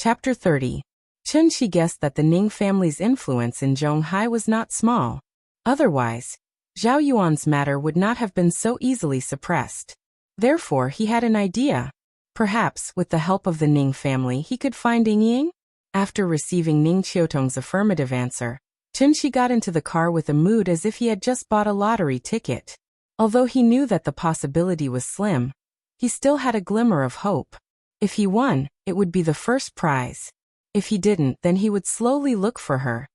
Chapter 30. Chen Shi guessed that the Ning family's influence in Zhonghai was not small. Otherwise, Zhao Yuan's matter would not have been so easily suppressed. Therefore, he had an idea. Perhaps, with the help of the Ning family, he could find Ying. After receiving Ning Qiutong's affirmative answer, Chen Shi got into the car with a mood as if he had just bought a lottery ticket. Although he knew that the possibility was slim, he still had a glimmer of hope. If he won, it would be the first prize. If he didn't, then he would slowly look for her.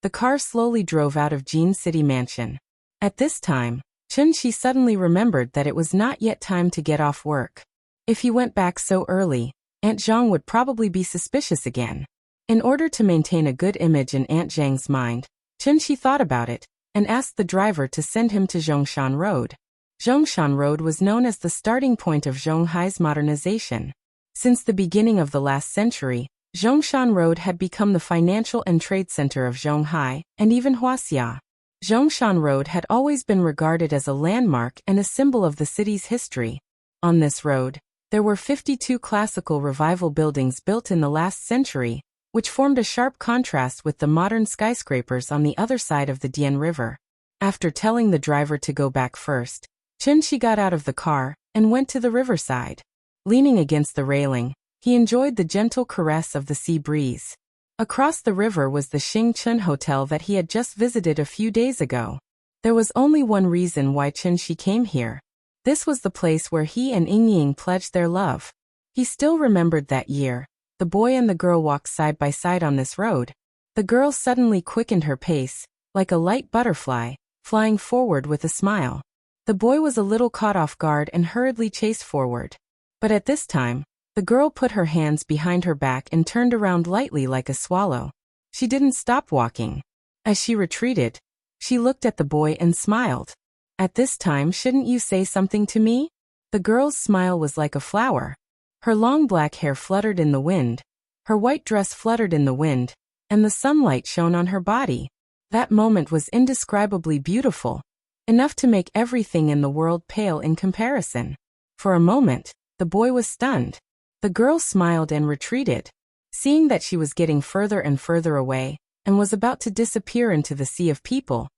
The car slowly drove out of Jin's city mansion. At this time, Chen Shi suddenly remembered that it was not yet time to get off work. If he went back so early, Aunt Zhang would probably be suspicious again. In order to maintain a good image in Aunt Zhang's mind, Chen Shi thought about it, and asked the driver to send him to Zhongshan Road. Zhongshan Road was known as the starting point of Zhonghai's modernization. Since the beginning of the last century, Zhongshan Road had become the financial and trade center of Zhonghai, and even Huaxia. Zhongshan Road had always been regarded as a landmark and a symbol of the city's history. On this road, there were 52 classical revival buildings built in the last century, which formed a sharp contrast with the modern skyscrapers on the other side of the Dian River. After telling the driver to go back first, Chen Shi got out of the car and went to the riverside. Leaning against the railing, he enjoyed the gentle caress of the sea breeze. Across the river was the Xingchen Hotel that he had just visited a few days ago. There was only one reason why Chen Shi came here. This was the place where he and Ying pledged their love. He still remembered that year. The boy and the girl walked side by side on this road. The girl suddenly quickened her pace, like a light butterfly, flying forward with a smile. The boy was a little caught off guard and hurriedly chased forward. But at this time, the girl put her hands behind her back and turned around lightly like a swallow. She didn't stop walking. As she retreated, she looked at the boy and smiled. At this time, shouldn't you say something to me? The girl's smile was like a flower. Her long black hair fluttered in the wind. Her white dress fluttered in the wind, and the sunlight shone on her body. That moment was indescribably beautiful, enough to make everything in the world pale in comparison. For a moment, the boy was stunned. The girl smiled and retreated. Seeing that she was getting further and further away, and was about to disappear into the sea of people,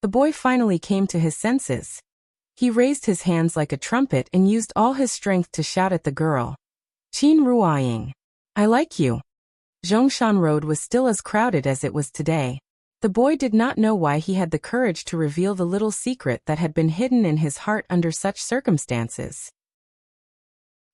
the boy finally came to his senses. He raised his hands like a trumpet and used all his strength to shout at the girl. Qin Ruoying, I like you. Zhongshan Road was still as crowded as it was today. The boy did not know why he had the courage to reveal the little secret that had been hidden in his heart under such circumstances.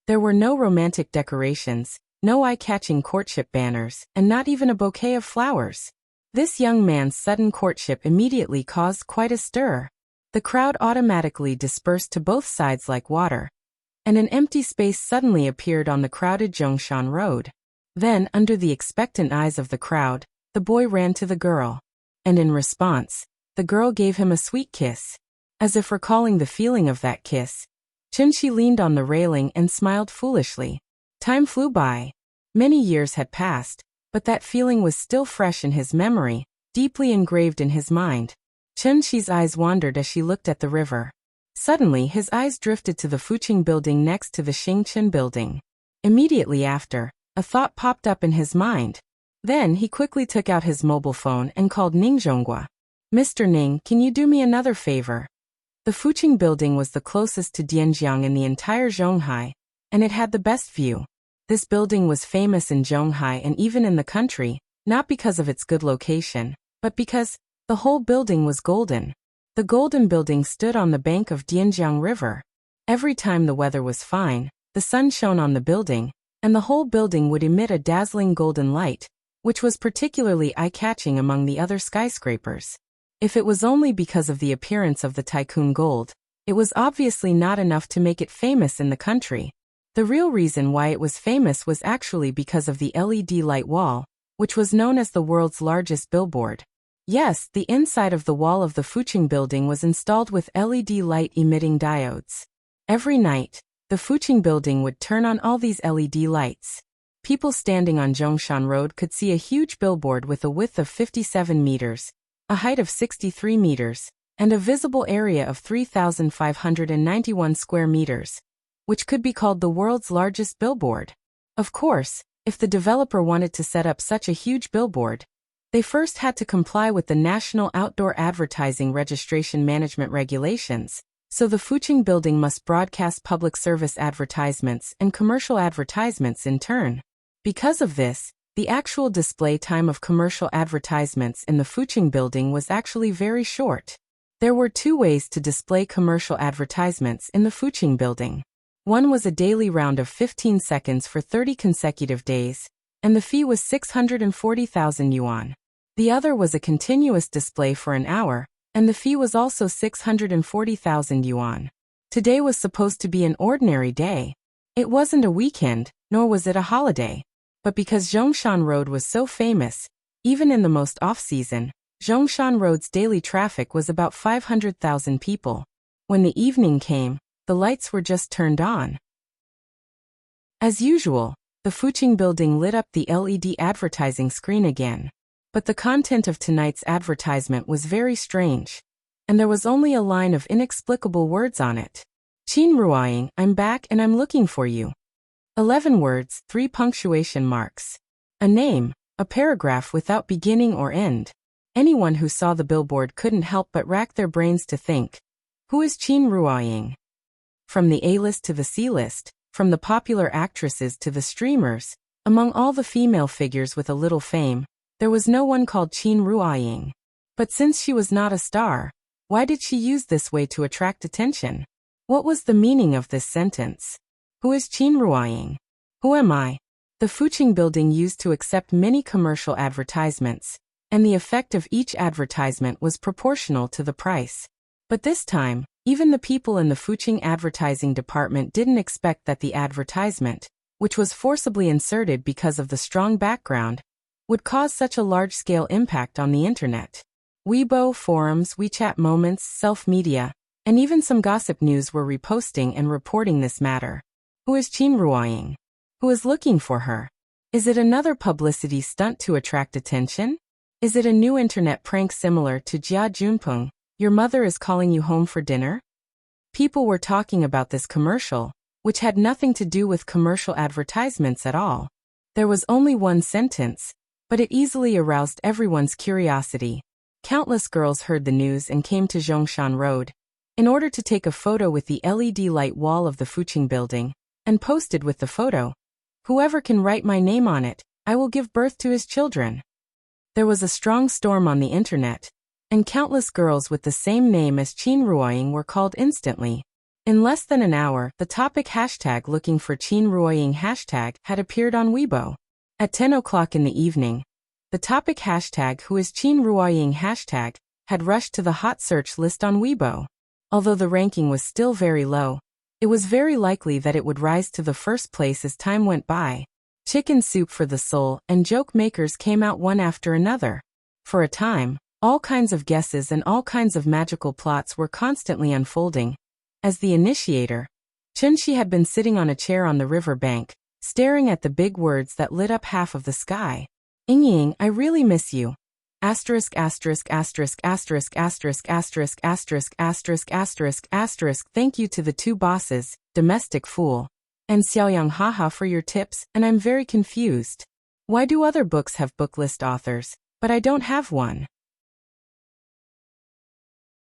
There were no romantic decorations, no eye-catching courtship banners, and not even a bouquet of flowers. This young man's sudden courtship immediately caused quite a stir. The crowd automatically dispersed to both sides like water, and an empty space suddenly appeared on the crowded Zhongshan Road. Then, under the expectant eyes of the crowd, the boy ran to the girl. And in response, the girl gave him a sweet kiss. As if recalling the feeling of that kiss, Chen Shi leaned on the railing and smiled foolishly. Time flew by. Many years had passed, but that feeling was still fresh in his memory, deeply engraved in his mind. Chen Shi's eyes wandered as she looked at the river. Suddenly his eyes drifted to the Fuqing building next to the Xingchen building. Immediately after, a thought popped up in his mind. Then he quickly took out his mobile phone and called Ning Zhonghua. Mr. Ning, can you do me another favor? The Fuqing building was the closest to Dianjiang in the entire Zhonghai, and it had the best view. This building was famous in Zhonghai and even in the country, not because of its good location, but because the whole building was golden. The golden building stood on the bank of Dianjiang River. Every time the weather was fine, the sun shone on the building, and the whole building would emit a dazzling golden light, which was particularly eye-catching among the other skyscrapers. If it was only because of the appearance of the tycoon gold, it was obviously not enough to make it famous in the country. The real reason why it was famous was actually because of the LED light wall, which was known as the world's largest billboard. Yes, the inside of the wall of the Fuqing building was installed with LED light-emitting diodes. Every night, the Fuqing building would turn on all these LED lights. People standing on Zhongshan Road could see a huge billboard with a width of 57 meters, a height of 63 meters, and a visible area of 3,591 square meters, which could be called the world's largest billboard. Of course, If the developer wanted to set up such a huge billboard, they first had to comply with the National Outdoor Advertising Registration Management Regulations, so the Fuching building must broadcast public service advertisements and commercial advertisements in turn. Because of this, the actual display time of commercial advertisements in the Fuching building was actually very short. There were two ways to display commercial advertisements in the Fuching building. One was a daily round of 15 seconds for 30 consecutive days, and the fee was 640,000 yuan. The other was a continuous display for an hour, and the fee was also 640,000 yuan. Today was supposed to be an ordinary day. It wasn't a weekend, nor was it a holiday. But because Zhongshan Road was so famous, even in the most off-season, Zhongshan Road's daily traffic was about 500,000 people. When the evening came, the lights were just turned on. As usual, the Fuching building lit up the LED advertising screen again. But the content of tonight's advertisement was very strange, and there was only a line of inexplicable words on it. Qin Ruoying, I'm back and I'm looking for you. 11 words, 3 punctuation marks. A name, a paragraph without beginning or end. Anyone who saw the billboard couldn't help but rack their brains to think, who is Qin Ruoying? From the A-list to the C-list, from the popular actresses to the streamers, among all the female figures with a little fame, there was no one called Qin Ruoying. But since she was not a star, why did she use this way to attract attention? What was the meaning of this sentence? Who is Qin Ruoying? Who am I? The Fuching building used to accept many commercial advertisements, and the effect of each advertisement was proportional to the price. But this time, even the people in the Fuching advertising department didn't expect that the advertisement, which was forcibly inserted because of the strong background, would cause such a large-scale impact on the internet. Weibo, forums, WeChat moments, self-media, and even some gossip news were reposting and reporting this matter. Who is Qin Ruoying? Who is looking for her? Is it another publicity stunt to attract attention? Is it a new internet prank similar to Jia Junpeng, your mother is calling you home for dinner? People were talking about this commercial, which had nothing to do with commercial advertisements at all. There was only one sentence, but it easily aroused everyone's curiosity. Countless girls heard the news and came to Zhongshan Road in order to take a photo with the LED light wall of the Fuching building, and posted with the photo, "Whoever can write my name on it, I will give birth to his children." There was a strong storm on the internet, and countless girls with the same name as Qin Ruoying were called instantly. In less than an hour, the topic hashtag looking for Qin Ruoying hashtag had appeared on Weibo. At 10 o'clock in the evening, the topic hashtag who is Qin Ruoying hashtag had rushed to the hot search list on Weibo. Although the ranking was still very low, it was very likely that it would rise to the first place as time went by. Chicken Soup for the Soul and joke makers came out one after another. For a time, all kinds of guesses and all kinds of magical plots were constantly unfolding. As the initiator, Chunxi had been sitting on a chair on the river bank, staring at the big words that lit up half of the sky. Ying, I really miss you. Asterisk asterisk asterisk asterisk asterisk asterisk asterisk asterisk asterisk asterisk. Thank you to the two bosses, Domestic Fool and Xiaoyang haha for your tips, and I'm very confused. Why do other books have book list authors, but I don't have one?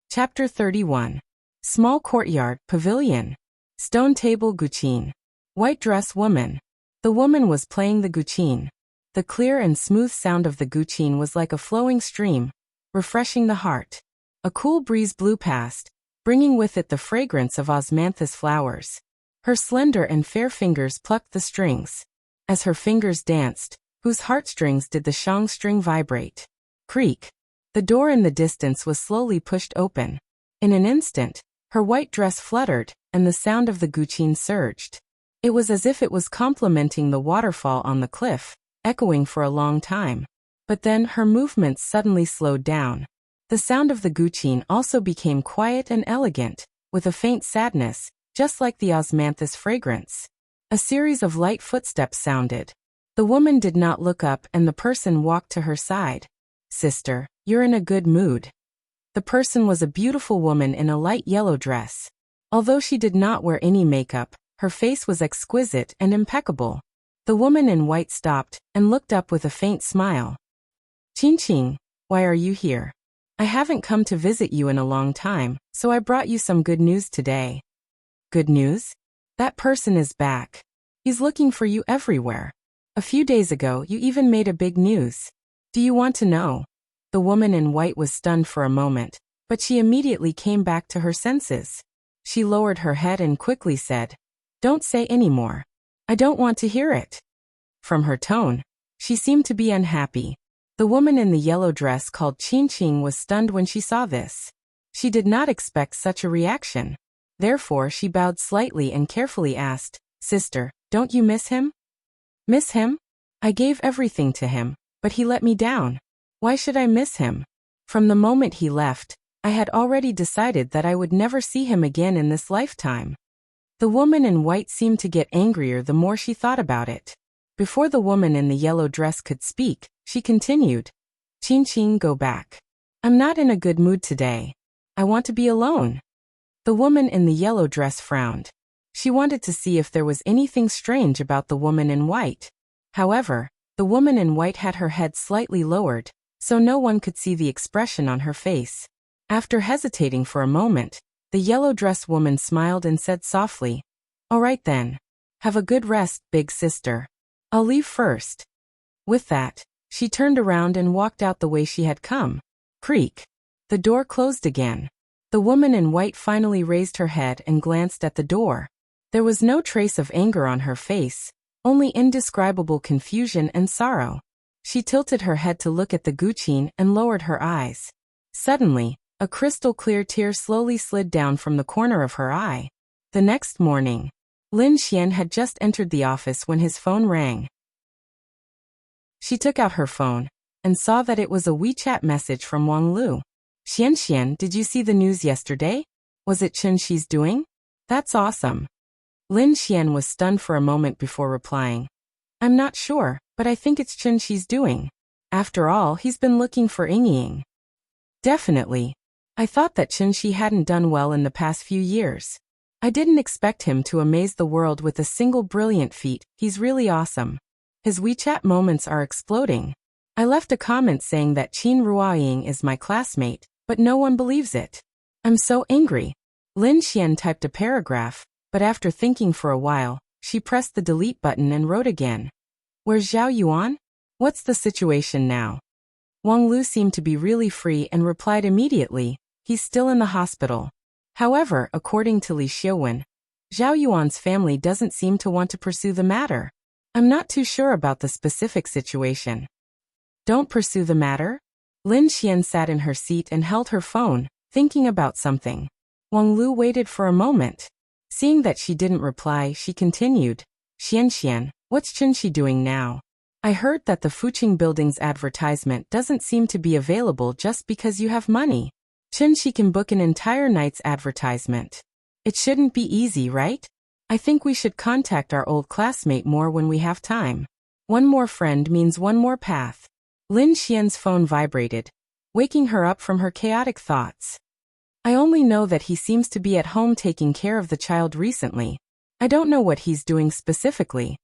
Chapter 31. Small courtyard, pavilion. Stone table guqin. White dress woman. The woman was playing the guqin. The clear and smooth sound of the guqin was like a flowing stream, refreshing the heart. A cool breeze blew past, bringing with it the fragrance of osmanthus flowers. Her slender and fair fingers plucked the strings. As her fingers danced, whose heartstrings did the shang string vibrate? Creak. The door in the distance was slowly pushed open. In an instant, her white dress fluttered, and the sound of the guqin surged. It was as if it was complimenting the waterfall on the cliff, echoing for a long time. But then her movements suddenly slowed down. The sound of the guqin also became quiet and elegant, with a faint sadness, just like the osmanthus fragrance. A series of light footsteps sounded. The woman did not look up and the person walked to her side. Sister, you're in a good mood. The person was a beautiful woman in a light yellow dress. Although she did not wear any makeup, her face was exquisite and impeccable. The woman in white stopped and looked up with a faint smile. Qingqing, why are you here? I haven't come to visit you in a long time, so I brought you some good news today. Good news? That person is back. He's looking for you everywhere. A few days ago, you even made a big news. Do you want to know? The woman in white was stunned for a moment, but she immediately came back to her senses. She lowered her head and quickly said, Don't say any more. I don't want to hear it. From her tone, she seemed to be unhappy. The woman in the yellow dress called Qingqing was stunned when she saw this. She did not expect such a reaction. Therefore, she bowed slightly and carefully asked, Sister, don't you miss him? Miss him? I gave everything to him, but he let me down. Why should I miss him? From the moment he left, I had already decided that I would never see him again in this lifetime. The woman in white seemed to get angrier the more she thought about it. Before the woman in the yellow dress could speak, she continued, Qingqing, go back. I'm not in a good mood today. I want to be alone. The woman in the yellow dress frowned. She wanted to see if there was anything strange about the woman in white. However, the woman in white had her head slightly lowered, so no one could see the expression on her face. After hesitating for a moment, the yellow dress woman smiled and said softly, All right then. Have a good rest, big sister. I'll leave first. With that, she turned around and walked out the way she had come. Creak. The door closed again. The woman in white finally raised her head and glanced at the door. There was no trace of anger on her face, only indescribable confusion and sorrow. She tilted her head to look at the guqin and lowered her eyes. Suddenly, a crystal-clear tear slowly slid down from the corner of her eye. The next morning, Lin Xian had just entered the office when his phone rang. She took out her phone and saw that it was a WeChat message from Wang Lu. Xian, did you see the news yesterday? Was it Chen Shi's doing? That's awesome. Lin Xian was stunned for a moment before replying. I'm not sure, but I think it's Chen Shi's doing. After all, he's been looking for Ying. Definitely. I thought that Chen Shi hadn't done well in the past few years. I didn't expect him to amaze the world with a single brilliant feat. He's really awesome. His WeChat moments are exploding. I left a comment saying that Qin Ruoying is my classmate, but no one believes it. I'm so angry. Lin Xian typed a paragraph, but after thinking for a while, she pressed the delete button and wrote again. Where's Zhao Yuan? What's the situation now? Wang Lu seemed to be really free and replied immediately, he's still in the hospital. However, according to Li Xiuwen, Zhao Yuan's family doesn't seem to want to pursue the matter. I'm not too sure about the specific situation. Don't pursue the matter? Lin Xian sat in her seat and held her phone, thinking about something. Wang Lu waited for a moment. Seeing that she didn't reply, she continued, Xian, what's Chen Shi doing now? I heard that the Fuqing building's advertisement doesn't seem to be available just because you have money. Chen Shi can book an entire night's advertisement. It shouldn't be easy, right? I think we should contact our old classmate more when we have time. One more friend means one more path. Lin Xian's phone vibrated, waking her up from her chaotic thoughts. I only know that he seems to be at home taking care of the child recently. I don't know what he's doing specifically.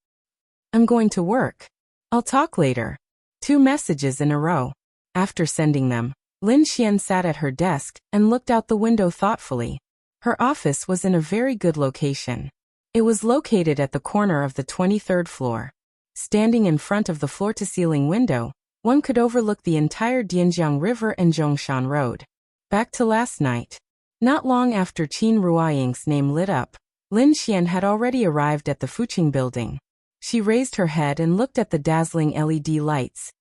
I'm going to work. I'll talk later. 2 messages in a row. After sending them, Lin Xian sat at her desk and looked out the window thoughtfully. Her office was in a very good location. It was located at the corner of the 23rd floor. Standing in front of the floor-to-ceiling window, one could overlook the entire Dianjiang River and Zhongshan Road. Back to last night. Not long after Qin Ruoying's name lit up, Lin Xian had already arrived at the Fuqing building. She raised her head and looked at the dazzling LED lights,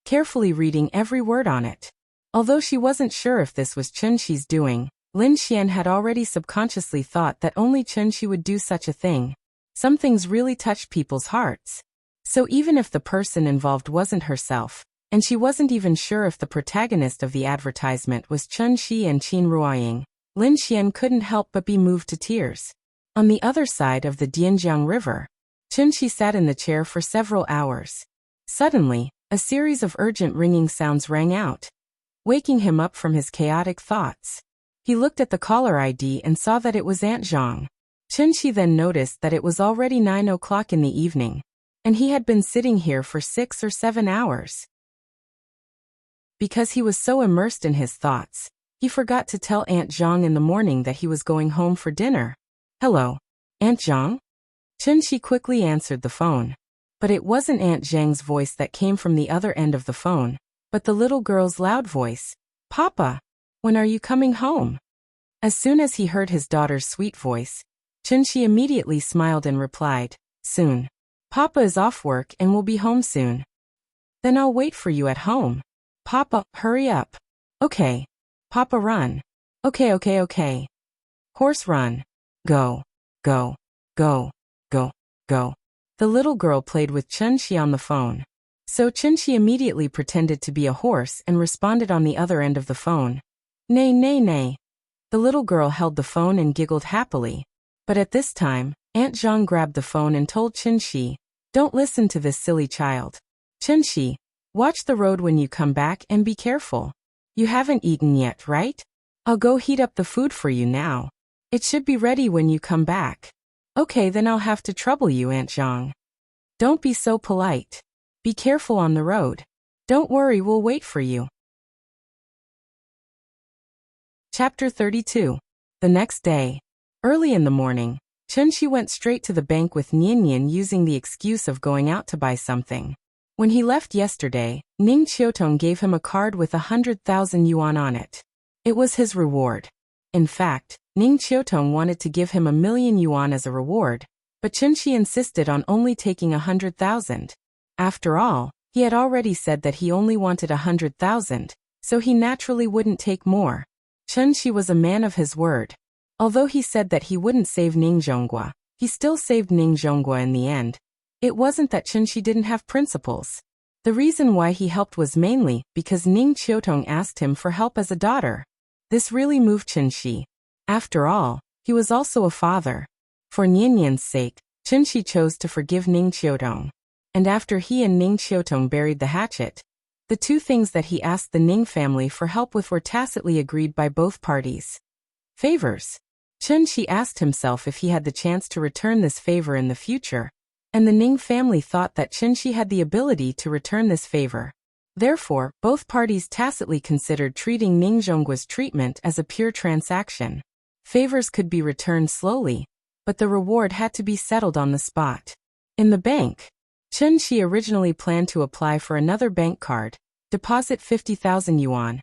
carefully reading every word on it. Although she wasn't sure if this was Chen Shi's doing, Lin Xian had already subconsciously thought that only Chen Shi would do such a thing. Some things really touched people's hearts. So even if the person involved wasn't herself, and she wasn't even sure if the protagonist of the advertisement was Chen Shi and Qin Ruoying, Lin Xian couldn't help but be moved to tears. On the other side of the Dianjiang River, Chen Shi sat in the chair for several hours. Suddenly, a series of urgent ringing sounds rang out, waking him up from his chaotic thoughts. He looked at the caller ID and saw that it was Aunt Zhang. Chen Shi then noticed that it was already 9 o'clock in the evening. And he had been sitting here for 6 or 7 hours. Because he was so immersed in his thoughts, he forgot to tell Aunt Zhang in the morning that he was going home for dinner. Hello, Aunt Zhang? Chunxi quickly answered the phone. But it wasn't Aunt Zhang's voice that came from the other end of the phone, but the little girl's loud voice. Papa, when are you coming home? As soon as he heard his daughter's sweet voice, Chunxi immediately smiled and replied, soon. Papa is off work and will be home soon. Then I'll wait for you at home. Papa, hurry up. Okay. Papa, run. Okay. Horse, run. Go. Go. Go. Go. Go. The little girl played with Chunxi on the phone. So Chunxi immediately pretended to be a horse and responded on the other end of the phone. Nay, nay, nay. The little girl held the phone and giggled happily. But at this time, Aunt Zhang grabbed the phone and told Chunxi, don't listen to this silly child. Chunxi, watch the road when you come back and be careful. You haven't eaten yet, right? I'll go heat up the food for you now. It should be ready when you come back. Okay, then I'll have to trouble you, Aunt Zhang. Don't be so polite. Be careful on the road. Don't worry, we'll wait for you. Chapter 32. The next day. Early in the morning, Chunxi went straight to the bank with Nian using the excuse of going out to buy something. When he left yesterday, Ning Qiutong gave him a card with 100,000 yuan on it. It was his reward. In fact, Ning Qiutong wanted to give him 1,000,000 yuan as a reward, but Chunxi insisted on only taking 100,000. After all, he had already said that he only wanted 100,000, so he naturally wouldn't take more. Chunxi was a man of his word. Although he said that he wouldn't save Ning Zhonghua, he still saved Ning Zhonghua in the end. It wasn't that Chunxi didn't have principles. The reason why he helped was mainly because Ning Qiutong asked him for help as a daughter. This really moved Chunxi. After all, he was also a father. For Nian's sake, Chunxi chose to forgive Ning Qiutong. And after he and Ning Qiutong buried the hatchet, the two things that he asked the Ning family for help with were tacitly agreed by both parties. Favors. Chunxi asked himself if he had the chance to return this favor in the future, and the Ning family thought that Chunxi had the ability to return this favor. Therefore, both parties tacitly considered treating Ning Zhonggua's treatment as a pure transaction. Favors could be returned slowly, but the reward had to be settled on the spot. In the bank, Chunxi originally planned to apply for another bank card, deposit 50,000 yuan,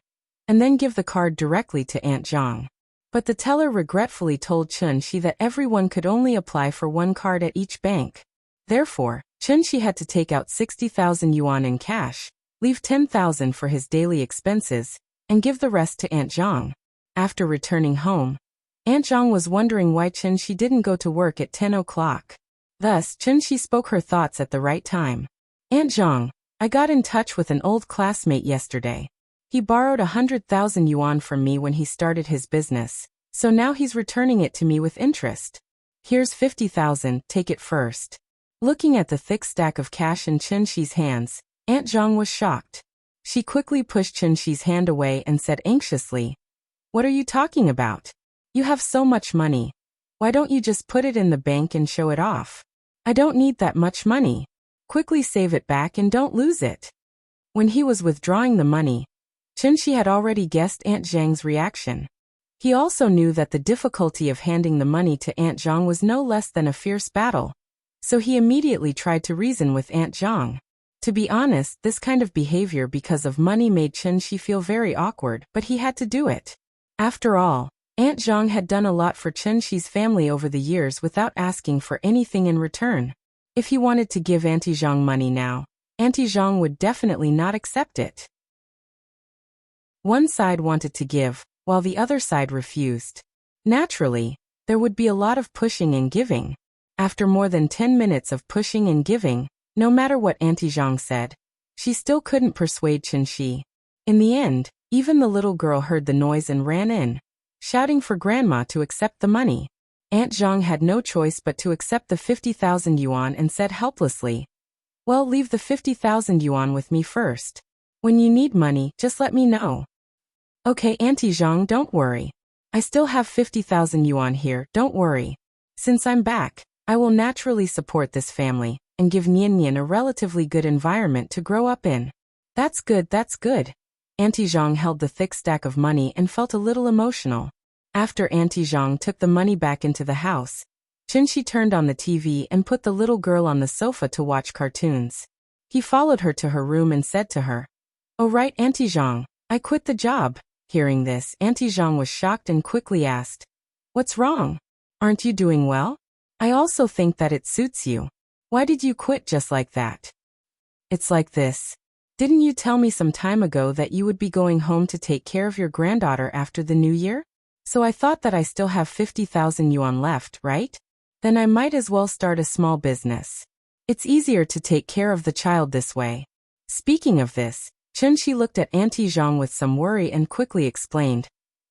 and then give the card directly to Aunt Zhang. But the teller regretfully told Chunxi that everyone could only apply for one card at each bank. Therefore, Chunxi had to take out 60,000 yuan in cash, leave 10,000 for his daily expenses, and give the rest to Aunt Zhang. After returning home, Aunt Zhang was wondering why Chunxi didn't go to work at 10 o'clock. Thus, Chunxi spoke her thoughts at the right time. Aunt Zhang, I got in touch with an old classmate yesterday. He borrowed 100,000 yuan from me when he started his business, so now he's returning it to me with interest. Here's 50,000, take it first. Looking at the thick stack of cash in Chunxi's hands, Aunt Zhang was shocked. She quickly pushed Chunxi's hand away and said anxiously, What are you talking about? You have so much money. Why don't you just put it in the bank and show it off? I don't need that much money. Quickly save it back and don't lose it. When he was withdrawing the money, Chunxi had already guessed Aunt Zhang's reaction. He also knew that the difficulty of handing the money to Aunt Zhang was no less than a fierce battle. So he immediately tried to reason with Aunt Zhang. To be honest, this kind of behavior because of money made Chunxi feel very awkward, but he had to do it. After all, Aunt Zhang had done a lot for Chunxi's family over the years without asking for anything in return. If he wanted to give Auntie Zhang money now, Auntie Zhang would definitely not accept it. One side wanted to give, while the other side refused. Naturally, there would be a lot of pushing and giving. After more than 10 minutes of pushing and giving, no matter what Auntie Zhang said, she still couldn't persuade Chunxi. In the end, even the little girl heard the noise and ran in, shouting for Grandma to accept the money. Aunt Zhang had no choice but to accept the 50,000 yuan and said helplessly, Well, leave the 50,000 yuan with me first. When you need money, just let me know. Okay, Auntie Zhang, don't worry. I still have 50,000 yuan here, don't worry. Since I'm back, I will naturally support this family, and give Nian Nian a relatively good environment to grow up in. That's good, that's good. Auntie Zhang held the thick stack of money and felt a little emotional. After Auntie Zhang took the money back into the house, Chenxi turned on the TV and put the little girl on the sofa to watch cartoons. He followed her to her room and said to her, "Oh right, Auntie Zhang, I quit the job." Hearing this, Auntie Zhang was shocked and quickly asked, "What's wrong? Aren't you doing well? I also think that it suits you. Why did you quit just like that?" "It's like this. Didn't you tell me some time ago that you would be going home to take care of your granddaughter after the new year? So I thought that I still have 50,000 yuan left, right? Then I might as well start a small business. It's easier to take care of the child this way." Speaking of this, Chenxi looked at Auntie Zhang with some worry and quickly explained,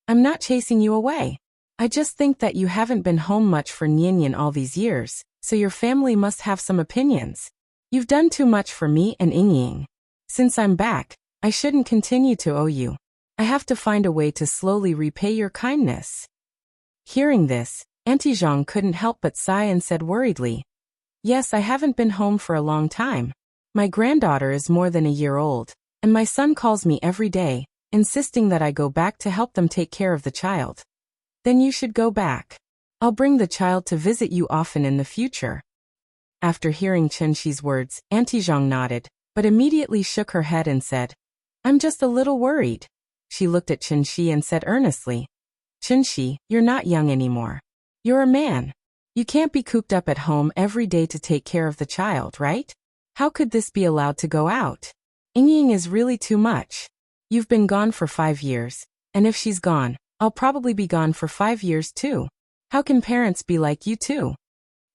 "I'm not chasing you away. I just think that you haven't been home much for Nian Nian all these years, so your family must have some opinions. You've done too much for me and Ying. Since I'm back, I shouldn't continue to owe you. I have to find a way to slowly repay your kindness." Hearing this, Auntie Zhang couldn't help but sigh and said worriedly, "Yes, I haven't been home for a long time. My granddaughter is more than a year old, and my son calls me every day, insisting that I go back to help them take care of the child." "Then you should go back. I'll bring the child to visit you often in the future." After hearing Chenxi's words, Auntie Zhang nodded, but immediately shook her head and said, "I'm just a little worried." She looked at Chenxi and said earnestly, "Chenxi, you're not young anymore. You're a man. You can't be cooped up at home every day to take care of the child, right? How could this be allowed to go out? Ying is really too much. You've been gone for 5 years, and if she's gone, I'll probably be gone for 5 years too. How can parents be like you too?"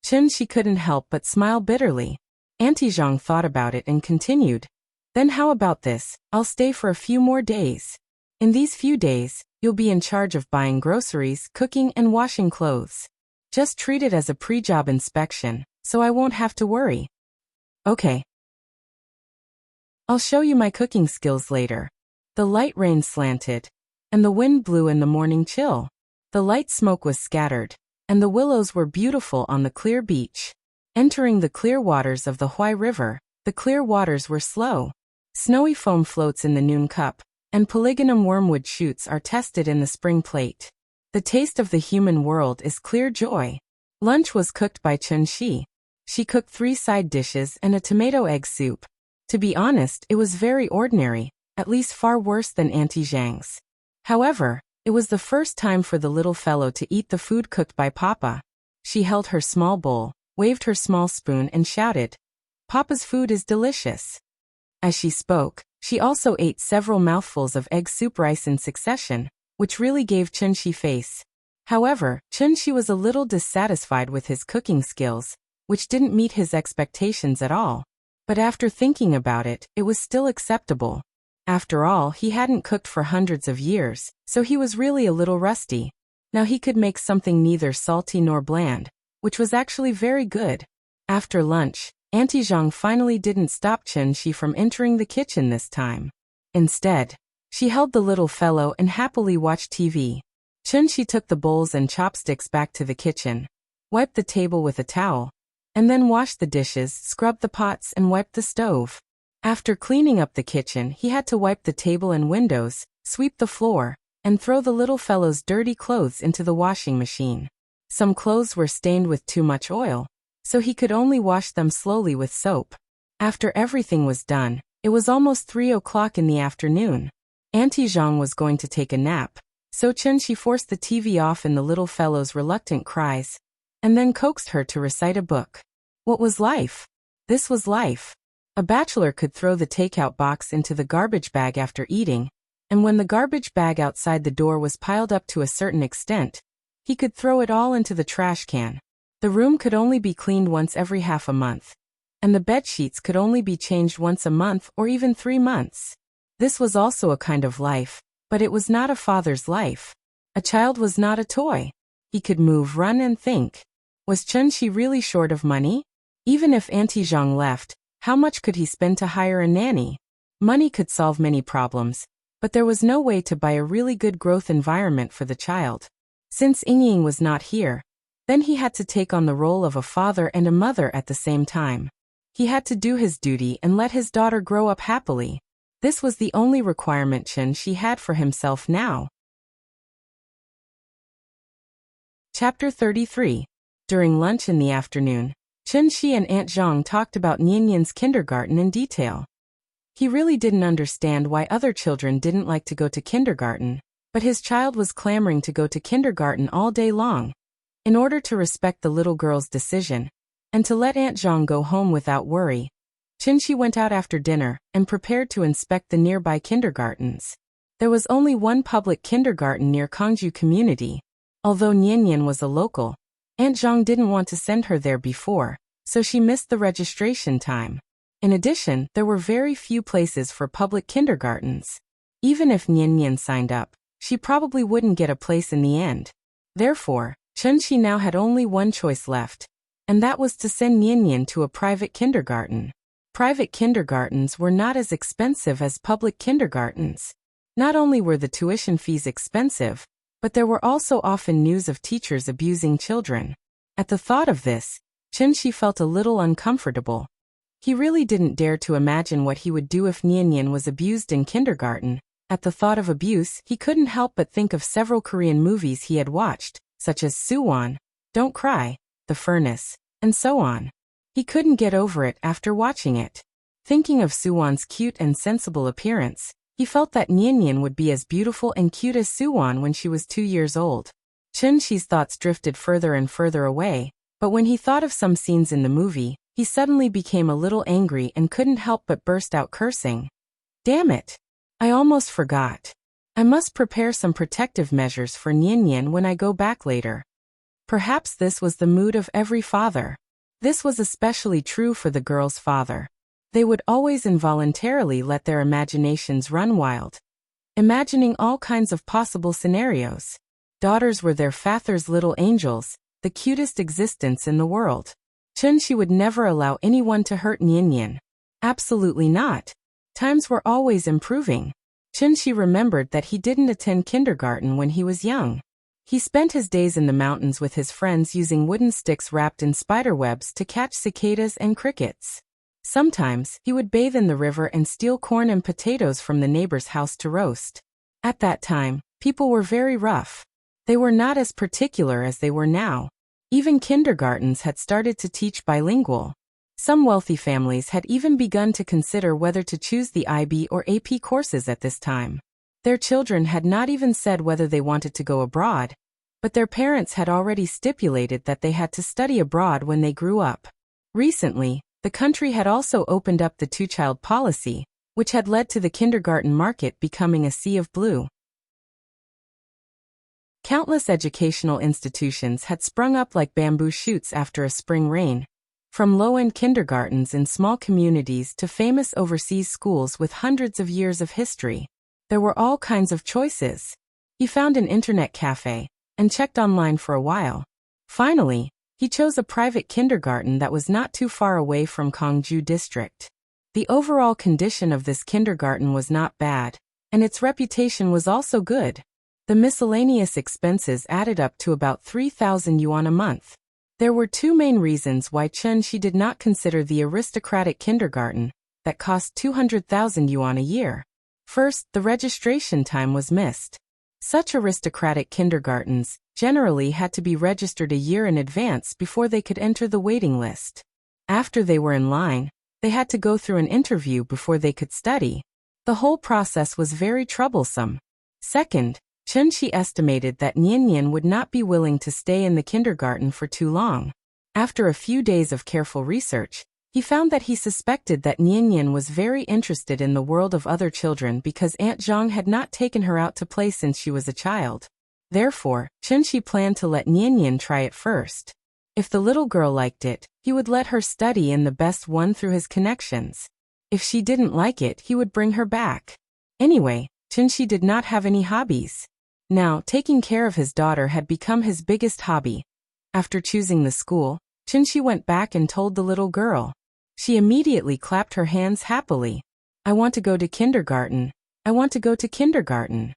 Chenxi couldn't help but smile bitterly. Auntie Zhang thought about it and continued, "Then how about this? I'll stay for a few more days. In these few days, you'll be in charge of buying groceries, cooking, and washing clothes. Just treat it as a pre-job inspection, so I won't have to worry." "Okay. I'll show you my cooking skills later." The light rain slanted, and the wind blew in the morning chill. The light smoke was scattered, and the willows were beautiful on the clear beach. Entering the clear waters of the Huai River, the clear waters were slow. Snowy foam floats in the noon cup, and polygonum wormwood shoots are tested in the spring plate. The taste of the human world is clear joy. Lunch was cooked by Chenxi. She cooked 3 side dishes and a tomato egg soup. To be honest, it was very ordinary, at least far worse than Auntie Zhang's. However, it was the first time for the little fellow to eat the food cooked by Papa. She held her small bowl, waved her small spoon and shouted, "Papa's food is delicious." As she spoke, she also ate several mouthfuls of egg soup rice in succession, which really gave Chenxi face. However, Chenxi was a little dissatisfied with his cooking skills, which didn't meet his expectations at all. But after thinking about it, it was still acceptable. After all, he hadn't cooked for hundreds of years, so he was really a little rusty. Now he could make something neither salty nor bland, which was actually very good. After lunch, Auntie Zhang finally didn't stop Chenxi from entering the kitchen this time. Instead, she held the little fellow and happily watched TV. Chenxi took the bowls and chopsticks back to the kitchen, wiped the table with a towel, and then washed the dishes, scrubbed the pots, and wiped the stove. After cleaning up the kitchen, he had to wipe the table and windows, sweep the floor, and throw the little fellow's dirty clothes into the washing machine. Some clothes were stained with too much oil, so he could only wash them slowly with soap. After everything was done, it was almost 3 o'clock in the afternoon. Auntie Zhang was going to take a nap, so Chenxi forced the TV off in the little fellow's reluctant cries, and then coaxed her to recite a book. What was life? This was life. A bachelor could throw the takeout box into the garbage bag after eating, and when the garbage bag outside the door was piled up to a certain extent, he could throw it all into the trash can. The room could only be cleaned once every half a month, and the bed sheets could only be changed once a month or even 3 months. This was also a kind of life, but it was not a father's life. A child was not a toy. He could move, run, and think. Was Chenxi really short of money? Even if Auntie Zhang left, how much could he spend to hire a nanny? Money could solve many problems, but there was no way to buy a really good growth environment for the child. Since Ying was not here, then he had to take on the role of a father and a mother at the same time. He had to do his duty and let his daughter grow up happily. This was the only requirement Chen-shi had for himself now. Chapter 33. During lunch in the afternoon, Chen-shi and Aunt Zhang talked about Nianyan's kindergarten in detail. He really didn't understand why other children didn't like to go to kindergarten, but his child was clamoring to go to kindergarten all day long. In order to respect the little girl's decision, and to let Aunt Zhang go home without worry, Chen-shi went out after dinner and prepared to inspect the nearby kindergartens. There was only one public kindergarten near Kongju community. Although Nianyan was a local, Aunt Zhang didn't want to send her there before, so she missed the registration time. In addition, there were very few places for public kindergartens. Even if Nianyan signed up, she probably wouldn't get a place in the end. Therefore, Chen-shi now had only one choice left, and that was to send Nianyan to a private kindergarten. Private kindergartens were not as expensive as public kindergartens. Not only were the tuition fees expensive, but there were also often news of teachers abusing children. At the thought of this, Chen-shi felt a little uncomfortable. He really didn't dare to imagine what he would do if Nianyan was abused in kindergarten. At the thought of abuse, he couldn't help but think of several Korean movies he had watched, such as Suwon, Don't Cry, The Furnace, and so on. He couldn't get over it after watching it. Thinking of Suwon's cute and sensible appearance, he felt that Nianyan would be as beautiful and cute as Suwon when she was 2 years old. Chen-shi's thoughts drifted further and further away, but when he thought of some scenes in the movie, he suddenly became a little angry and couldn't help but burst out cursing. Damn it! I almost forgot. I must prepare some protective measures for Nianyan when I go back later. Perhaps this was the mood of every father. This was especially true for the girl's father. They would always involuntarily let their imaginations run wild, imagining all kinds of possible scenarios. Daughters were their father's little angels, the cutest existence in the world. Chen-shi would never allow anyone to hurt Nianyan. Absolutely not. Times were always improving. Chen-shi remembered that he didn't attend kindergarten when he was young. He spent his days in the mountains with his friends using wooden sticks wrapped in spiderwebs to catch cicadas and crickets. Sometimes, he would bathe in the river and steal corn and potatoes from the neighbor's house to roast. At that time, people were very rough. They were not as particular as they were now. Even kindergartens had started to teach bilingual. Some wealthy families had even begun to consider whether to choose the IB or AP courses at this time. Their children had not even said whether they wanted to go abroad, but their parents had already stipulated that they had to study abroad when they grew up. Recently, the country had also opened up the two-child policy, which had led to the kindergarten market becoming a sea of blue. Countless educational institutions had sprung up like bamboo shoots after a spring rain. From low-end kindergartens in small communities to famous overseas schools with hundreds of years of history. There were all kinds of choices. He found an internet cafe and checked online for a while. Finally, he chose a private kindergarten that was not too far away from Kongju district. The overall condition of this kindergarten was not bad, and its reputation was also good. The miscellaneous expenses added up to about 3,000 yuan a month. There were two main reasons why Chen-shi did not consider the aristocratic kindergarten, that cost 200,000 yuan a year. First, the registration time was missed. Such aristocratic kindergartens generally had to be registered a year in advance before they could enter the waiting list. After they were in line, they had to go through an interview before they could study. The whole process was very troublesome. Second, Chen-shi estimated that Nianyan would not be willing to stay in the kindergarten for too long. After a few days of careful research, he found that he suspected that Nianyan was very interested in the world of other children because Aunt Zhang had not taken her out to play since she was a child. Therefore, Chen-shi planned to let Nianyan try it first. If the little girl liked it, he would let her study in the best one through his connections. If she didn't like it, he would bring her back. Anyway, Chen-shi did not have any hobbies. Now, taking care of his daughter had become his biggest hobby. After choosing the school, Chen-shi went back and told the little girl. She immediately clapped her hands happily. I want to go to kindergarten. I want to go to kindergarten.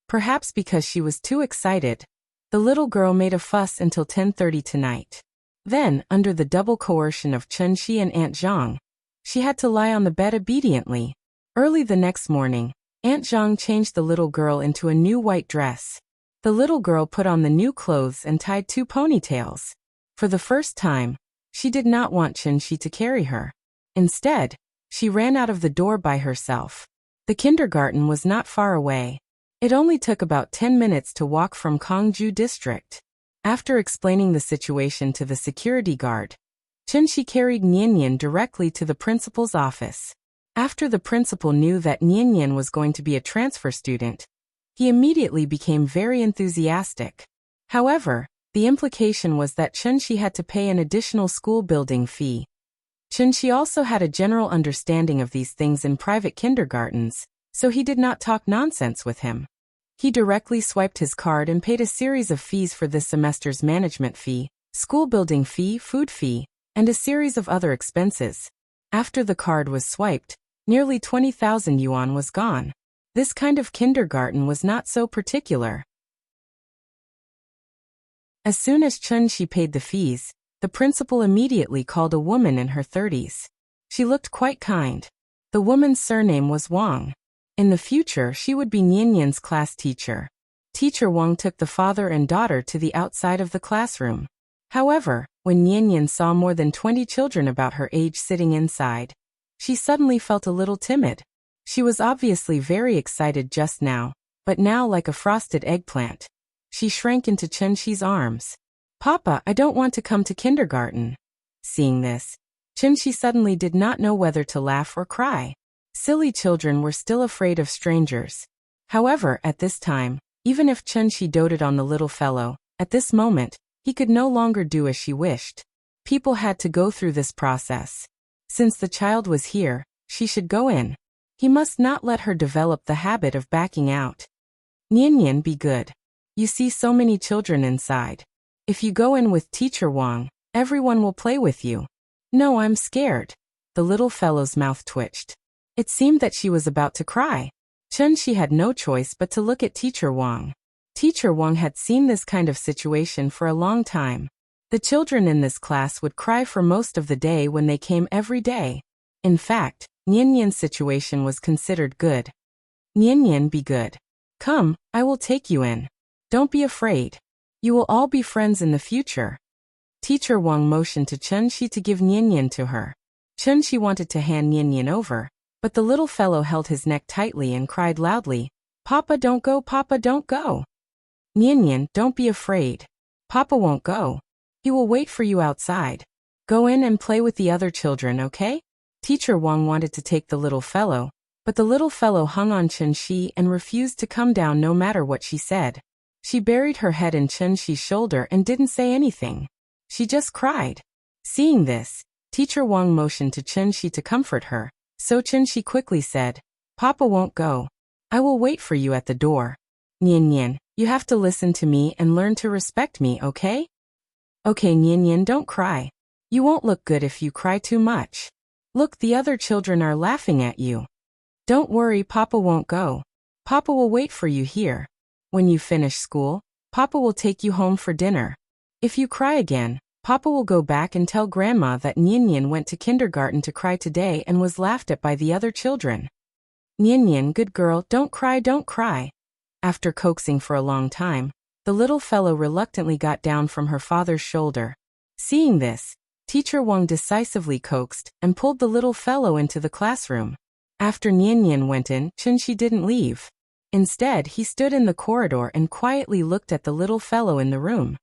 Perhaps because she was too excited, the little girl made a fuss until 10:30 tonight. Then, under the double coercion of Chunxi and Aunt Zhang, she had to lie on the bed obediently. Early the next morning, Aunt Zhang changed the little girl into a new white dress. The little girl put on the new clothes and tied 2 ponytails. For the first time, she did not want Chunxi to carry her. Instead, she ran out of the door by herself. The kindergarten was not far away. It only took about 10 minutes to walk from Kongju district. After explaining the situation to the security guard, Chunxi carried Niannian directly to the principal's office. After the principal knew that Niannian was going to be a transfer student, he immediately became very enthusiastic. However, the implication was that Chunxi had to pay an additional school building fee. Chunxi also had a general understanding of these things in private kindergartens, so he did not talk nonsense with him. He directly swiped his card and paid a series of fees for this semester's management fee, school building fee, food fee, and a series of other expenses. After the card was swiped, nearly 20,000 yuan was gone. This kind of kindergarten was not so particular. As soon as Chunxi paid the fees, the principal immediately called a woman in her 30s. She looked quite kind. The woman's surname was Wang. In the future, she would be Niannian's class teacher. Teacher Wang took the father and daughter to the outside of the classroom. However, when Niannian saw more than 20 children about her age sitting inside, she suddenly felt a little timid. She was obviously very excited just now, but now like a frosted eggplant. She shrank into Chunxi's arms. "Papa, I don't want to come to kindergarten." Seeing this, Chunxi suddenly did not know whether to laugh or cry. Silly children were still afraid of strangers. However, at this time, even if Chunxi doted on the little fellow, at this moment, he could no longer do as she wished. People had to go through this process. Since the child was here, she should go in. He must not let her develop the habit of backing out. "Niannian, be good. You see so many children inside. If you go in with Teacher Wang, everyone will play with you." "No, I'm scared." The little fellow's mouth twitched. It seemed that she was about to cry. Chunxi had no choice but to look at Teacher Wang. Teacher Wang had seen this kind of situation for a long time. The children in this class would cry for most of the day when they came every day. In fact, Niannian's situation was considered good. "Niannian, be good. Come, I will take you in. Don't be afraid. You will all be friends in the future." Teacher Wang motioned to Chunxi to give Niannian to her. Chunxi wanted to hand Niannian over, but the little fellow held his neck tightly and cried loudly, "Papa, don't go, Papa, don't go." "Niannian, don't be afraid. Papa won't go. He will wait for you outside. Go in and play with the other children, okay?" Teacher Wang wanted to take the little fellow, but the little fellow hung on Chunxi and refused to come down no matter what she said. She buried her head in Chunxi's shoulder and didn't say anything. She just cried. Seeing this, Teacher Wang motioned to Chunxi to comfort her, so Chunxi quickly said, "Papa won't go. I will wait for you at the door. Niannian, you have to listen to me and learn to respect me, okay?" "Okay, Niannian, don't cry. You won't look good if you cry too much. Look, the other children are laughing at you. Don't worry, Papa won't go. Papa will wait for you here. When you finish school, Papa will take you home for dinner. If you cry again, Papa will go back and tell Grandma that Niannian went to kindergarten to cry today and was laughed at by the other children. Niannian, good girl, don't cry, don't cry." After coaxing for a long time, the little fellow reluctantly got down from her father's shoulder. Seeing this, Teacher Wang decisively coaxed and pulled the little fellow into the classroom. After Niannian went in, Chunxi didn't leave. Instead, he stood in the corridor and quietly looked at the little fellow in the room.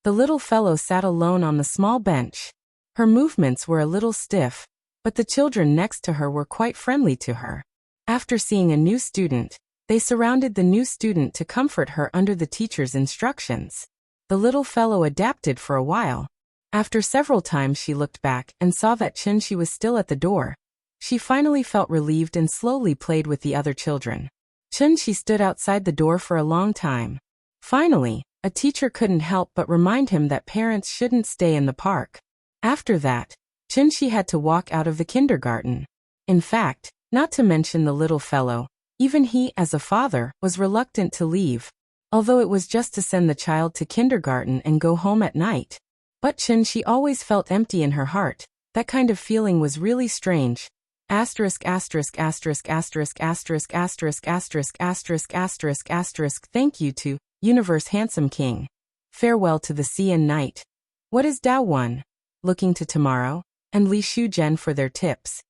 The little fellow sat alone on the small bench. Her movements were a little stiff, but the children next to her were quite friendly to her. After seeing a new student, they surrounded the new student to comfort her under the teacher's instructions. The little fellow adapted for a while. After several times she looked back and saw that Chunxi was still at the door. She finally felt relieved and slowly played with the other children. Chunxi stood outside the door for a long time. Finally, a teacher couldn't help but remind him that parents shouldn't stay in the park. After that, Chunxi had to walk out of the kindergarten. In fact, not to mention the little fellow, even he, as a father, was reluctant to leave. although it was just to send the child to kindergarten and go home at night. But she always felt empty in her heart. That kind of feeling was really strange. Asterisk asterisk asterisk asterisk asterisk asterisk asterisk asterisk asterisk asterisk. Thank you to Universe Handsome King. Farewell to the sea and night. What is Dao 1? Looking to tomorrow, and Li Shujian for their tips.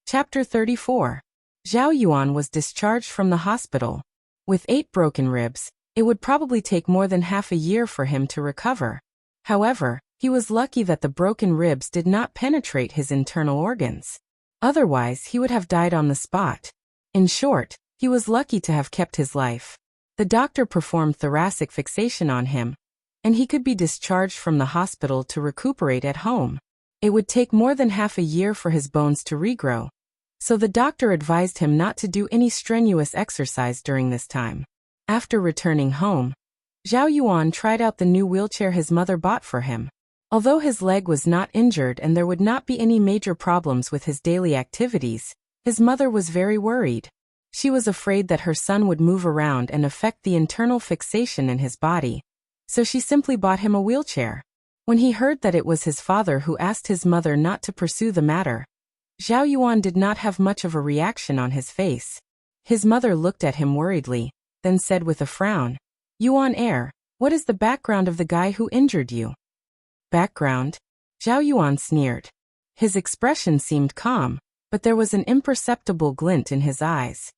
Chapter 34. Zhao Yuan was discharged from the hospital. With 8 broken ribs, it would probably take more than half a year for him to recover. However, he was lucky that the broken ribs did not penetrate his internal organs. Otherwise, he would have died on the spot. In short, he was lucky to have kept his life. The doctor performed thoracic fixation on him, and he could be discharged from the hospital to recuperate at home. It would take more than half a year for his bones to regrow, so the doctor advised him not to do any strenuous exercise during this time. After returning home, Zhao Yuan tried out the new wheelchair his mother bought for him. Although his leg was not injured and there would not be any major problems with his daily activities, his mother was very worried. She was afraid that her son would move around and affect the internal fixation in his body, so she simply bought him a wheelchair. When he heard that it was his father who asked his mother not to pursue the matter, Zhao Yuan did not have much of a reaction on his face. His mother looked at him worriedly, then said with a frown, "Yuan heir, what is the background of the guy who injured you?" Background? Zhao Yuan sneered. His expression seemed calm, but there was an imperceptible glint in his eyes.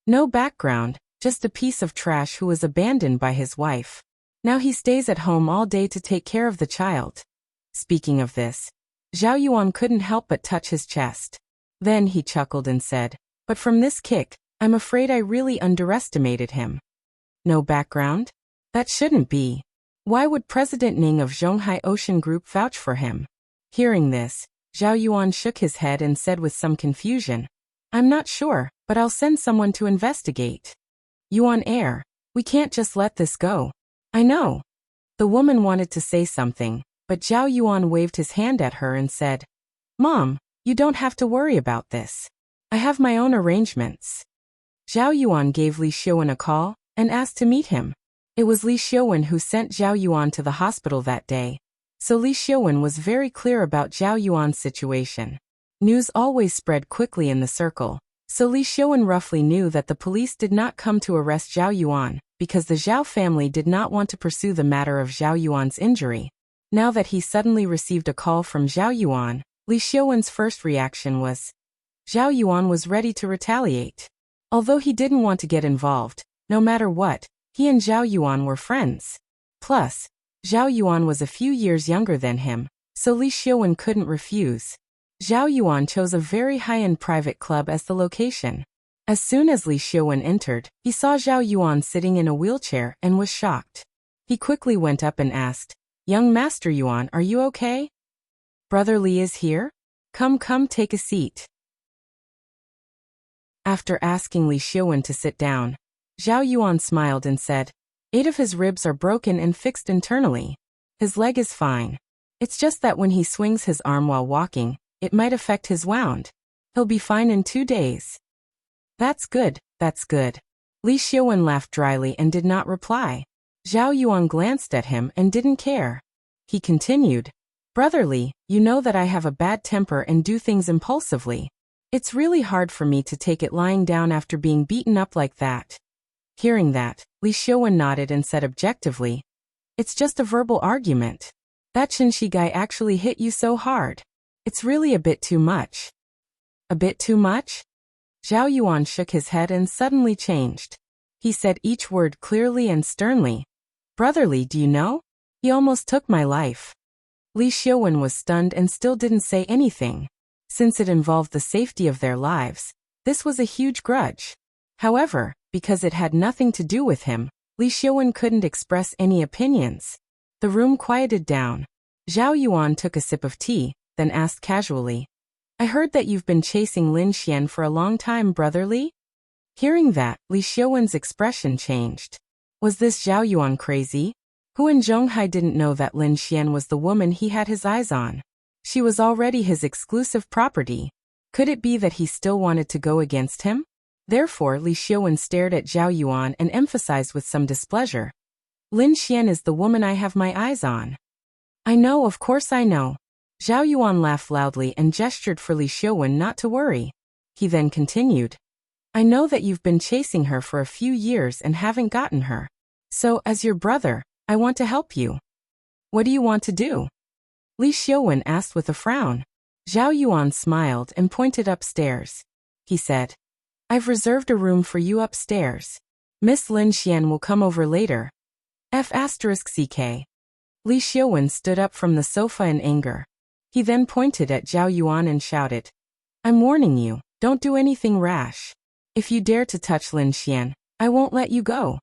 No background, just a piece of trash who was abandoned by his wife. Now he stays at home all day to take care of the child. Speaking of this, Zhao Yuan couldn't help but touch his chest. Then he chuckled and said, "But from this kick, I'm afraid I really underestimated him." No background? That shouldn't be. Why would President Ning of Zhonghai Ocean Group vouch for him? Hearing this, Zhao Yuan shook his head and said with some confusion, "I'm not sure, but I'll send someone to investigate." "Yuan heir, we can't just let this go." "I know." The woman wanted to say something, but Zhao Yuan waved his hand at her and said, "Mom, you don't have to worry about this. I have my own arrangements." Zhao Yuan gave Li Xiuwen a call and asked to meet him. It was Li Xiuwen who sent Zhao Yuan to the hospital that day, so Li Xiuwen was very clear about Zhao Yuan's situation. News always spread quickly in the circle, so Li Xiuwen roughly knew that the police did not come to arrest Zhao Yuan because the Zhao family did not want to pursue the matter of Zhao Yuan's injury. Now that he suddenly received a call from Zhao Yuan, Li Xiuwen's first reaction was, Zhao Yuan was ready to retaliate. Although he didn't want to get involved, no matter what, he and Zhao Yuan were friends. Plus, Zhao Yuan was a few years younger than him, so Li Xiuwen couldn't refuse. Zhao Yuan chose a very high-end private club as the location. As soon as Li Xiuwen entered, he saw Zhao Yuan sitting in a wheelchair and was shocked. He quickly went up and asked, "Young Master Yuan, are you okay? Brother Li is here? Come take a seat." After asking Li Xiuwen to sit down, Zhao Yuan smiled and said, 8 of his ribs are broken and fixed internally. His leg is fine. It's just that when he swings his arm while walking, it might affect his wound. He'll be fine in 2 days. That's good, that's good. Li Xiuwen laughed dryly and did not reply. Zhao Yuan glanced at him and didn't care. He continued, "Brother Li, you know that I have a bad temper and do things impulsively. It's really hard for me to take it lying down after being beaten up like that." Hearing that, Li Xiuwen nodded and said objectively, "It's just a verbal argument. That Qinshi guy actually hit you so hard. It's really a bit too much." "A bit too much?" Zhao Yuan shook his head and suddenly changed. He said each word clearly and sternly. "Brother Li, do you know? He almost took my life." Li Xiuwen was stunned and still didn't say anything. Since it involved the safety of their lives, this was a huge grudge. However, because it had nothing to do with him, Li Xiuwen couldn't express any opinions. The room quieted down. Zhao Yuan took a sip of tea, then asked casually, "I heard that you've been chasing Lin Xian for a long time, Brother Li?" Hearing that, Li Xiuwen's expression changed. Was this Zhao Yuan crazy? Who in Zhonghai didn't know that Lin Xian was the woman he had his eyes on? She was already his exclusive property. Could it be that he still wanted to go against him? Therefore, Li Xiaowen stared at Zhao Yuan and emphasized with some displeasure. Lin Xian is the woman I have my eyes on. I know, of course I know. Zhao Yuan laughed loudly and gestured for Li Xiaowen not to worry. He then continued. I know that you've been chasing her for a few years and haven't gotten her. So, as your brother, I want to help you. What do you want to do? Li Xiaowen asked with a frown. Zhao Yuan smiled and pointed upstairs. He said, I've reserved a room for you upstairs. Miss Lin Xian will come over later. F***ck. Li Xiaowen stood up from the sofa in anger. He then pointed at Zhao Yuan and shouted, I'm warning you, don't do anything rash. If you dare to touch Lin Xian, I won't let you go.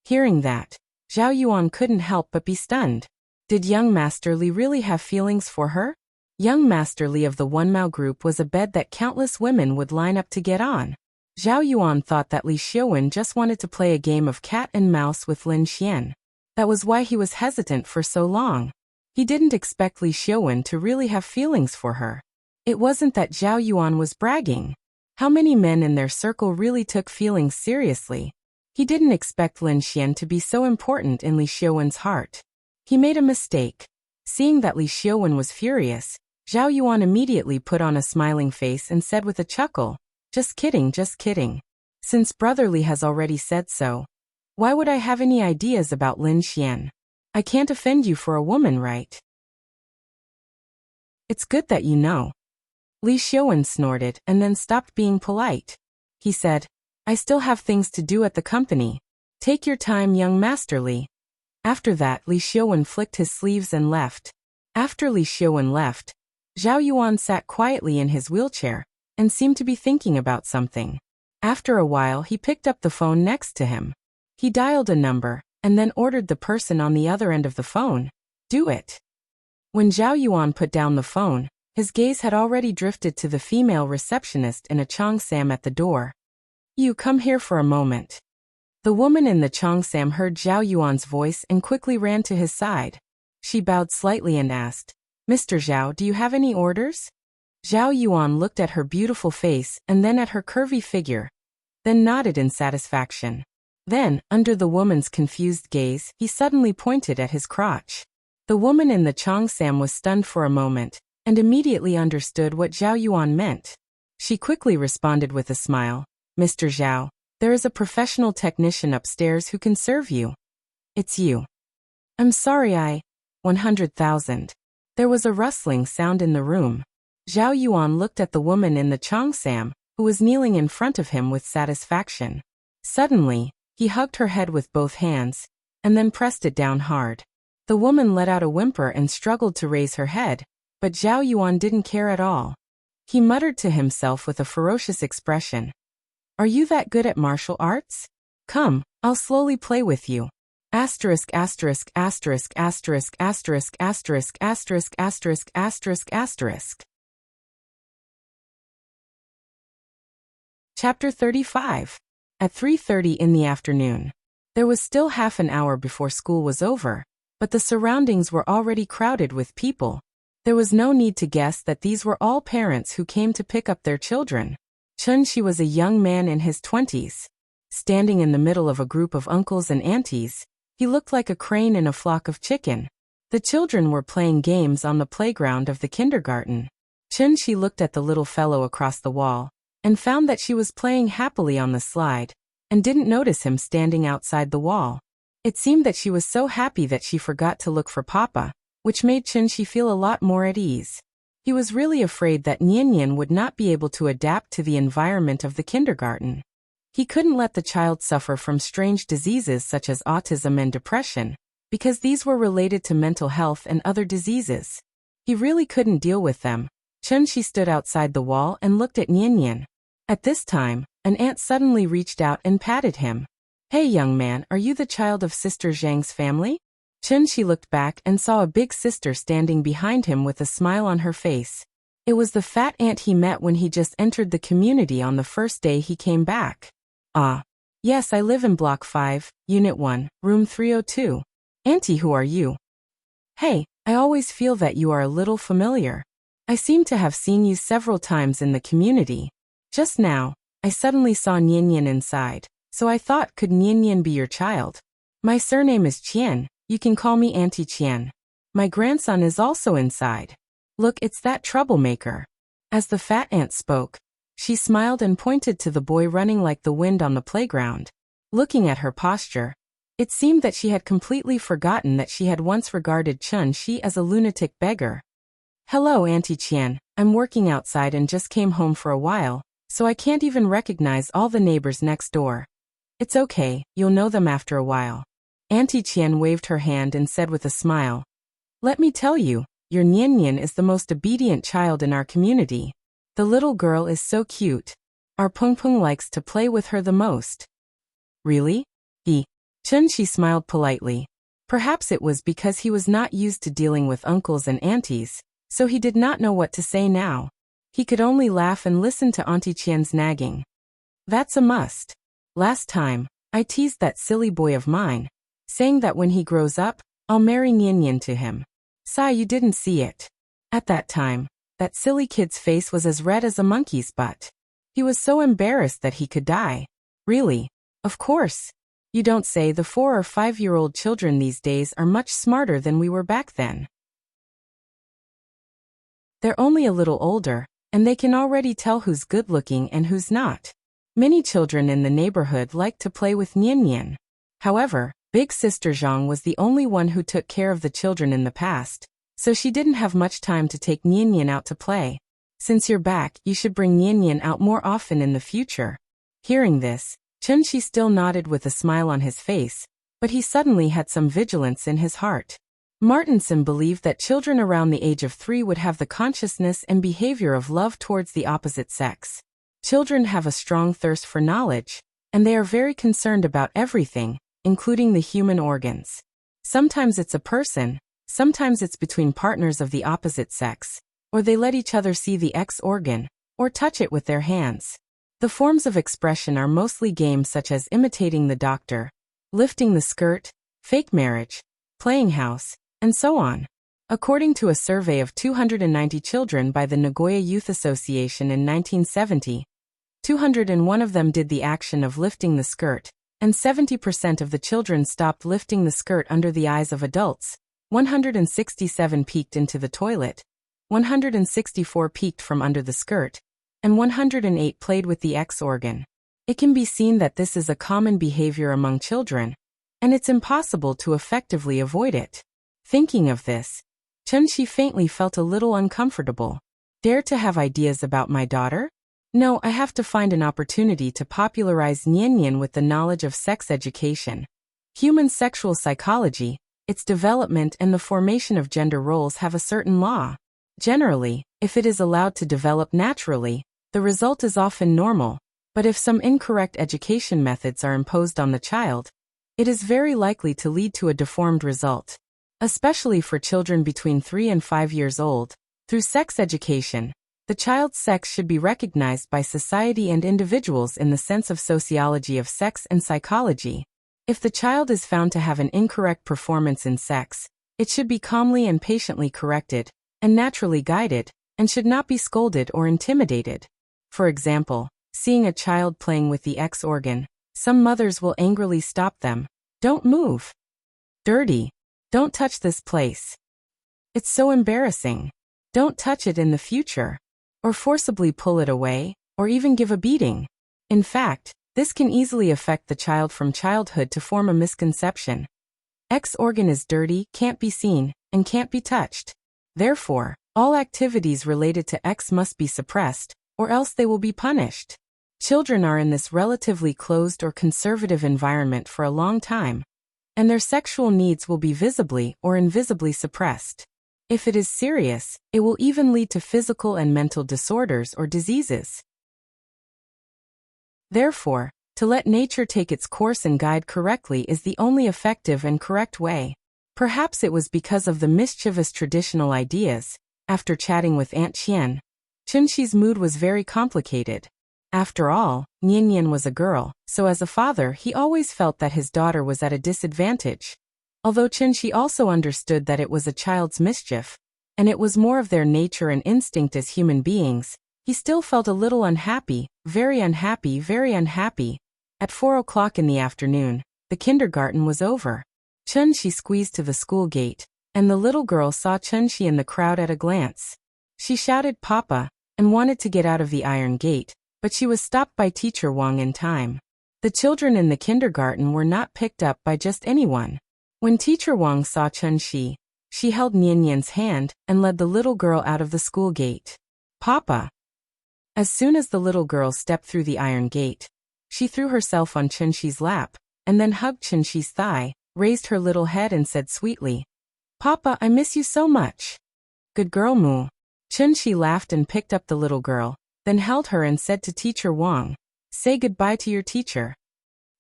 Hearing that, Zhao Yuan couldn't help but be stunned. Did young Master Li really have feelings for her? Young Master Li of the One Mao group was a bed that countless women would line up to get on. Zhao Yuan thought that Li Xiaowen just wanted to play a game of cat and mouse with Lin Xian. That was why he was hesitant for so long. He didn't expect Li Xiaowen to really have feelings for her. It wasn't that Zhao Yuan was bragging. How many men in their circle really took feelings seriously? He didn't expect Lin Xian to be so important in Li Xiaowen's heart. He made a mistake. Seeing that Li Xiaowen was furious, Zhao Yuan immediately put on a smiling face and said with a chuckle, just kidding, just kidding. Since Brother Li has already said so, why would I have any ideas about Lin Xian? I can't offend you for a woman, right? It's good that you know. Li Xiaowen snorted and then stopped being polite. He said, I still have things to do at the company. Take your time, young Master Li. After that, Li Xiaowen flicked his sleeves and left. After Li Xiaowen left, Zhao Yuan sat quietly in his wheelchair and seemed to be thinking about something. After a while, he picked up the phone next to him. He dialed a number and then ordered the person on the other end of the phone, do it. When Zhao Yuan put down the phone, his gaze had already drifted to the female receptionist in a cheongsam at the door. You come here for a moment. The woman in the cheongsam heard Zhao Yuan's voice and quickly ran to his side. She bowed slightly and asked, Mr. Zhao, do you have any orders? Zhao Yuan looked at her beautiful face and then at her curvy figure, then nodded in satisfaction. Then, under the woman's confused gaze, he suddenly pointed at his crotch. The woman in the cheongsam was stunned for a moment and immediately understood what Zhao Yuan meant. She quickly responded with a smile, Mr. Zhao, there is a professional technician upstairs who can serve you. It's you. I'm sorry, 100,000. There was a rustling sound in the room. Zhao Yuan looked at the woman in the cheongsam, who was kneeling in front of him with satisfaction. Suddenly, he hugged her head with both hands, and then pressed it down hard. The woman let out a whimper and struggled to raise her head, but Zhao Yuan didn't care at all. He muttered to himself with a ferocious expression. Are you that good at martial arts? Come, I'll slowly play with you. Asterisk asterisk asterisk asterisk asterisk asterisk asterisk asterisk asterisk asterisk. Chapter 35. At 3:30 in the afternoon. There was still half an hour before school was over, but the surroundings were already crowded with people. There was no need to guess that these were all parents who came to pick up their children. Chunxi was a young man in his 20s. Standing in the middle of a group of uncles and aunties, he looked like a crane in a flock of chicken. The children were playing games on the playground of the kindergarten. Chunxi looked at the little fellow across the wall and found that she was playing happily on the slide and didn't notice him standing outside the wall. It seemed that she was so happy that she forgot to look for Papa, which made Chunxi feel a lot more at ease. He was really afraid that Nian would not be able to adapt to the environment of the kindergarten. He couldn't let the child suffer from strange diseases such as autism and depression, because these were related to mental health and other diseases. He really couldn't deal with them. Chunxi stood outside the wall and looked at Nian. At this time, an aunt suddenly reached out and patted him. Hey young man, are you the child of Sister Zhang's family? Chunxi looked back and saw a big sister standing behind him with a smile on her face. It was the fat aunt he met when he just entered the community on the first day he came back. Ah. Yes, I live in Block 5, Unit 1, Room 302. Auntie, who are you? Hey, I always feel that you are a little familiar. I seem to have seen you several times in the community. Just now, I suddenly saw Nian inside, so I thought, could Nian be your child? My surname is Qian, you can call me Auntie Qian. My grandson is also inside. Look, it's that troublemaker. As the fat aunt spoke, she smiled and pointed to the boy running like the wind on the playground. Looking at her posture, it seemed that she had completely forgotten that she had once regarded Chun Shi as a lunatic beggar. Hello, Auntie Qian, I'm working outside and just came home for a while, so I can't even recognize all the neighbors next door. It's okay, you'll know them after a while. Auntie Qian waved her hand and said with a smile, let me tell you, your Nian is the most obedient child in our community. The little girl is so cute. Our Peng Peng likes to play with her the most. Really? Chun Shi smiled politely. Perhaps it was because he was not used to dealing with uncles and aunties, so he did not know what to say now. He could only laugh and listen to Auntie Qian's nagging. That's a must. Last time, I teased that silly boy of mine, saying that when he grows up, I'll marry Nian to him. Sai, you didn't see it. At that time, that silly kid's face was as red as a monkey's butt. He was so embarrassed that he could die. Really? Of course. You don't say. The 4 or 5-year-old children these days are much smarter than we were back then. They're only a little older, and they can already tell who's good-looking and who's not. Many children in the neighborhood like to play with Nian. However, Big Sister Zhang was the only one who took care of the children in the past, so she didn't have much time to take Nian out to play. Since you're back, you should bring Nian out more often in the future. Hearing this, Chun Shi still nodded with a smile on his face, but he suddenly had some vigilance in his heart. Martinson believed that children around the age of 3 would have the consciousness and behavior of love towards the opposite sex. Children have a strong thirst for knowledge, and they are very concerned about everything, including the human organs. Sometimes it's a person, sometimes it's between partners of the opposite sex, or they let each other see the X organ, or touch it with their hands. The forms of expression are mostly games such as imitating the doctor, lifting the skirt, fake marriage, playing house, and so on. According to a survey of 290 children by the Nagoya Youth Association in 1970, 201 of them did the action of lifting the skirt, and 70% of the children stopped lifting the skirt under the eyes of adults. 167 peeked into the toilet, 164 peeked from under the skirt, and 108 played with the X organ. It can be seen that this is a common behavior among children, and it's impossible to effectively avoid it. Thinking of this, Chun Shi faintly felt a little uncomfortable. Dare to have ideas about my daughter? No, I have to find an opportunity to popularize Nian with the knowledge of sex education. Human sexual psychology, its development and the formation of gender roles have a certain law. Generally, if it is allowed to develop naturally, the result is often normal, but if some incorrect education methods are imposed on the child, it is very likely to lead to a deformed result. Especially for children between 3 and 5 years old, through sex education, the child's sex should be recognized by society and individuals in the sense of sociology of sex and psychology. If the child is found to have an incorrect performance in sex, it should be calmly and patiently corrected, and naturally guided, and should not be scolded or intimidated. For example, seeing a child playing with the X organ, some mothers will angrily stop them. Don't move. Dirty. Don't touch this place. It's so embarrassing. Don't touch it in the future. Or forcibly pull it away, or even give a beating. In fact, this can easily affect the child from childhood to form a misconception. X organ is dirty, can't be seen, and can't be touched. Therefore, all activities related to X must be suppressed, or else they will be punished. Children are in this relatively closed or conservative environment for a long time, and their sexual needs will be visibly or invisibly suppressed. If it is serious, it will even lead to physical and mental disorders or diseases. Therefore, to let nature take its course and guide correctly is the only effective and correct way. Perhaps it was because of the mischievous traditional ideas. After chatting with Aunt Qian, Chun Shi's mood was very complicated. After all, Nian was a girl, so as a father he always felt that his daughter was at a disadvantage. Although Chun Shi also understood that it was a child's mischief, and it was more of their nature and instinct as human beings, He still felt a little unhappy, very unhappy, very unhappy. At 4 o'clock in the afternoon, the kindergarten was over. Chun-Shi squeezed to the school gate, and the little girl saw Chun-Shi in the crowd at a glance. She shouted "Papa," and wanted to get out of the iron gate, but she was stopped by Teacher Wang in time. The children in the kindergarten were not picked up by just anyone. When Teacher Wang saw Chun-Shi, she held Nian-Nian's hand and led the little girl out of the school gate. "Papa." As soon as the little girl stepped through the iron gate, she threw herself on Chun-Shi's lap, and then hugged Chun-Shi's thigh, raised her little head and said sweetly, "Papa, I miss you so much." "Good girl, Moo." Chun-Shi laughed and picked up the little girl, then held her and said to Teacher Wang, "Say goodbye to your teacher."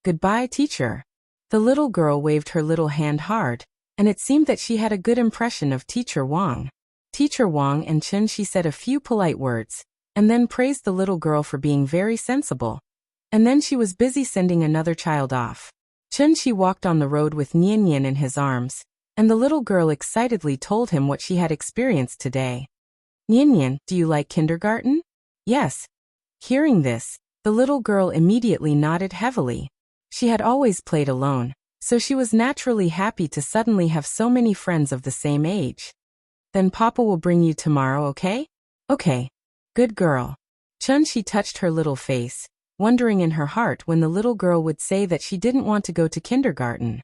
"Goodbye, teacher." The little girl waved her little hand hard, and it seemed that she had a good impression of Teacher Wang. Teacher Wang and Chun-Shi said a few polite words, and then praised the little girl for being very sensible. And then she was busy sending another child off. Chun-Shi walked on the road with Nian-Nian in his arms, and the little girl excitedly told him what she had experienced today. "Nian-Nian, do you like kindergarten?" "Yes." Hearing this, the little girl immediately nodded heavily. She had always played alone, so she was naturally happy to suddenly have so many friends of the same age. "Then Papa will bring you tomorrow, okay?" "Okay." "Good girl." Chun-Shi touched her little face, wondering in her heart when the little girl would say that she didn't want to go to kindergarten.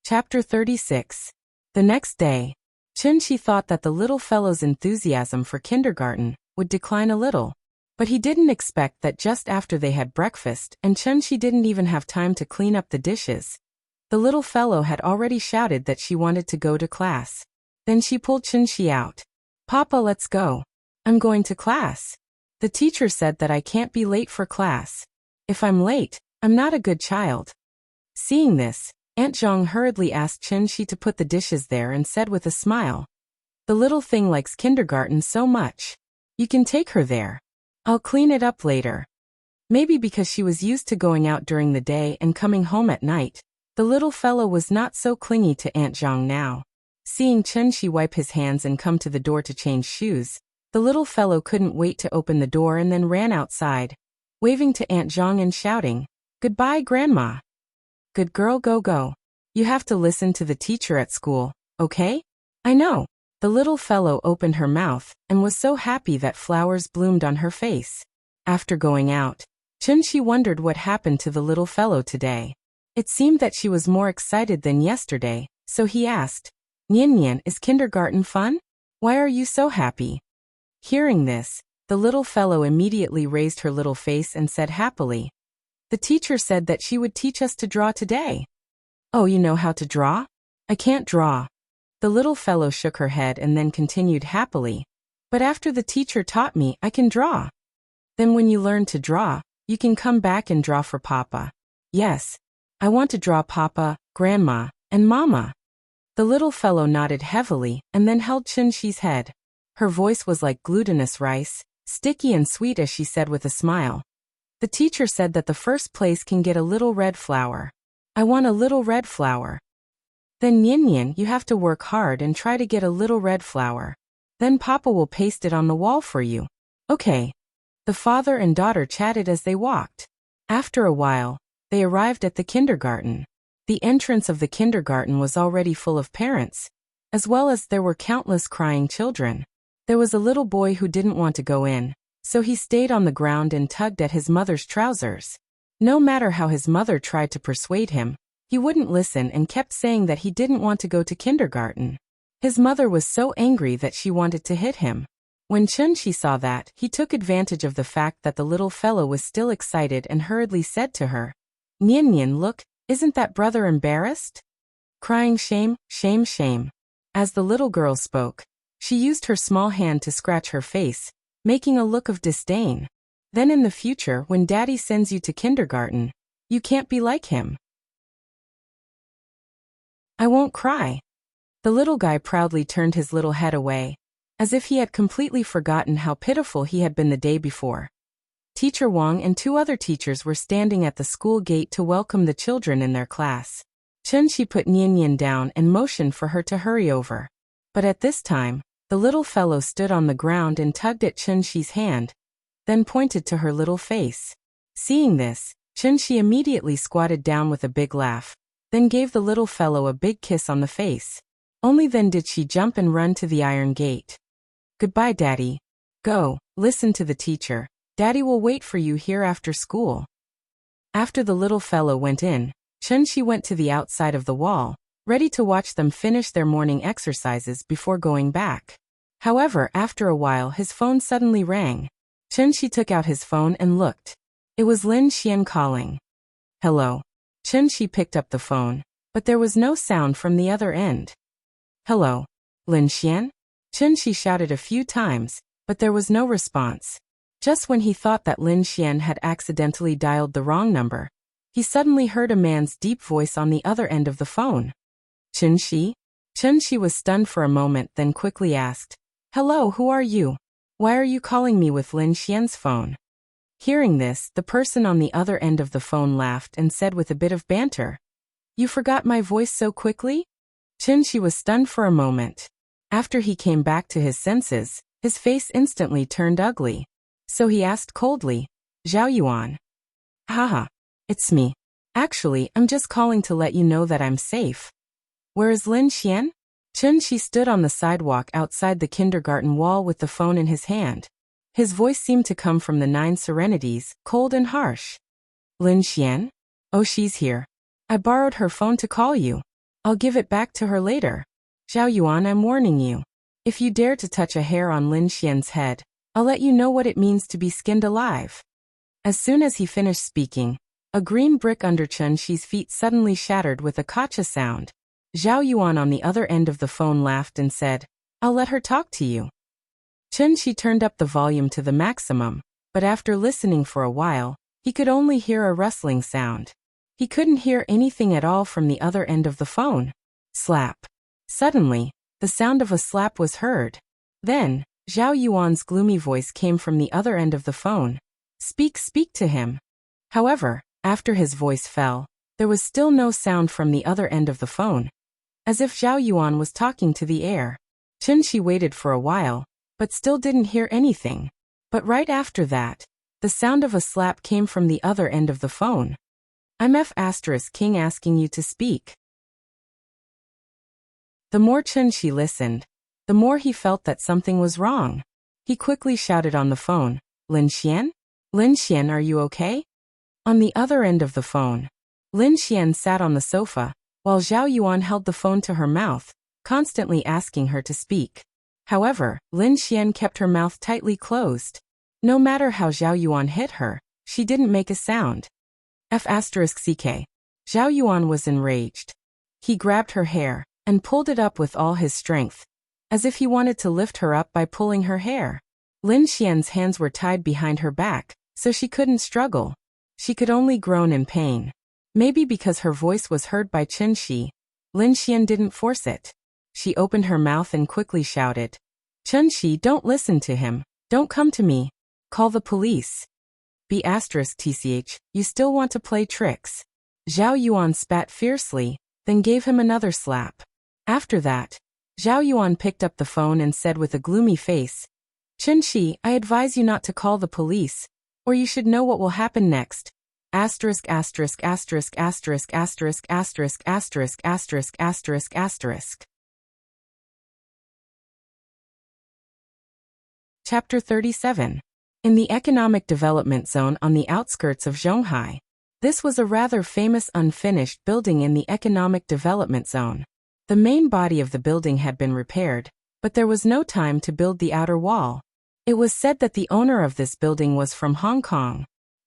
Chapter 36. The next day, Chun-Shi thought that the little fellow's enthusiasm for kindergarten would decline a little. But he didn't expect that just after they had breakfast and Chun-Shi didn't even have time to clean up the dishes, the little fellow had already shouted that she wanted to go to class. Then she pulled Chun-Shi out. "Papa, let's go. I'm going to class. The teacher said that I can't be late for class. If I'm late, I'm not a good child." Seeing this, Aunt Zhang hurriedly asked Chun-Shi to put the dishes there and said with a smile, "The little thing likes kindergarten so much. You can take her there. I'll clean it up later." Maybe because she was used to going out during the day and coming home at night, the little fellow was not so clingy to Aunt Zhang now. Seeing Chun-Shi wipe his hands and come to the door to change shoes, the little fellow couldn't wait to open the door and then ran outside, waving to Aunt Zhang and shouting, "Goodbye, Grandma." "Good girl, go. You have to listen to the teacher at school, okay?" "I know." The little fellow opened her mouth and was so happy that flowers bloomed on her face. After going out, Chun-Shi wondered what happened to the little fellow today. It seemed that she was more excited than yesterday, so he asked, "Nian-Nian, is kindergarten fun? Why are you so happy?" Hearing this, the little fellow immediately raised her little face and said happily, "The teacher said that she would teach us to draw today." "Oh, you know how to draw?" "I can't draw." The little fellow shook her head and then continued happily, "But after the teacher taught me, I can draw." "Then when you learn to draw, you can come back and draw for Papa." "Yes. I want to draw Papa, Grandma, and Mama." The little fellow nodded heavily and then held Chun-Shi's head. Her voice was like glutinous rice, sticky and sweet as she said with a smile, "The teacher said that the first place can get a little red flower. I want a little red flower." "Then Nian-Nian, you have to work hard and try to get a little red flower. Then Papa will paste it on the wall for you." "Okay." The father and daughter chatted as they walked. After a while, they arrived at the kindergarten. The entrance of the kindergarten was already full of parents, as well as there were countless crying children. There was a little boy who didn't want to go in, so he stayed on the ground and tugged at his mother's trousers. No matter how his mother tried to persuade him, he wouldn't listen and kept saying that he didn't want to go to kindergarten. His mother was so angry that she wanted to hit him. When Chun-Shi saw that, he took advantage of the fact that the little fellow was still excited and hurriedly said to her, "Nian-Nian, look, isn't that brother embarrassed? Crying shame, shame, shame." As the little girl spoke, she used her small hand to scratch her face, making a look of disdain. "Then in the future, when Daddy sends you to kindergarten, you can't be like him." "I won't cry." The little guy proudly turned his little head away, as if he had completely forgotten how pitiful he had been the day before. Teacher Wang and 2 other teachers were standing at the school gate to welcome the children in their class. Chun-Shi put Nian-Nian down and motioned for her to hurry over. But at this time, The little fellow stood on the ground and tugged at Chunxi's hand, then pointed to her little face. Seeing this, Chunxi immediately squatted down with a big laugh, then gave the little fellow a big kiss on the face. Only then did she jump and run to the iron gate. "Goodbye, Daddy. Go, listen to the teacher. Daddy will wait for you here after school." After the little fellow went in, Chunxi went to the outside of the wall, ready to watch them finish their morning exercises before going back. However, after a while his phone suddenly rang. Chunxi took out his phone and looked. It was Lin Xian calling. "Hello." Chunxi picked up the phone, but there was no sound from the other end. "Hello, Lin Xian?" Chunxi shouted a few times, but there was no response. Just when he thought that Lin Xian had accidentally dialed the wrong number, he suddenly heard a man's deep voice on the other end of the phone. "Chunxi?" Chunxi was stunned for a moment, then quickly asked, "Hello, who are you? Why are you calling me with Lin Xian's phone?" Hearing this, the person on the other end of the phone laughed and said with a bit of banter, "You forgot my voice so quickly?" Chunxi was stunned for a moment. After he came back to his senses, his face instantly turned ugly. So he asked coldly, "Zhao Yuan?" "Haha, it's me. Actually, I'm just calling to let you know that I'm safe." "Where is Lin Xian?" Chunxi stood on the sidewalk outside the kindergarten wall with the phone in his hand. His voice seemed to come from the 9 serenities, cold and harsh. "Lin Xian? Oh, she's here. I borrowed her phone to call you. I'll give it back to her later. Zhao Yuan, I'm warning you. If you dare to touch a hair on Lin Xian's head, I'll let you know what it means to be skinned alive." As soon as he finished speaking, a green brick under Chunxi's feet suddenly shattered with a kacha sound. Zhao Yuan on the other end of the phone laughed and said, "I'll let her talk to you." Chunxi turned up the volume to the maximum, but after listening for a while, he could only hear a rustling sound. He couldn't hear anything at all from the other end of the phone. Slap. Suddenly, the sound of a slap was heard. Then, Zhao Yuan's gloomy voice came from the other end of the phone. "Speak to him." However, after his voice fell, there was still no sound from the other end of the phone, as if Zhao Yuan was talking to the air. Chunxi waited for a while, but still didn't hear anything. But right after that, the sound of a slap came from the other end of the phone. "I'm King asking you to speak." The more Chunxi listened, the more he felt that something was wrong. He quickly shouted on the phone, "Lin Xian? Lin Xian, are you okay?" On the other end of the phone, Lin Xian sat on the sofa, while Zhao Yuan held the phone to her mouth, constantly asking her to speak. However, Lin Xian kept her mouth tightly closed. No matter how Zhao Yuan hit her, she didn't make a sound. Zhao Yuan was enraged. He grabbed her hair and pulled it up with all his strength, as if he wanted to lift her up by pulling her hair. Lin Xian's hands were tied behind her back, so she couldn't struggle. She could only groan in pain. Maybe because her voice was heard by Chunxi, Lin Xian didn't force it. She opened her mouth and quickly shouted, "Chunxi, don't listen to him. Don't come to me. Call the police." (*TCH, you still want to play tricks?) Zhao Yuan spat fiercely, then gave him another slap. After that, Zhao Yuan picked up the phone and said with a gloomy face, "Chunxi, I advise you not to call the police, or you should know what will happen next. Asterisk asterisk asterisk asterisk asterisk asterisk asterisk asterisk asterisk asterisk." Chapter 37. In the Economic Development Zone on the outskirts of Zhonghai. This was a rather famous unfinished building in the Economic Development Zone. The main body of the building had been repaired, but there was no time to build the outer wall. It was said that the owner of this building was from Hong Kong.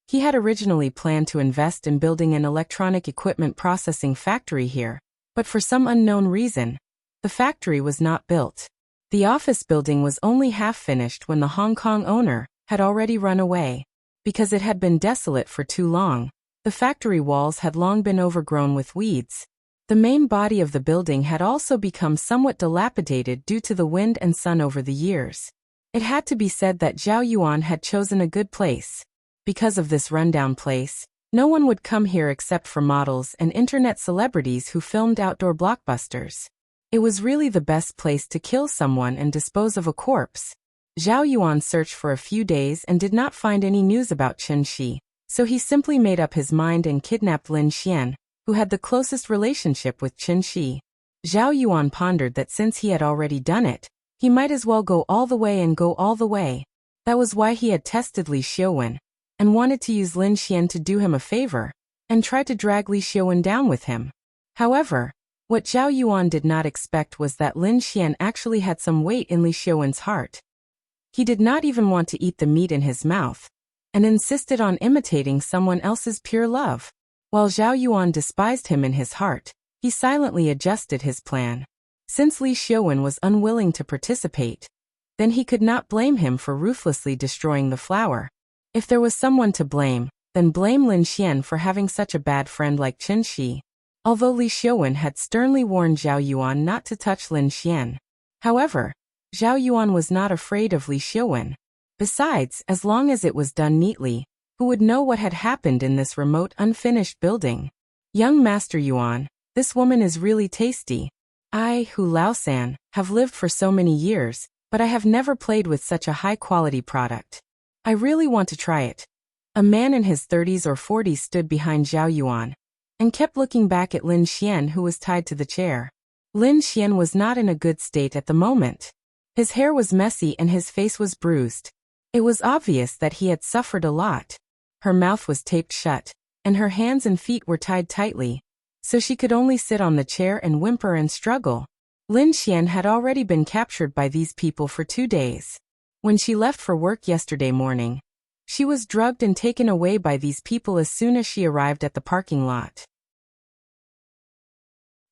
He had originally planned to invest in building an electronic equipment processing factory here, but for some unknown reason, the factory was not built. The office building was only half finished when the Hong Kong owner had already run away. Because it had been desolate for too long, the factory walls had long been overgrown with weeds. The main body of the building had also become somewhat dilapidated due to the wind and sun over the years. It had to be said that Zhao Yuan had chosen a good place. Because of this rundown place, no one would come here except for models and internet celebrities who filmed outdoor blockbusters. It was really the best place to kill someone and dispose of a corpse. Zhao Yuan searched for a few days and did not find any news about Chen Shi, so he simply made up his mind and kidnapped Lin Xian, who had the closest relationship with Chen Shi. Zhao Yuan pondered that since he had already done it, he might as well go all the way and go all the way. That was why he had tested Li Xiaowen, and wanted to use Lin Xian to do him a favor, and try to drag Li Xiaowen down with him. However, what Zhao Yuan did not expect was that Lin Xian actually had some weight in Li Xiaowen's heart. He did not even want to eat the meat in his mouth, and insisted on imitating someone else's pure love. While Zhao Yuan despised him in his heart, he silently adjusted his plan. Since Li Xiaowen was unwilling to participate, then he could not blame him for ruthlessly destroying the flower. If there was someone to blame, then blame Lin Xian for having such a bad friend like Chen Shi. Although Li Xiaowen had sternly warned Zhao Yuan not to touch Lin Xian. However, Zhao Yuan was not afraid of Li Xiaowen. Besides, as long as it was done neatly, who would know what had happened in this remote unfinished building? Young Master Yuan, this woman is really tasty. I, Hu Laosan, have lived for so many years, but I have never played with such a high-quality product. I really want to try it. A man in his 30s or 40s stood behind Zhao Yuan, and kept looking back at Lin Xian, who was tied to the chair. Lin Xian was not in a good state at the moment. His hair was messy and his face was bruised. It was obvious that he had suffered a lot. Her mouth was taped shut, and her hands and feet were tied tightly, so she could only sit on the chair and whimper and struggle. Lin Xian had already been captured by these people for 2 days. When she left for work yesterday morning, she was drugged and taken away by these people as soon as she arrived at the parking lot.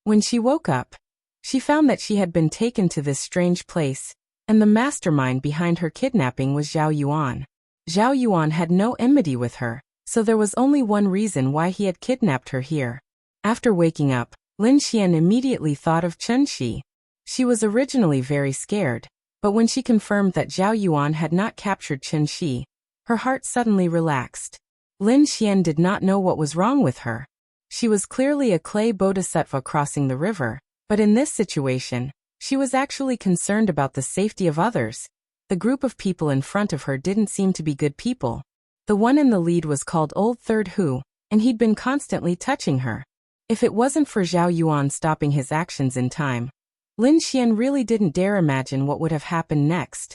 When she woke up, she found that she had been taken to this strange place, and the mastermind behind her kidnapping was Zhao Yuan. Zhao Yuan had no enmity with her, so there was only one reason why he had kidnapped her here. After waking up, Lin Xian immediately thought of Chen Shi. She was originally very scared, but when she confirmed that Zhao Yuan had not captured Chen Shi, her heart suddenly relaxed. Lin Xian did not know what was wrong with her. She was clearly a clay bodhisattva crossing the river, but in this situation, she was actually concerned about the safety of others. The group of people in front of her didn't seem to be good people. The one in the lead was called Old Third Hu, and he'd been constantly touching her. If it wasn't for Zhao Yuan stopping his actions in time, Lin Xian really didn't dare imagine what would have happened next.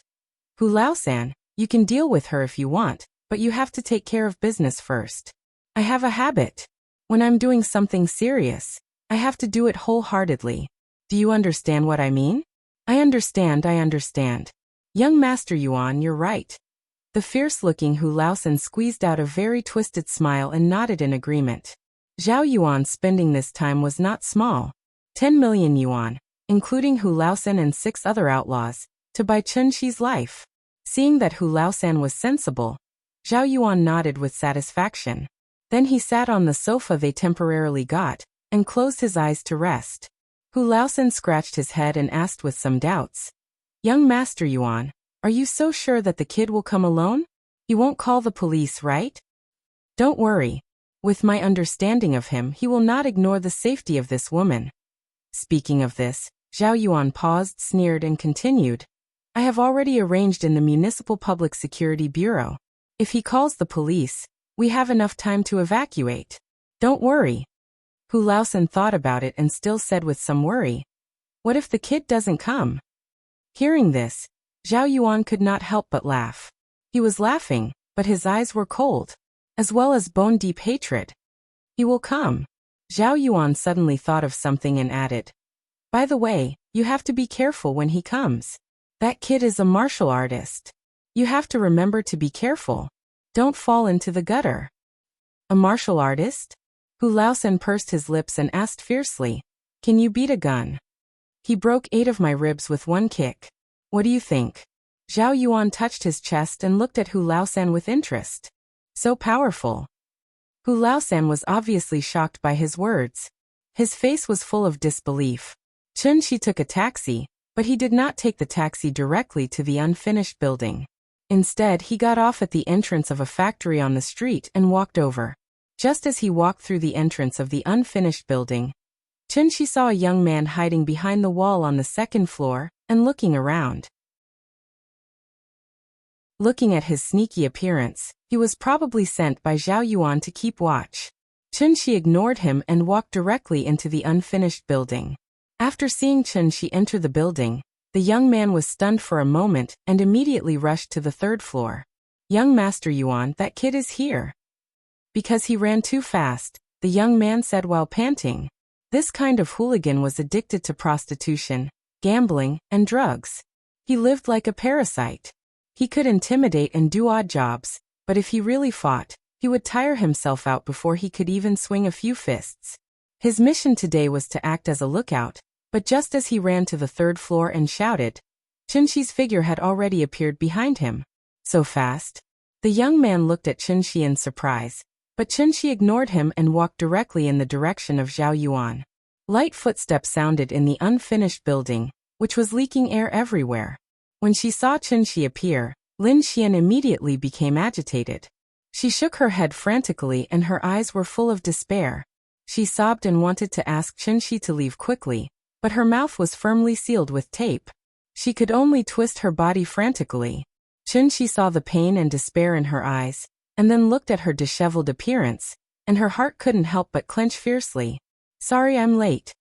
Hu Laosan, you can deal with her if you want, but you have to take care of business first. I have a habit. When I'm doing something serious, I have to do it wholeheartedly. Do you understand what I mean? I understand. Young Master Yuan, you're right. The fierce-looking Hu Laosan squeezed out a very twisted smile and nodded in agreement. Zhao Yuan's spending this time was not small. 10 million yuan, including Hu Laosan and 6 other outlaws, to buy Chen Shi's life. Seeing that Hu Laosan was sensible, Zhao Yuan nodded with satisfaction. Then he sat on the sofa they temporarily got, and closed his eyes to rest. Hu Laosan scratched his head and asked with some doubts. Young Master Yuan, are you so sure that the kid will come alone? He won't call the police, right? Don't worry. With my understanding of him, he will not ignore the safety of this woman. Speaking of this, Zhao Yuan paused, sneered, and continued. I have already arranged in the Municipal Public Security Bureau. If he calls the police, we have enough time to evacuate. Don't worry. Hu Laosan thought about it and still said with some worry. What if the kid doesn't come? Hearing this, Zhao Yuan could not help but laugh. He was laughing, but his eyes were cold, as well as bone-deep hatred. He will come. Zhao Yuan suddenly thought of something and added. By the way, you have to be careful when he comes. That kid is a martial artist. You have to remember to be careful. Don't fall into the gutter. A martial artist? Hu Laosan pursed his lips and asked fiercely. Can you beat a gun? He broke 8 of my ribs with one kick. What do you think? Zhao Yuan touched his chest and looked at Hu Laosan with interest. So powerful. Hu Laosan was obviously shocked by his words. His face was full of disbelief. Chen Shi took a taxi, but he did not take the taxi directly to the unfinished building. Instead, he got off at the entrance of a factory on the street and walked over. Just as he walked through the entrance of the unfinished building, Qinshi saw a young man hiding behind the wall on the second floor and looking around. Looking at his sneaky appearance, he was probably sent by Zhao Yuan to keep watch. Qinshi ignored him and walked directly into the unfinished building. After seeing Qinshi enter the building, the young man was stunned for a moment and immediately rushed to the third floor. "Young Master Yuan, that kid is here." Because he ran too fast, the young man said while panting. This kind of hooligan was addicted to prostitution, gambling, and drugs. He lived like a parasite. He could intimidate and do odd jobs, but if he really fought, he would tire himself out before he could even swing a few fists. His mission today was to act as a lookout, but just as he ran to the third floor and shouted, Qinshi's figure had already appeared behind him. So fast? The young man looked at Qinshi in surprise, but Qinshi ignored him and walked directly in the direction of Zhao Yuan. Light footsteps sounded in the unfinished building, which was leaking air everywhere. When she saw Qinshi appear, Lin Xian immediately became agitated. She shook her head frantically and her eyes were full of despair. She sobbed and wanted to ask Qinshi to leave quickly, but her mouth was firmly sealed with tape. She could only twist her body frantically. Qinshi saw the pain and despair in her eyes, and then looked at her disheveled appearance, and her heart couldn't help but clench fiercely. "Sorry I'm late."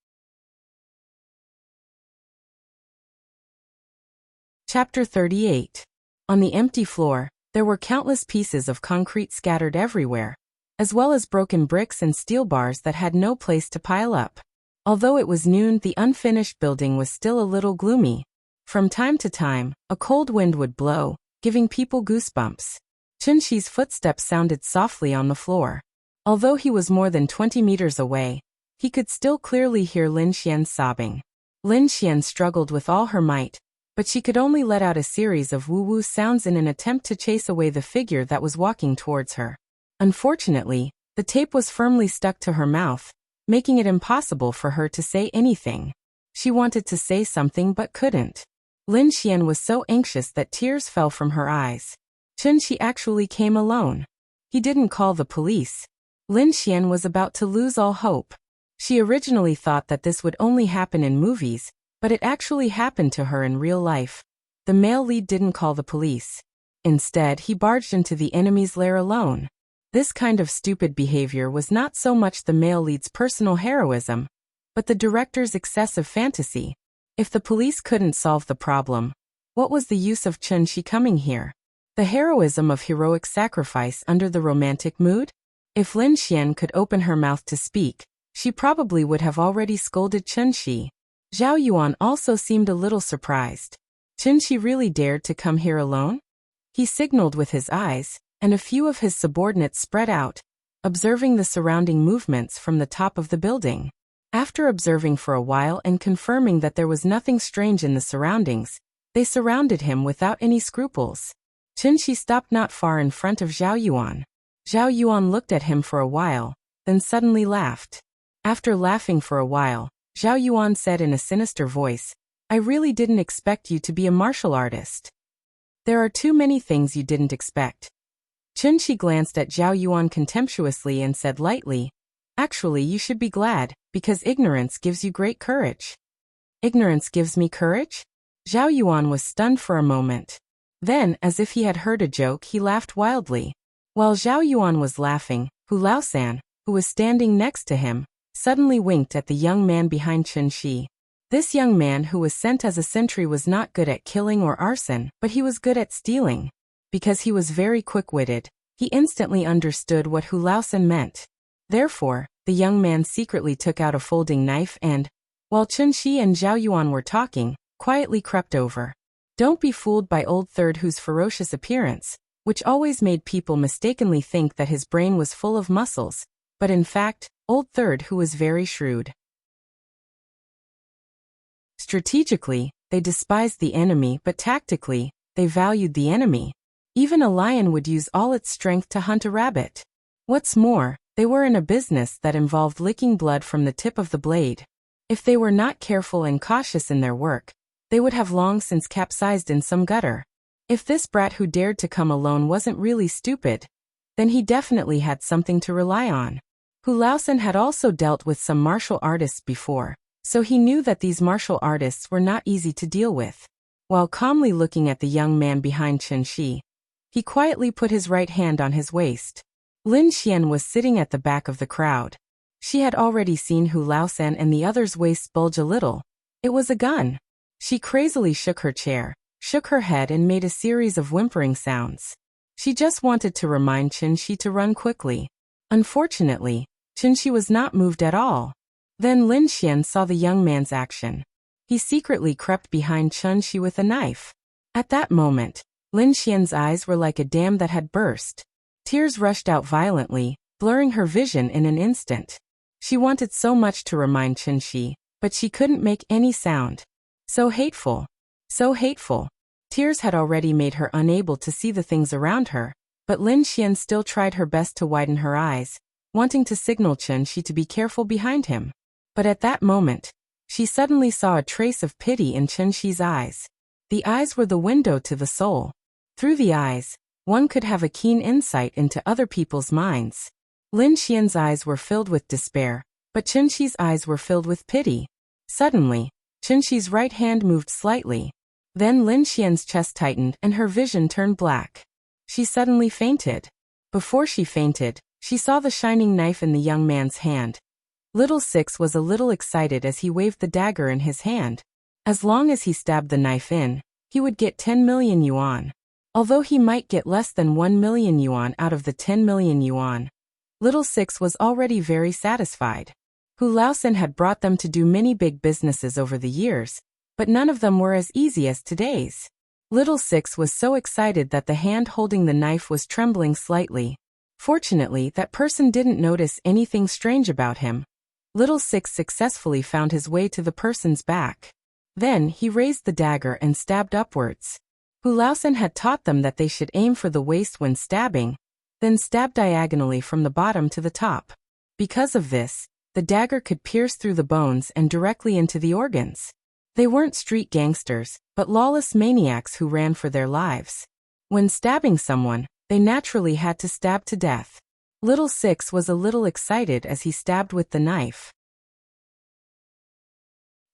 Chapter 38. On the empty floor, there were countless pieces of concrete scattered everywhere, as well as broken bricks and steel bars that had no place to pile up. Although it was noon, the unfinished building was still a little gloomy. From time to time, a cold wind would blow, giving people goosebumps. Qinshi's footsteps sounded softly on the floor. Although he was more than 20 meters away, he could still clearly hear Lin Xian sobbing. Lin Xian struggled with all her might, but she could only let out a series of woo-woo sounds in an attempt to chase away the figure that was walking towards her. Unfortunately, the tape was firmly stuck to her mouth, making it impossible for her to say anything. She wanted to say something but couldn't. Lin Xian was so anxious that tears fell from her eyes. Qinshi actually came alone. He didn't call the police. Lin Xian was about to lose all hope. She originally thought that this would only happen in movies, but it actually happened to her in real life. The male lead didn't call the police. Instead, he barged into the enemy's lair alone. This kind of stupid behavior was not so much the male lead's personal heroism, but the director's excessive fantasy. If the police couldn't solve the problem, what was the use of Qinshi coming here? The heroism of heroic sacrifice under the romantic mood? If Lin Xian could open her mouth to speak, she probably would have already scolded Qinshi. Zhao Yuan also seemed a little surprised. Qinshi really dared to come here alone? He signaled with his eyes, and a few of his subordinates spread out, observing the surrounding movements from the top of the building. After observing for a while and confirming that there was nothing strange in the surroundings, they surrounded him without any scruples. Qinshi stopped not far in front of Zhao Yuan. Zhao Yuan looked at him for a while, then suddenly laughed. After laughing for a while, Zhao Yuan said in a sinister voice, "I really didn't expect you to be a martial artist." "There are too many things you didn't expect." Qinshi glanced at Zhao Yuan contemptuously and said lightly, "Actually, you should be glad, because ignorance gives you great courage." "Ignorance gives me courage?" Zhao Yuan was stunned for a moment. Then, as if he had heard a joke, he laughed wildly. While Zhao Yuan was laughing, Hu Laosan, who was standing next to him, suddenly winked at the young man behind Qinshi. This young man who was sent as a sentry was not good at killing or arson, but he was good at stealing. Because he was very quick-witted, he instantly understood what Hu Laosan meant. Therefore, the young man secretly took out a folding knife and, while Qinshi and Zhao Yuan were talking, quietly crept over. Don't be fooled by Old Third Hu's ferocious appearance, which always made people mistakenly think that his brain was full of muscles, but in fact, Old Third Hu was very shrewd. Strategically, they despised the enemy, but tactically, they valued the enemy. Even a lion would use all its strength to hunt a rabbit. What's more, they were in a business that involved licking blood from the tip of the blade. If they were not careful and cautious in their work, they would have long since capsized in some gutter. If this brat who dared to come alone wasn't really stupid, then he definitely had something to rely on. Hu Laosen had also dealt with some martial artists before, so he knew that these martial artists were not easy to deal with. While calmly looking at the young man behind Chen Shi, he quietly put his right hand on his waist. Lin Xian was sitting at the back of the crowd. She had already seen Hu Laosen and the other's waists bulge a little. It was a gun. She crazily shook her chair, shook her head and made a series of whimpering sounds. She just wanted to remind Chen Shi to run quickly. Unfortunately, Chen Shi was not moved at all. Then Lin Xian saw the young man's action. He secretly crept behind Chen Shi with a knife. At that moment, Lin Xian's eyes were like a dam that had burst. Tears rushed out violently, blurring her vision in an instant. She wanted so much to remind Chen Shi, but she couldn't make any sound. So hateful. So hateful. Tears had already made her unable to see the things around her, but Lin Xian still tried her best to widen her eyes, wanting to signal Chen Shi to be careful behind him. But at that moment, she suddenly saw a trace of pity in Chen Shi's eyes. The eyes were the window to the soul. Through the eyes, one could have a keen insight into other people's minds. Lin Xian's eyes were filled with despair, but Chen Shi's eyes were filled with pity. Suddenly, Chen Shi's right hand moved slightly. Then Lin Xian's chest tightened and her vision turned black. She suddenly fainted. Before she fainted, she saw the shining knife in the young man's hand. Little Six was a little excited as he waved the dagger in his hand. As long as he stabbed the knife in, he would get 10 million yuan. Although he might get less than 1 million yuan out of the 10 million yuan, Little Six was already very satisfied. Hu Laosen had brought them to do many big businesses over the years, but none of them were as easy as today's. Little Six was so excited that the hand holding the knife was trembling slightly. Fortunately, that person didn't notice anything strange about him. Little Six successfully found his way to the person's back. Then he raised the dagger and stabbed upwards. Hu Laosen had taught them that they should aim for the waist when stabbing, then stab diagonally from the bottom to the top. Because of this, the dagger could pierce through the bones and directly into the organs. They weren't street gangsters, but lawless maniacs who ran for their lives. When stabbing someone, they naturally had to stab to death. Little Six was a little excited as he stabbed with the knife.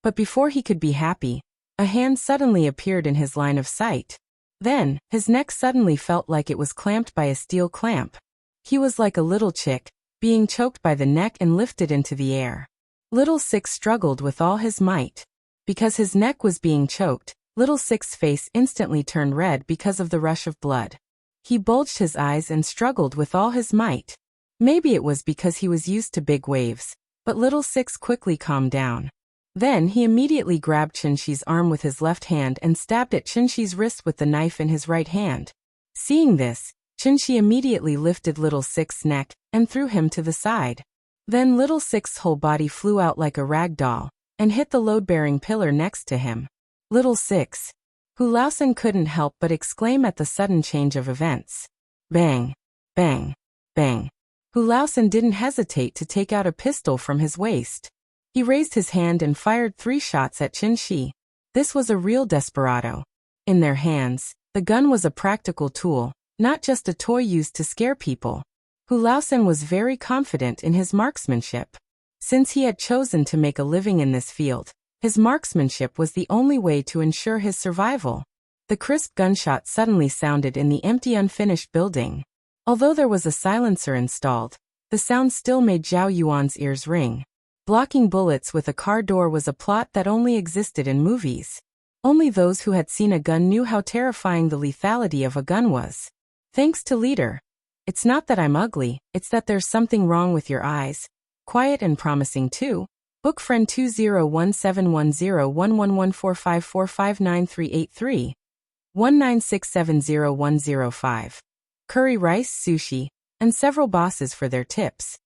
But before he could be happy, a hand suddenly appeared in his line of sight. Then, his neck suddenly felt like it was clamped by a steel clamp. He was like a little chick, being choked by the neck and lifted into the air. Little Six struggled with all his might. Because his neck was being choked, Little Six's face instantly turned red because of the rush of blood. He bulged his eyes and struggled with all his might. Maybe it was because he was used to big waves, but Little Six quickly calmed down. Then he immediately grabbed Chen Shi's arm with his left hand and stabbed at Chen Shi's wrist with the knife in his right hand. Seeing this, Chen Shi immediately lifted Little Six's neck and threw him to the side. Then Little Six's whole body flew out like a rag doll and hit the load-bearing pillar next to him. Little Six. Hu Laosen couldn't help but exclaim at the sudden change of events. Bang! Bang! Bang! Hu Laosen didn't hesitate to take out a pistol from his waist. He raised his hand and fired 3 shots at Chen Shi. This was a real desperado. In their hands, the gun was a practical tool, not just a toy used to scare people. Hu Laosen was very confident in his marksmanship. Since he had chosen to make a living in this field, his marksmanship was the only way to ensure his survival. The crisp gunshot suddenly sounded in the empty unfinished building. Although there was a silencer installed, the sound still made Zhao Yuan's ears ring. Blocking bullets with a car door was a plot that only existed in movies. Only those who had seen a gun knew how terrifying the lethality of a gun was. Thanks to Leader. It's not that I'm ugly, it's that there's something wrong with your eyes. Quiet and promising too. Book friend 20171011145459383196701005. Curry rice, sushi, and several bosses for their tips.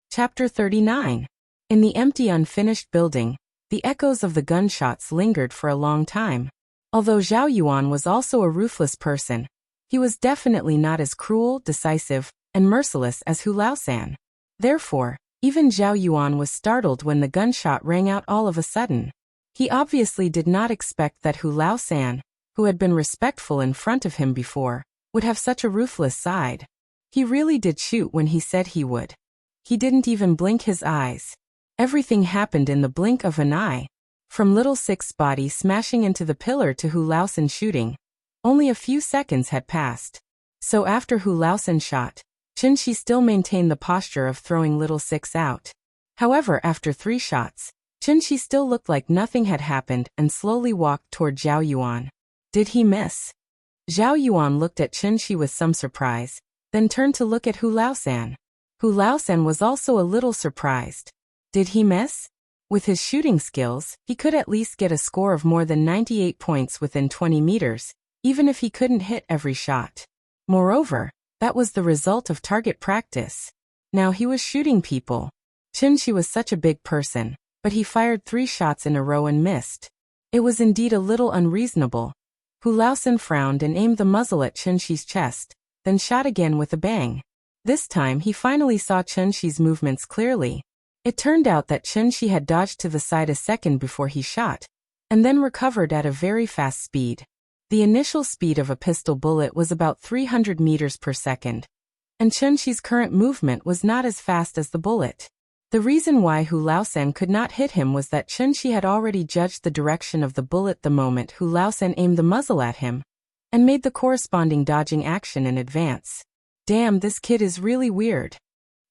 Chapter 39. In the empty unfinished building, the echoes of the gunshots lingered for a long time. Although Zhao Yuan was also a ruthless person, he was definitely not as cruel, decisive, and merciless as Hu Laosen. Therefore, even Zhao Yuan was startled when the gunshot rang out all of a sudden. He obviously did not expect that Hu Laosen, who had been respectful in front of him before, would have such a ruthless side. He really did shoot when he said he would. He didn't even blink his eyes. Everything happened in the blink of an eye. From Little Six's body smashing into the pillar to Hu Laosan shooting, only a few seconds had passed. So after Hu Laosan shot, Chen Shi still maintained the posture of throwing Little Six out. However, after 3 shots, Chen Shi still looked like nothing had happened and slowly walked toward Zhao Yuan. Did he miss? Zhao Yuan looked at Chen Shi with some surprise, then turned to look at Hu Laosan. Hu Laosan was also a little surprised. Did he miss? With his shooting skills, he could at least get a score of more than 98 points within 20 meters, even if he couldn't hit every shot. Moreover, that was the result of target practice. Now he was shooting people. Chen Shi was such a big person, but he fired 3 shots in a row and missed. It was indeed a little unreasonable. Hu Laosan frowned and aimed the muzzle at Chen Shi's chest, then shot again with a bang. This time he finally saw Chen Shi's movements clearly. It turned out that Chen Shi had dodged to the side a second before he shot, and then recovered at a very fast speed. The initial speed of a pistol bullet was about 300 meters per second, and Chen Shi's current movement was not as fast as the bullet. The reason why Hu Laosan could not hit him was that Chen Shi had already judged the direction of the bullet the moment Hu Laosan aimed the muzzle at him, and made the corresponding dodging action in advance. Damn, this kid is really weird.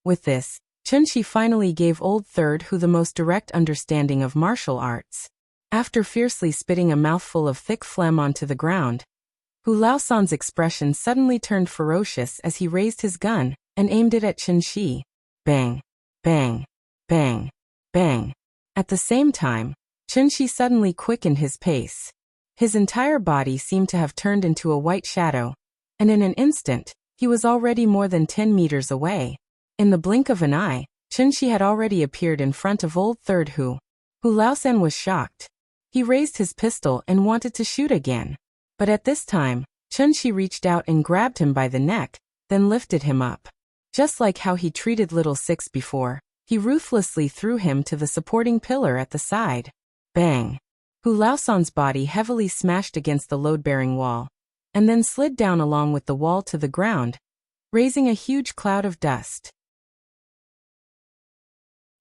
With this, Chen Shi finally gave Old Third Hu the most direct understanding of martial arts. After fiercely spitting a mouthful of thick phlegm onto the ground, Hu Laosan's expression suddenly turned ferocious as he raised his gun and aimed it at Chen Shi. Bang, bang, bang, bang. At the same time, Chen Shi suddenly quickened his pace. His entire body seemed to have turned into a white shadow, and in an instant, he was already more than 10 meters away. In the blink of an eye, Chen Shi had already appeared in front of Old Third Hu. Hu Laosan was shocked. He raised his pistol and wanted to shoot again. But at this time, Chen Shi reached out and grabbed him by the neck, then lifted him up. Just like how he treated Little Six before, he ruthlessly threw him to the supporting pillar at the side. Bang! Hu Laosan's body heavily smashed against the load-bearing wall, and then slid down along with the wall to the ground, raising a huge cloud of dust.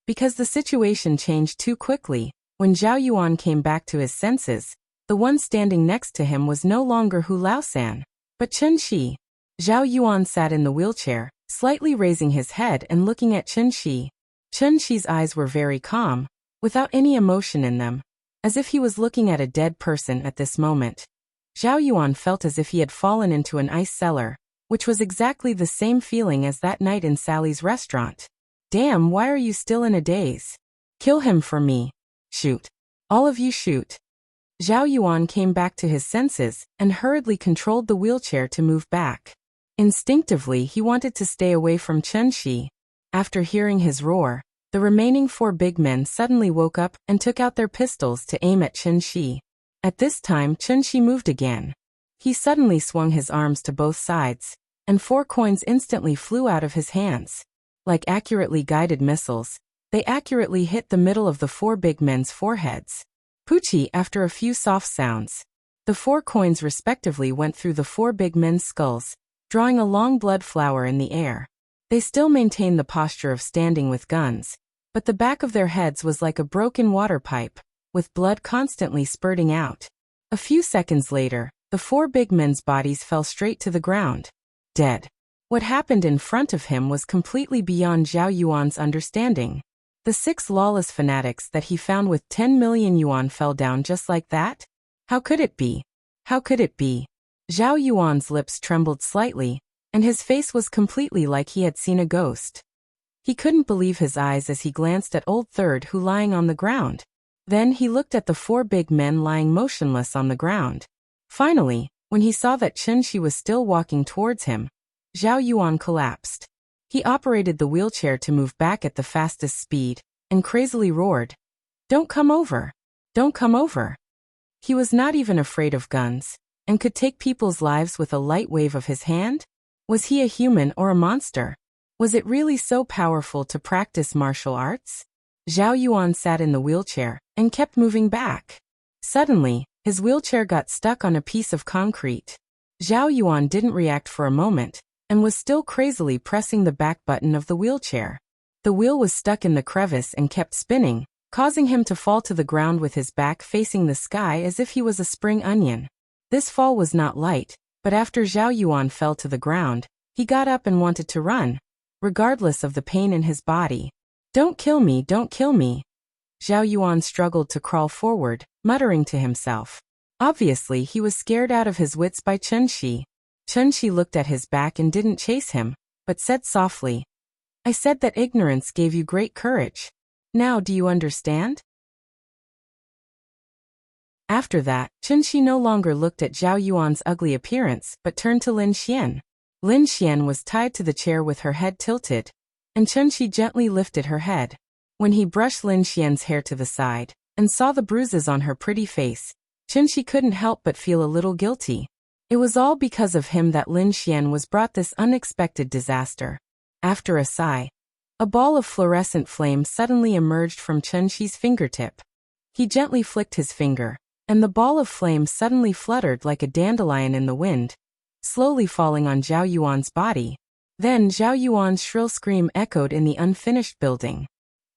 Because the situation changed too quickly, when Zhao Yuan came back to his senses, the one standing next to him was no longer Hu Laosan, but Chen Shi. Zhao Yuan sat in the wheelchair, slightly raising his head and looking at Chen Shi. Chen Shi's eyes were very calm, without any emotion in them, as if he was looking at a dead person at this moment. Zhao Yuan felt as if he had fallen into an ice cellar, which was exactly the same feeling as that night in Sally's restaurant. Damn, why are you still in a daze? Kill him for me. Shoot. All of you shoot. Zhao Yuan came back to his senses and hurriedly controlled the wheelchair to move back. Instinctively, he wanted to stay away from Chen Shi. After hearing his roar, the remaining 4 big men suddenly woke up and took out their pistols to aim at Chen Shi. At this time, Chen Shi moved again. He suddenly swung his arms to both sides, and 4 coins instantly flew out of his hands. Like accurately guided missiles, they accurately hit the middle of the 4 big men's foreheads. Poochie, after a few soft sounds, the 4 coins respectively went through the 4 big men's skulls, drawing a long blood flower in the air. They still maintained the posture of standing with guns, but the back of their heads was like a broken water pipe, with blood constantly spurting out. A few seconds later, the 4 big men's bodies fell straight to the ground. Dead. What happened in front of him was completely beyond Zhao Yuan's understanding. The 6 lawless fanatics that he found with 10 million yuan fell down just like that? How could it be? How could it be? Zhao Yuan's lips trembled slightly, and his face was completely like he had seen a ghost. He couldn't believe his eyes as he glanced at Old Third Hu lying on the ground. Then he looked at the 4 big men lying motionless on the ground. Finally, when he saw that Chen Shi was still walking towards him, Zhao Yuan collapsed. He operated the wheelchair to move back at the fastest speed, and crazily roared, "Don't come over! Don't come over!" He was not even afraid of guns, and could take people's lives with a light wave of his hand? Was he a human or a monster? Was it really so powerful to practice martial arts? Zhao Yuan sat in the wheelchair, and kept moving back. Suddenly, his wheelchair got stuck on a piece of concrete. Zhao Yuan didn't react for a moment, and was still crazily pressing the back button of the wheelchair. The wheel was stuck in the crevice and kept spinning, causing him to fall to the ground with his back facing the sky as if he was a spring onion. This fall was not light, but after Zhao Yuan fell to the ground, he got up and wanted to run, regardless of the pain in his body. "Don't kill me, don't kill me." Zhao Yuan struggled to crawl forward, muttering to himself. Obviously, he was scared out of his wits by Chunxi. Chunxi looked at his back and didn't chase him, but said softly, "I said that ignorance gave you great courage. Now do you understand?" After that, Chunxi no longer looked at Zhao Yuan's ugly appearance but turned to Lin Xian. Lin Xian was tied to the chair with her head tilted, and Chunxi gently lifted her head. When he brushed Lin Xian's hair to the side and saw the bruises on her pretty face, Chunxi couldn't help but feel a little guilty. It was all because of him that Lin Xian was brought this unexpected disaster. After a sigh, a ball of fluorescent flame suddenly emerged from Chunxi's fingertip. He gently flicked his finger, and the ball of flame suddenly fluttered like a dandelion in the wind, slowly falling on Zhao Yuan's body. Then Zhao Yuan's shrill scream echoed in the unfinished building.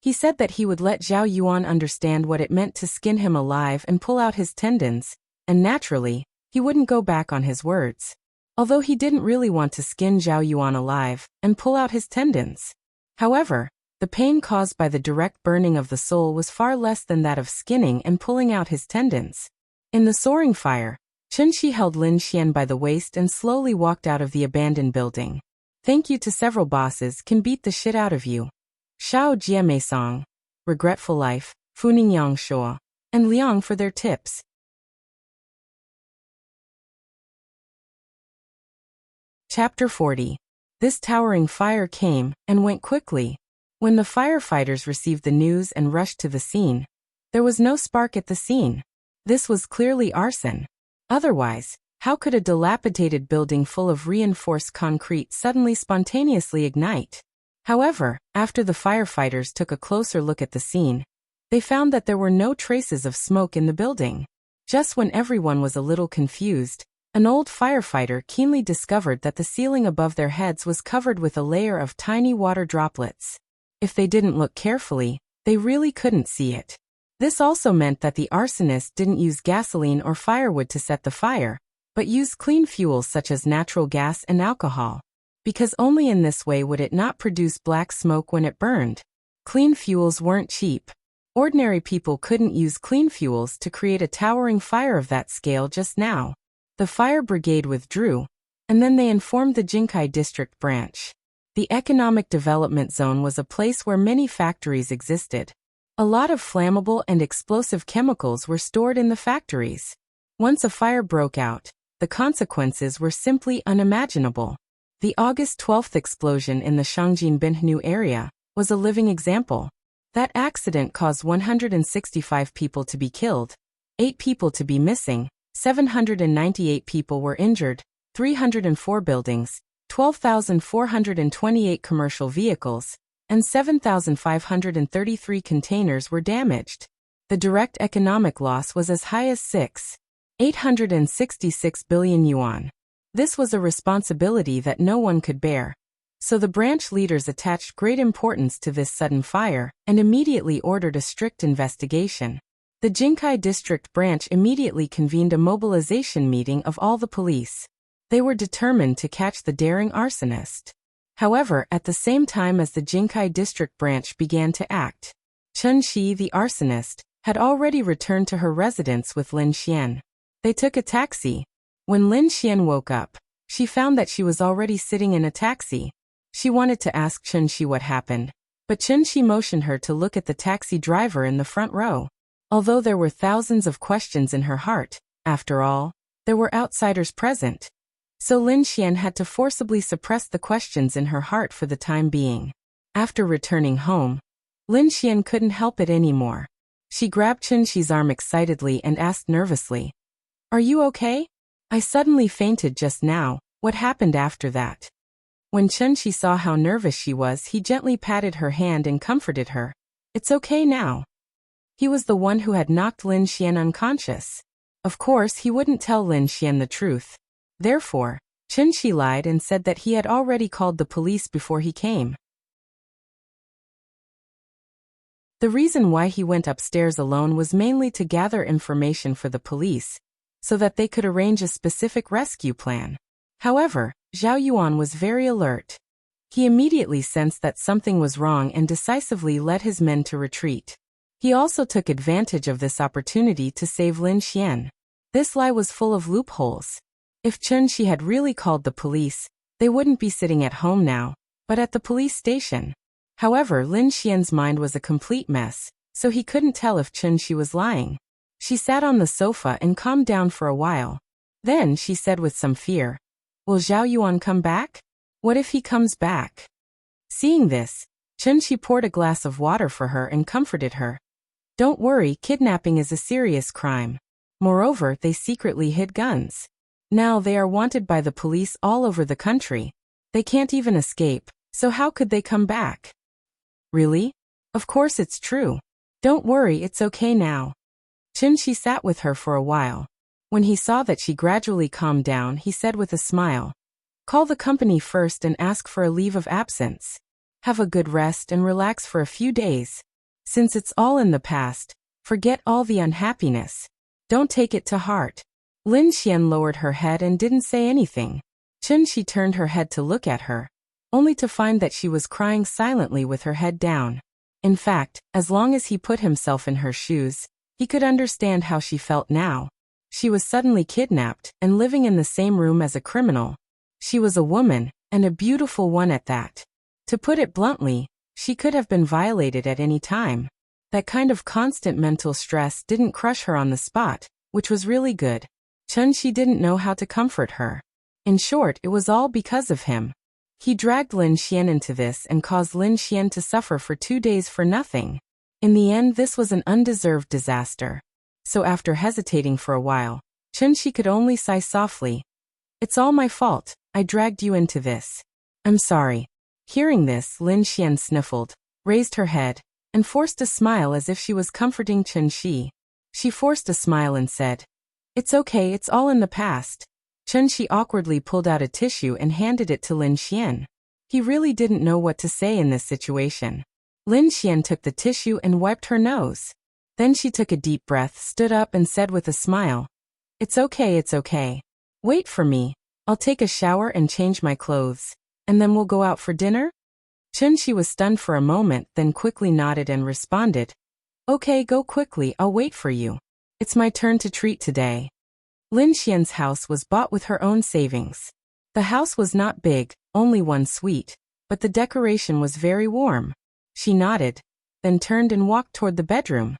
He said that he would let Zhao Yuan understand what it meant to skin him alive and pull out his tendons, and naturally, he wouldn't go back on his words. Although he didn't really want to skin Zhao Yuan alive and pull out his tendons. However, the pain caused by the direct burning of the soul was far less than that of skinning and pulling out his tendons. In the soaring fire, Chunxi held Lin Xian by the waist and slowly walked out of the abandoned building. "Thank you to several bosses can beat the shit out of you. Shao Jiamei-song, Regretful Life, Funing Yang Shuo, and Liang for their tips." Chapter 40. This towering fire came and went quickly. When the firefighters received the news and rushed to the scene, there was no spark at the scene. This was clearly arson. Otherwise, how could a dilapidated building full of reinforced concrete suddenly spontaneously ignite? However, after the firefighters took a closer look at the scene, they found that there were no traces of smoke in the building. Just when everyone was a little confused, an old firefighter keenly discovered that the ceiling above their heads was covered with a layer of tiny water droplets. If they didn't look carefully, they really couldn't see it. This also meant that the arsonist didn't use gasoline or firewood to set the fire, but used clean fuels such as natural gas and alcohol. Because only in this way would it not produce black smoke when it burned. Clean fuels weren't cheap. Ordinary people couldn't use clean fuels to create a towering fire of that scale just now. The fire brigade withdrew, and then they informed the Jinkai District branch. The Economic Development Zone was a place where many factories existed. A lot of flammable and explosive chemicals were stored in the factories. Once a fire broke out, the consequences were simply unimaginable. The August 12th explosion in the Shangjin Binhnu area was a living example. That accident caused 165 people to be killed, 8 people to be missing, 798 people were injured, 304 buildings, 12,428 commercial vehicles, and 7,533 containers were damaged. The direct economic loss was as high as 6,866 billion yuan. This was a responsibility that no one could bear. So the branch leaders attached great importance to this sudden fire and immediately ordered a strict investigation. The Jinkai District branch immediately convened a mobilization meeting of all the police. They were determined to catch the daring arsonist. However, at the same time as the Jinkai District branch began to act, Chunxi, the arsonist, had already returned to her residence with Lin Xian. They took a taxi. When Lin Xian woke up, she found that she was already sitting in a taxi. She wanted to ask Chunxi what happened, but Chunxi motioned her to look at the taxi driver in the front row. Although there were thousands of questions in her heart, after all, there were outsiders present. So Lin Xian had to forcibly suppress the questions in her heart for the time being. After returning home, Lin Xian couldn't help it anymore. She grabbed Chunxi's arm excitedly and asked nervously, "Are you okay? I suddenly fainted just now. What happened after that?" When Chunxi saw how nervous she was, he gently patted her hand and comforted her. "It's okay now." He was the one who had knocked Lin Xian unconscious. Of course, he wouldn't tell Lin Xian the truth. Therefore, Chunshi lied and said that he had already called the police before he came. The reason why he went upstairs alone was mainly to gather information for the police, so that they could arrange a specific rescue plan. However, Zhao Yuan was very alert. He immediately sensed that something was wrong and decisively led his men to retreat. He also took advantage of this opportunity to save Lin Xian. This lie was full of loopholes. If Chunshi had really called the police, they wouldn't be sitting at home now, but at the police station. However, Lin Xian's mind was a complete mess, so he couldn't tell if Chunshi was lying. She sat on the sofa and calmed down for a while. Then she said with some fear, "Will Zhao Yuan come back? What if he comes back?" Seeing this, Chunshi poured a glass of water for her and comforted her. "Don't worry, kidnapping is a serious crime. Moreover, they secretly hid guns. Now they are wanted by the police all over the country. They can't even escape, so how could they come back?" "Really? Of course it's true. Don't worry, it's okay now." Chunshi sat with her for a while. When he saw that she gradually calmed down, he said with a smile, "Call the company first and ask for a leave of absence. Have a good rest and relax for a few days. Since it's all in the past, forget all the unhappiness. Don't take it to heart." Lin Xian lowered her head and didn't say anything. Chunshi turned her head to look at her, only to find that she was crying silently with her head down. In fact, as long as he put himself in her shoes, he could understand how she felt now. She was suddenly kidnapped and living in the same room as a criminal. She was a woman, and a beautiful one at that. To put it bluntly, she could have been violated at any time. That kind of constant mental stress didn't crush her on the spot, which was really good. Chunshi didn't know how to comfort her. In short, it was all because of him. He dragged Lin Xian into this and caused Lin Xian to suffer for 2 days for nothing. In the end, this was an undeserved disaster. So after hesitating for a while, Chunshi could only sigh softly. "It's all my fault. I dragged you into this. I'm sorry." Hearing this, Lin Xian sniffled, raised her head, and forced a smile as if she was comforting Chunshi. She forced a smile and said, "It's okay, it's all in the past." Chunshi awkwardly pulled out a tissue and handed it to Lin Xian. He really didn't know what to say in this situation. Lin Xian took the tissue and wiped her nose. Then she took a deep breath, stood up and said with a smile, "It's okay, it's okay. Wait for me. I'll take a shower and change my clothes, and then we'll go out for dinner?" Chunshi was stunned for a moment, then quickly nodded and responded, "Okay, go quickly, I'll wait for you. It's my turn to treat today." Lin Xian's house was bought with her own savings. The house was not big, only one suite, but the decoration was very warm. She nodded, then turned and walked toward the bedroom.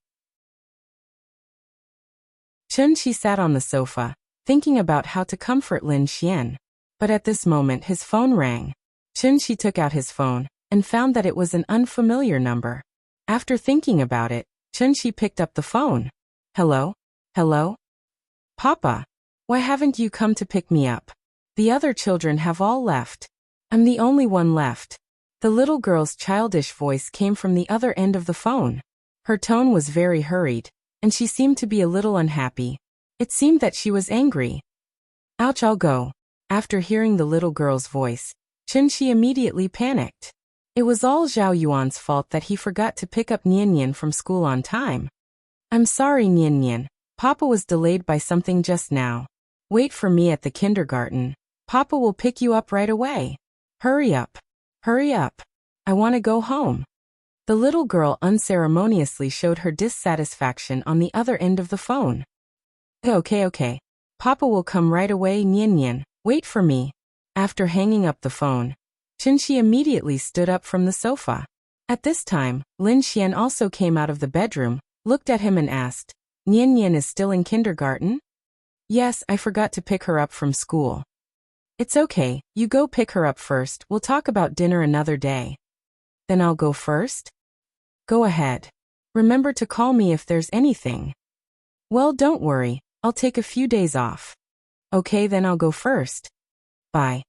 Chunshi sat on the sofa, thinking about how to comfort Lin Xian. But at this moment his phone rang. Chunshi took out his phone, and found that it was an unfamiliar number. After thinking about it, Chunshi picked up the phone. "Hello? Hello? Papa, why haven't you come to pick me up? The other children have all left. I'm the only one left." The little girl's childish voice came from the other end of the phone. Her tone was very hurried, and she seemed to be a little unhappy. It seemed that she was angry. "Ouch, I'll go." After hearing the little girl's voice, Chunshi immediately panicked. It was all Zhao Yuan's fault that he forgot to pick up Nian Nian from school on time. "I'm sorry, Nian Nian. Papa was delayed by something just now. Wait for me at the kindergarten. Papa will pick you up right away. Hurry up. Hurry up. I want to go home." The little girl unceremoniously showed her dissatisfaction on the other end of the phone. Okay. Papa will come right away, Nian Nian. Wait for me." After hanging up the phone, Chunshi immediately stood up from the sofa. At this time, Lin Xian also came out of the bedroom, looked at him and asked, "Nian Nian is still in kindergarten?" "Yes, I forgot to pick her up from school." "It's okay, you go pick her up first, we'll talk about dinner another day." "Then I'll go first?" "Go ahead. Remember to call me if there's anything." "Well, don't worry, I'll take a few days off." "Okay, then I'll go first. Bye."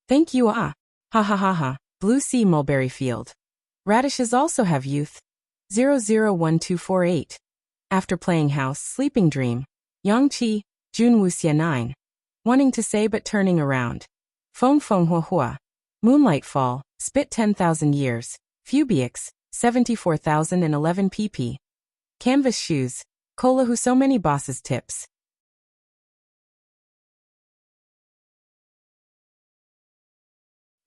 "Thank you, ah. Ha ha ha ha. Blue Sea Mulberry Field. Radishes also have youth. 001248. After playing House Sleeping Dream. Yangqi, Jun Wuxia 9. wanting to say but turning around. Feng feng hua hua. Moonlight fall, spit 10,000 years. Fubiix, 74,011 pp. Canvas shoes. Cola who so many bosses tips.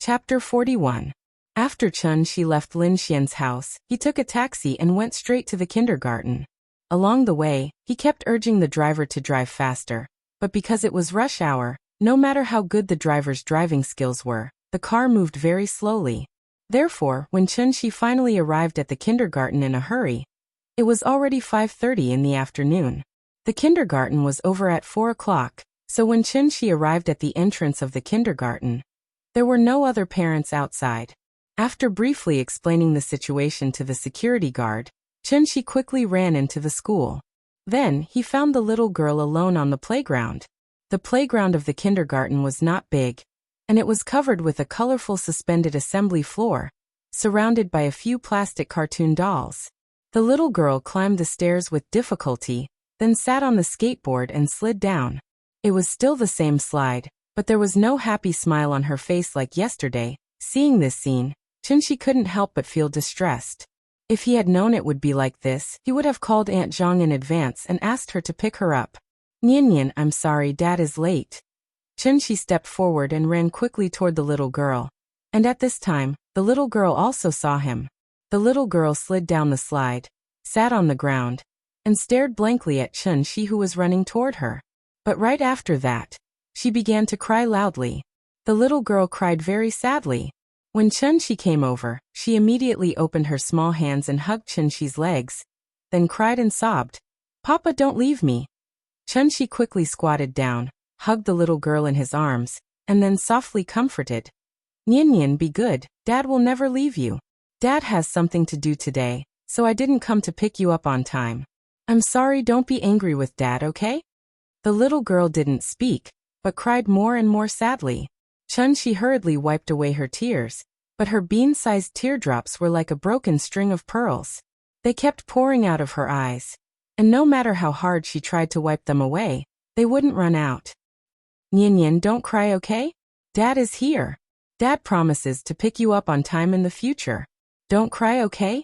Chapter 41. After Chun-Shi left Lin Xian's house, he took a taxi and went straight to the kindergarten. Along the way, he kept urging the driver to drive faster. But because it was rush hour, no matter how good the driver's driving skills were, the car moved very slowly. Therefore, when Chun-Shi finally arrived at the kindergarten in a hurry, it was already 5:30 in the afternoon. The kindergarten was over at 4 o'clock, so when Chun-Shi arrived at the entrance of the kindergarten, there were no other parents outside. After briefly explaining the situation to the security guard, Chun-Shi quickly ran into the school. Then, he found the little girl alone on the playground. The playground of the kindergarten was not big, and it was covered with a colorful suspended assembly floor, surrounded by a few plastic cartoon dolls. The little girl climbed the stairs with difficulty, then sat on the skateboard and slid down. It was still the same slide, but there was no happy smile on her face like yesterday. Seeing this scene, Chun-Shi couldn't help but feel distressed. If he had known it would be like this, he would have called Aunt Zhang in advance and asked her to pick her up. Nian, I'm sorry, Dad is late. Chun-Shi stepped forward and ran quickly toward the little girl. And at this time, the little girl also saw him. The little girl slid down the slide, sat on the ground, and stared blankly at Chun-Shi who was running toward her. But right after that, she began to cry loudly. The little girl cried very sadly. When Chun-Shi came over, she immediately opened her small hands and hugged Chun-Shi's legs, then cried and sobbed, "Papa, don't leave me." Chun-Shi quickly squatted down, hugged the little girl in his arms, and then softly comforted. Nian, be good, Dad will never leave you. Dad has something to do today, so I didn't come to pick you up on time. I'm sorry, don't be angry with Dad, okay? The little girl didn't speak, but cried more and more sadly. Chun-Shi hurriedly wiped away her tears, but her bean-sized teardrops were like a broken string of pearls. They kept pouring out of her eyes, and no matter how hard she tried to wipe them away, they wouldn't run out. Nian, don't cry, okay? Dad is here. Dad promises to pick you up on time in the future. Don't cry, okay?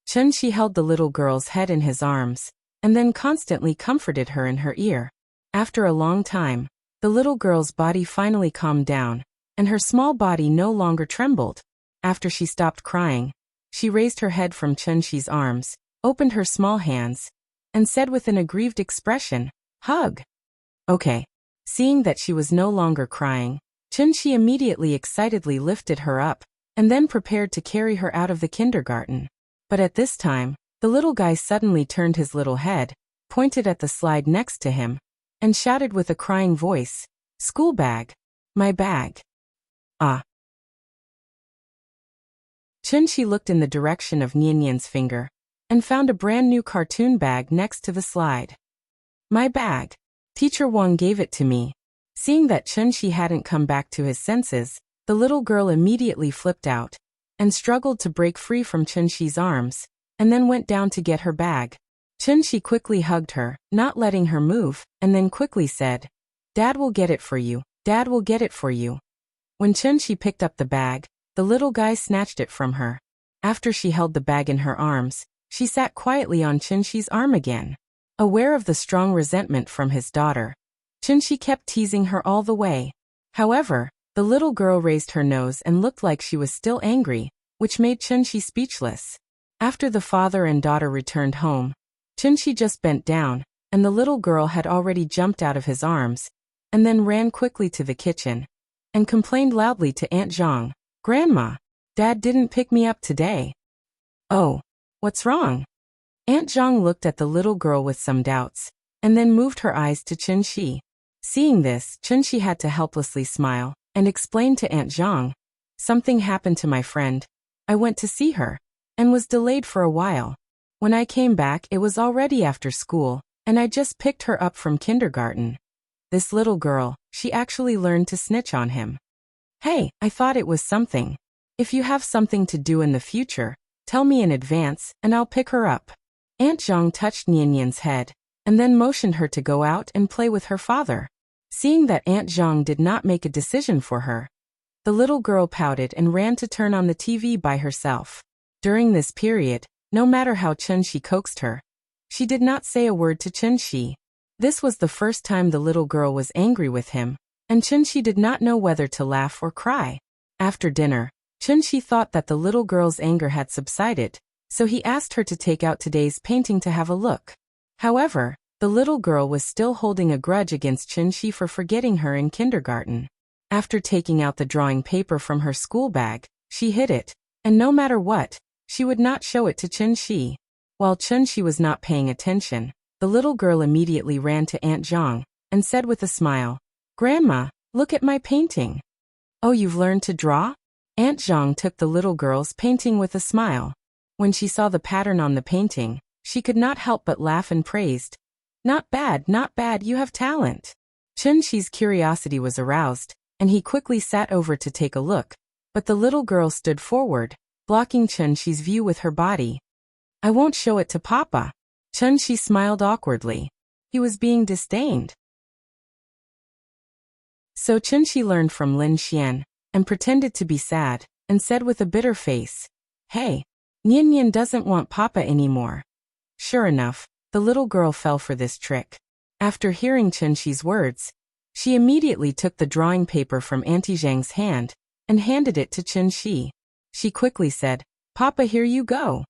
Chun-Shi held the little girl's head in his arms, and then constantly comforted her in her ear. After a long time, the little girl's body finally calmed down, and her small body no longer trembled. After she stopped crying, she raised her head from Chun-Shi's arms, opened her small hands, and said with an aggrieved expression, "Hug." Okay. Seeing that she was no longer crying, Chun-Shi immediately excitedly lifted her up, and then prepared to carry her out of the kindergarten. But at this time, the little guy suddenly turned his little head, pointed at the slide next to him, and shouted with a crying voice, "School bag. My bag." Ah. Chun-Shi looked in the direction of Nian's finger, and found a brand new cartoon bag next to the slide. "My bag. Teacher Wang gave it to me." Seeing that Chun-Shi hadn't come back to his senses, the little girl immediately flipped out, and struggled to break free from Chun-Shi's arms, and then went down to get her bag. Chun-Shi quickly hugged her, not letting her move, and then quickly said, "Dad will get it for you. Dad will get it for you." When Chun-Shi picked up the bag, the little guy snatched it from her. After she held the bag in her arms, she sat quietly on Chun-Shi's arm again. Aware of the strong resentment from his daughter, Chun-Shi kept teasing her all the way. However, the little girl raised her nose and looked like she was still angry, which made Chun-Shi speechless. After the father and daughter returned home, Chun-Shi just bent down, and the little girl had already jumped out of his arms, and then ran quickly to the kitchen, and complained loudly to Aunt Zhang, "Grandma, Dad didn't pick me up today." "Oh, what's wrong?" Aunt Zhang looked at the little girl with some doubts, and then moved her eyes to Chun-Shi. Seeing this, Chun-Shi had to helplessly smile, and explained to Aunt Zhang, "Something happened to my friend. I went to see her, and was delayed for a while. When I came back, it was already after school, and I just picked her up from kindergarten. This little girl, she actually learned to snitch on him. Hey, I thought it was something. If you have something to do in the future, tell me in advance, and I'll pick her up." Aunt Zhang touched Nian's head, and then motioned her to go out and play with her father. Seeing that Aunt Zhang did not make a decision for her, the little girl pouted and ran to turn on the TV by herself. During this period, no matter how Chunxi coaxed her, she did not say a word to Chunxi. This was the first time the little girl was angry with him, and Chunxi did not know whether to laugh or cry. After dinner, Chunxi thought that the little girl's anger had subsided, so he asked her to take out today's painting to have a look. However, the little girl was still holding a grudge against Chunxi for forgetting her in kindergarten. After taking out the drawing paper from her school bag, she hid it, and no matter what, she would not show it to Chunxi. While Chunxi was not paying attention, the little girl immediately ran to Aunt Zhang and said with a smile, "Grandma, look at my painting." "Oh, you've learned to draw?" Aunt Zhang took the little girl's painting with a smile. When she saw the pattern on the painting, she could not help but laugh and praised, not bad, you have talent." Chunxi's curiosity was aroused, and he quickly sat over to take a look, but the little girl stood forward, blocking Chunxi's view with her body. "I won't show it to Papa." Chunxi smiled awkwardly. He was being disdained. So Chunxi learned from Lin Xian, and pretended to be sad, and said with a bitter face, "Hey, Nian doesn't want Papa anymore." Sure enough, the little girl fell for this trick. After hearing Chunxi's words, she immediately took the drawing paper from Auntie Zhang's hand and handed it to Chunxi. She quickly said, "Papa, here you go."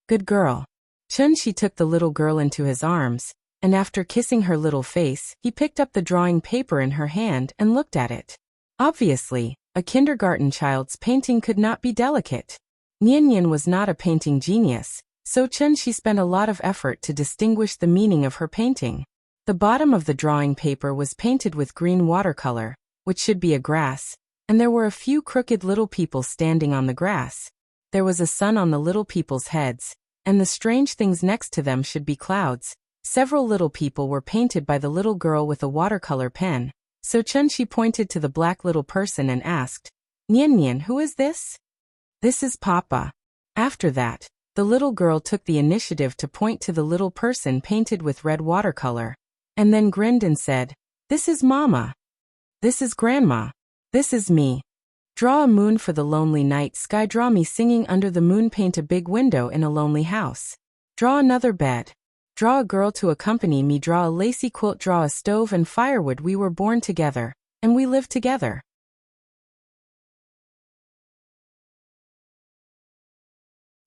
"Good girl." Chunxi took the little girl into his arms, and after kissing her little face, he picked up the drawing paper in her hand and looked at it. Obviously, a kindergarten child's painting could not be delicate. Nian was not a painting genius, so Chunxi spent a lot of effort to distinguish the meaning of her painting. The bottom of the drawing paper was painted with green watercolor, which should be a grass, and there were a few crooked little people standing on the grass. There was a sun on the little people's heads, and the strange things next to them should be clouds. Several little people were painted by the little girl with a watercolor pen, so Chunxi pointed to the black little person and asked, "Nian, who is this?" "This is Papa." After that, the little girl took the initiative to point to the little person painted with red watercolor, and then grinned and said, "This is Mama. This is Grandma. This is me. Draw a moon for the lonely night sky. Draw me singing under the moon. Paint a big window in a lonely house. Draw another bed. Draw a girl to accompany me. Draw a lacy quilt. Draw a stove and firewood. We were born together, and we live together."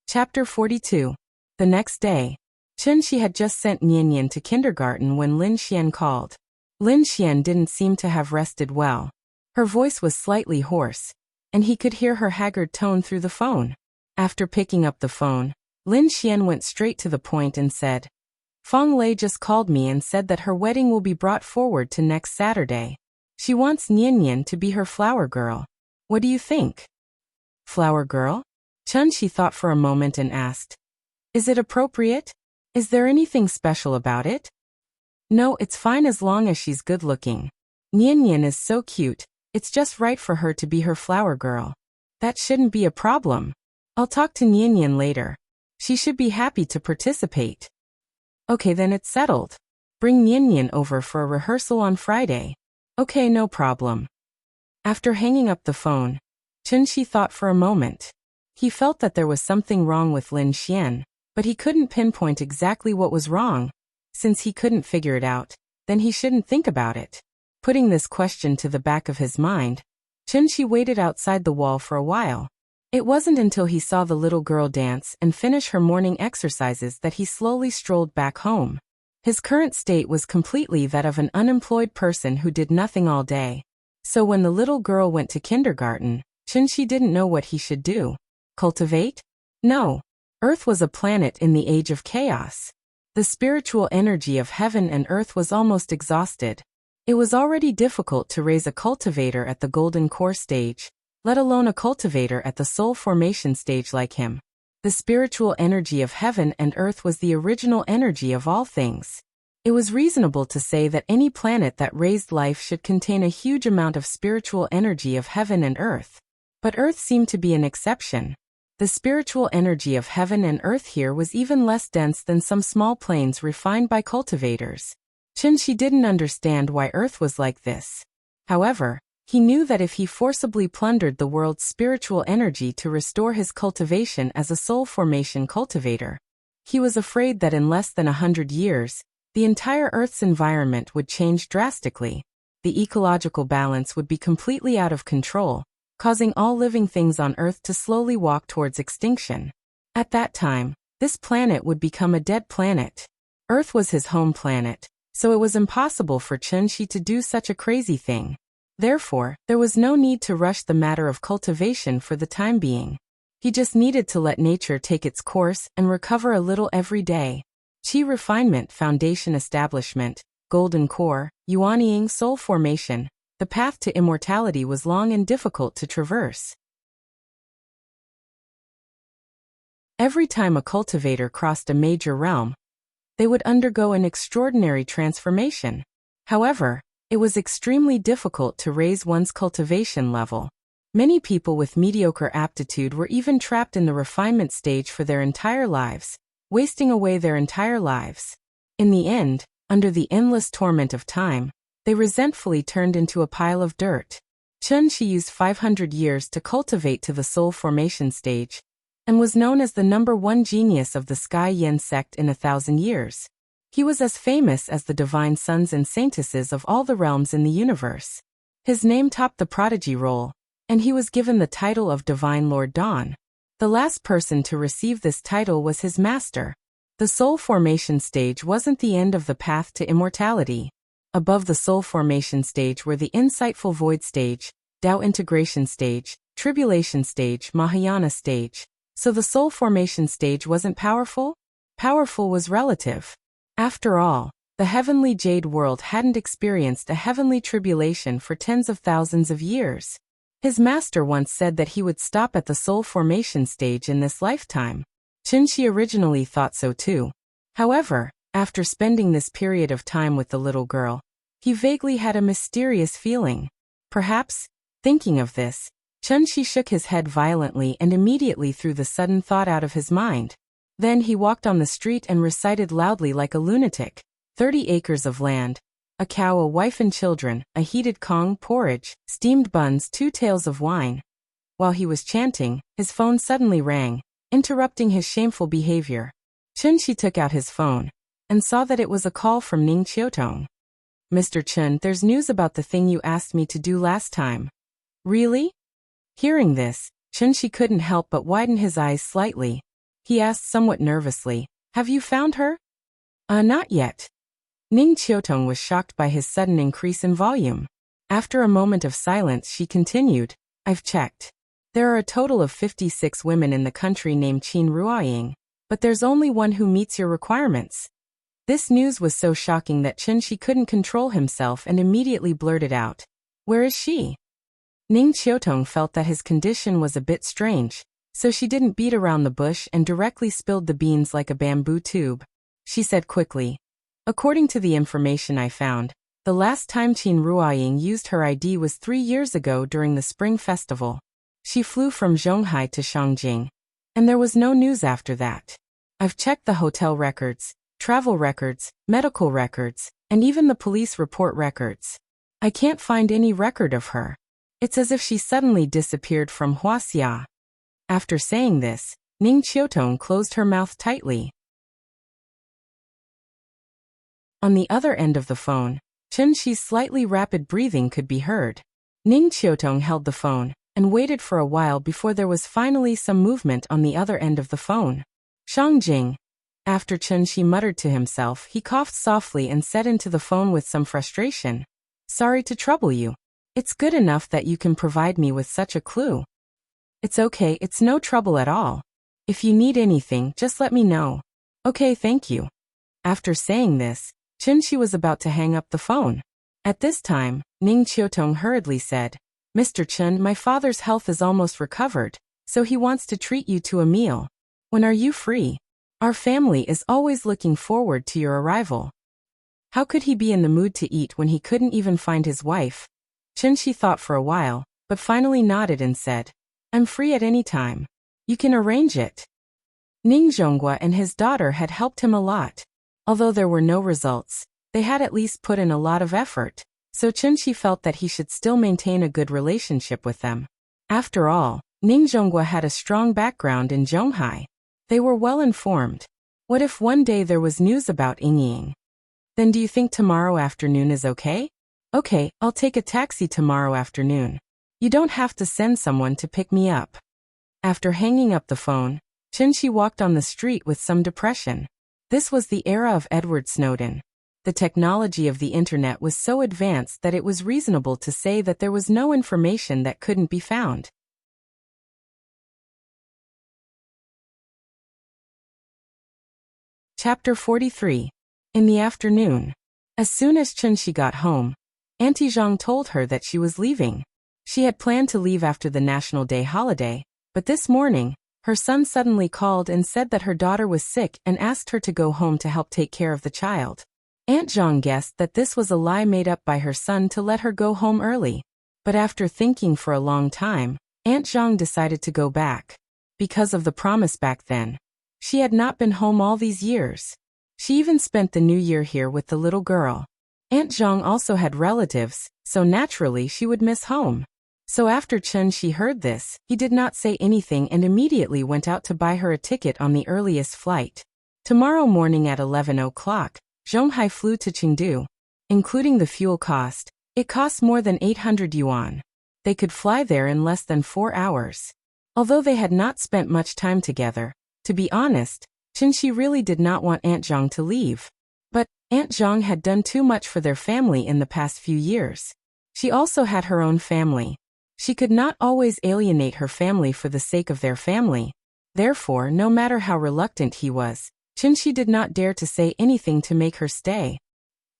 Chapter 42. The next day, Chunxi had just sent Nian to kindergarten when Lin Xian called. Lin Xian didn't seem to have rested well. Her voice was slightly hoarse, and he could hear her haggard tone through the phone. After picking up the phone, Lin Xian went straight to the point and said, "Feng Lei just called me and said that her wedding will be brought forward to next Saturday. She wants Nian to be her flower girl. What do you think?" "Flower girl?" Chunxi thought for a moment and asked, "Is it appropriate? Is there anything special about it?" "No, it's fine as long as she's good-looking. Nian is so cute, it's just right for her to be her flower girl. That shouldn't be a problem. I'll talk to Nian later. She should be happy to participate." "Okay, then it's settled. Bring Nian over for a rehearsal on Friday." "Okay, no problem." After hanging up the phone, Chunxi thought for a moment. He felt that there was something wrong with Lin Xian, but he couldn't pinpoint exactly what was wrong. Since he couldn't figure it out, then he shouldn't think about it. Putting this question to the back of his mind, Chunxi waited outside the wall for a while. It wasn't until he saw the little girl dance and finish her morning exercises that he slowly strolled back home. His current state was completely that of an unemployed person who did nothing all day. So when the little girl went to kindergarten, Chunxi didn't know what he should do. Cultivate? No. Earth was a planet in the age of chaos. The spiritual energy of heaven and earth was almost exhausted. It was already difficult to raise a cultivator at the golden core stage, let alone a cultivator at the soul formation stage like him. The spiritual energy of heaven and earth was the original energy of all things. It was reasonable to say that any planet that raised life should contain a huge amount of spiritual energy of heaven and earth. But earth seemed to be an exception. The spiritual energy of heaven and earth here was even less dense than some small planes refined by cultivators. Chen didn't understand why Earth was like this. However, he knew that if he forcibly plundered the world's spiritual energy to restore his cultivation as a soul formation cultivator, he was afraid that in less than 100 years, the entire Earth's environment would change drastically. The ecological balance would be completely out of control, causing all living things on Earth to slowly walk towards extinction. At that time, this planet would become a dead planet. Earth was his home planet, so it was impossible for Chen to do such a crazy thing. Therefore, there was no need to rush the matter of cultivation for the time being. He just needed to let nature take its course and recover a little every day. Qi Refinement Foundation Establishment, Golden Core, Yuanying Soul Formation. The path to immortality was long and difficult to traverse. Every time a cultivator crossed a major realm, they would undergo an extraordinary transformation. However, it was extremely difficult to raise one's cultivation level. Many people with mediocre aptitude were even trapped in the refinement stage for their entire lives, wasting away their entire lives. In the end, under the endless torment of time, they resentfully turned into a pile of dirt. Chen used 500 years to cultivate to the soul formation stage, and was known as the #1 genius of the Sky Yen sect in 1,000 years. He was as famous as the divine sons and saintesses of all the realms in the universe. His name topped the prodigy roll, and he was given the title of Divine Lord Dawn. The last person to receive this title was his master. The soul formation stage wasn't the end of the path to immortality. Above the soul formation stage were the insightful void stage, Tao integration stage, tribulation stage, Mahayana stage. So the soul formation stage wasn't powerful? Powerful was relative. After all, the heavenly jade world hadn't experienced a heavenly tribulation for tens of thousands of years. His master once said that he would stop at the soul formation stage in this lifetime. Chen originally thought so too. However, after spending this period of time with the little girl, he vaguely had a mysterious feeling. Perhaps, thinking of this, Chen shook his head violently and immediately threw the sudden thought out of his mind. Then he walked on the street and recited loudly like a lunatic. 30 acres of land, a cow, a wife and children, a heated Kong porridge, steamed buns, 2 tails of wine. While he was chanting, his phone suddenly rang, interrupting his shameful behavior. Chen took out his phone and saw that it was a call from Ning Qiutong. Mr. Chen, there's news about the thing you asked me to do last time. Really? Hearing this, Chen couldn't help but widen his eyes slightly. He asked somewhat nervously, have you found her? Not yet. Ning Qiutong was shocked by his sudden increase in volume. After a moment of silence, she continued, I've checked. There are a total of 56 women in the country named Qin Ruoying, but there's only one who meets your requirements. This news was so shocking that Chen couldn't control himself and immediately blurted out, where is she? Ning Qiutong felt that his condition was a bit strange, so she didn't beat around the bush and directly spilled the beans like a bamboo tube. She said quickly, according to the information I found, the last time Qin Ruoying used her ID was 3 years ago during the Spring Festival. She flew from Zhonghai to Shangjing, and there was no news after that. I've checked the hotel records, travel records, medical records, and even the police report records. I can't find any record of her. It's as if she suddenly disappeared from Huaxia. After saying this, Ning Qiutong closed her mouth tightly. On the other end of the phone, Chen slightly rapid breathing could be heard. Ning Qiutong held the phone and waited for a while before there was finally some movement on the other end of the phone. Shangjing. After Chen muttered to himself, he coughed softly and said into the phone with some frustration, sorry to trouble you. It's good enough that you can provide me with such a clue. It's okay, it's no trouble at all. If you need anything, just let me know. Okay, thank you. After saying this, Chen was about to hang up the phone. At this time, Ning Qiutong hurriedly said, Mr. Chen, my father's health is almost recovered, so he wants to treat you to a meal. When are you free? Our family is always looking forward to your arrival. How could he be in the mood to eat when he couldn't even find his wife? Chen thought for a while, but finally nodded and said, I'm free at any time. You can arrange it. Ning Zhonghua and his daughter had helped him a lot. Although there were no results, They had at least put in a lot of effort, so Chunshi felt that he should still maintain a good relationship with them. After all, Ningzhonghua had a strong background in Zhonghai. They were well informed. What if one day there was news about Ying? Then do you think tomorrow afternoon is okay? Okay, I'll take a taxi tomorrow afternoon. You don't have to send someone to pick me up. After hanging up the phone, Chunshi walked on the street with some depression. This was the era of Edward Snowden. The technology of the internet was so advanced that it was reasonable to say that there was no information that couldn't be found. Chapter 43. In the afternoon. As soon as Chunshi got home, Auntie Zhang told her that she was leaving. She had planned to leave after the National Day holiday, but this morning, her son suddenly called and said that her daughter was sick and asked her to go home to help take care of the child. Aunt Zhang guessed that this was a lie made up by her son to let her go home early. But after thinking for a long time, Aunt Zhang decided to go back. Because of the promise back then. She had not been home all these years. She even spent the new year here with the little girl. Aunt Zhang also had relatives, so naturally she would miss home. So after Chunshi heard this, he did not say anything and immediately went out to buy her a ticket on the earliest flight. Tomorrow morning at 11 o'clock, Zhonghai flew to Chengdu. Including the fuel cost, it cost more than 800 yuan. They could fly there in less than 4 hours. Although they had not spent much time together, to be honest, Chunshi really did not want Aunt Zhang to leave. But Aunt Zhang had done too much for their family in the past few years. She also had her own family. She could not always alienate her family for the sake of their family. Therefore, no matter how reluctant he was, Chunshi did not dare to say anything to make her stay.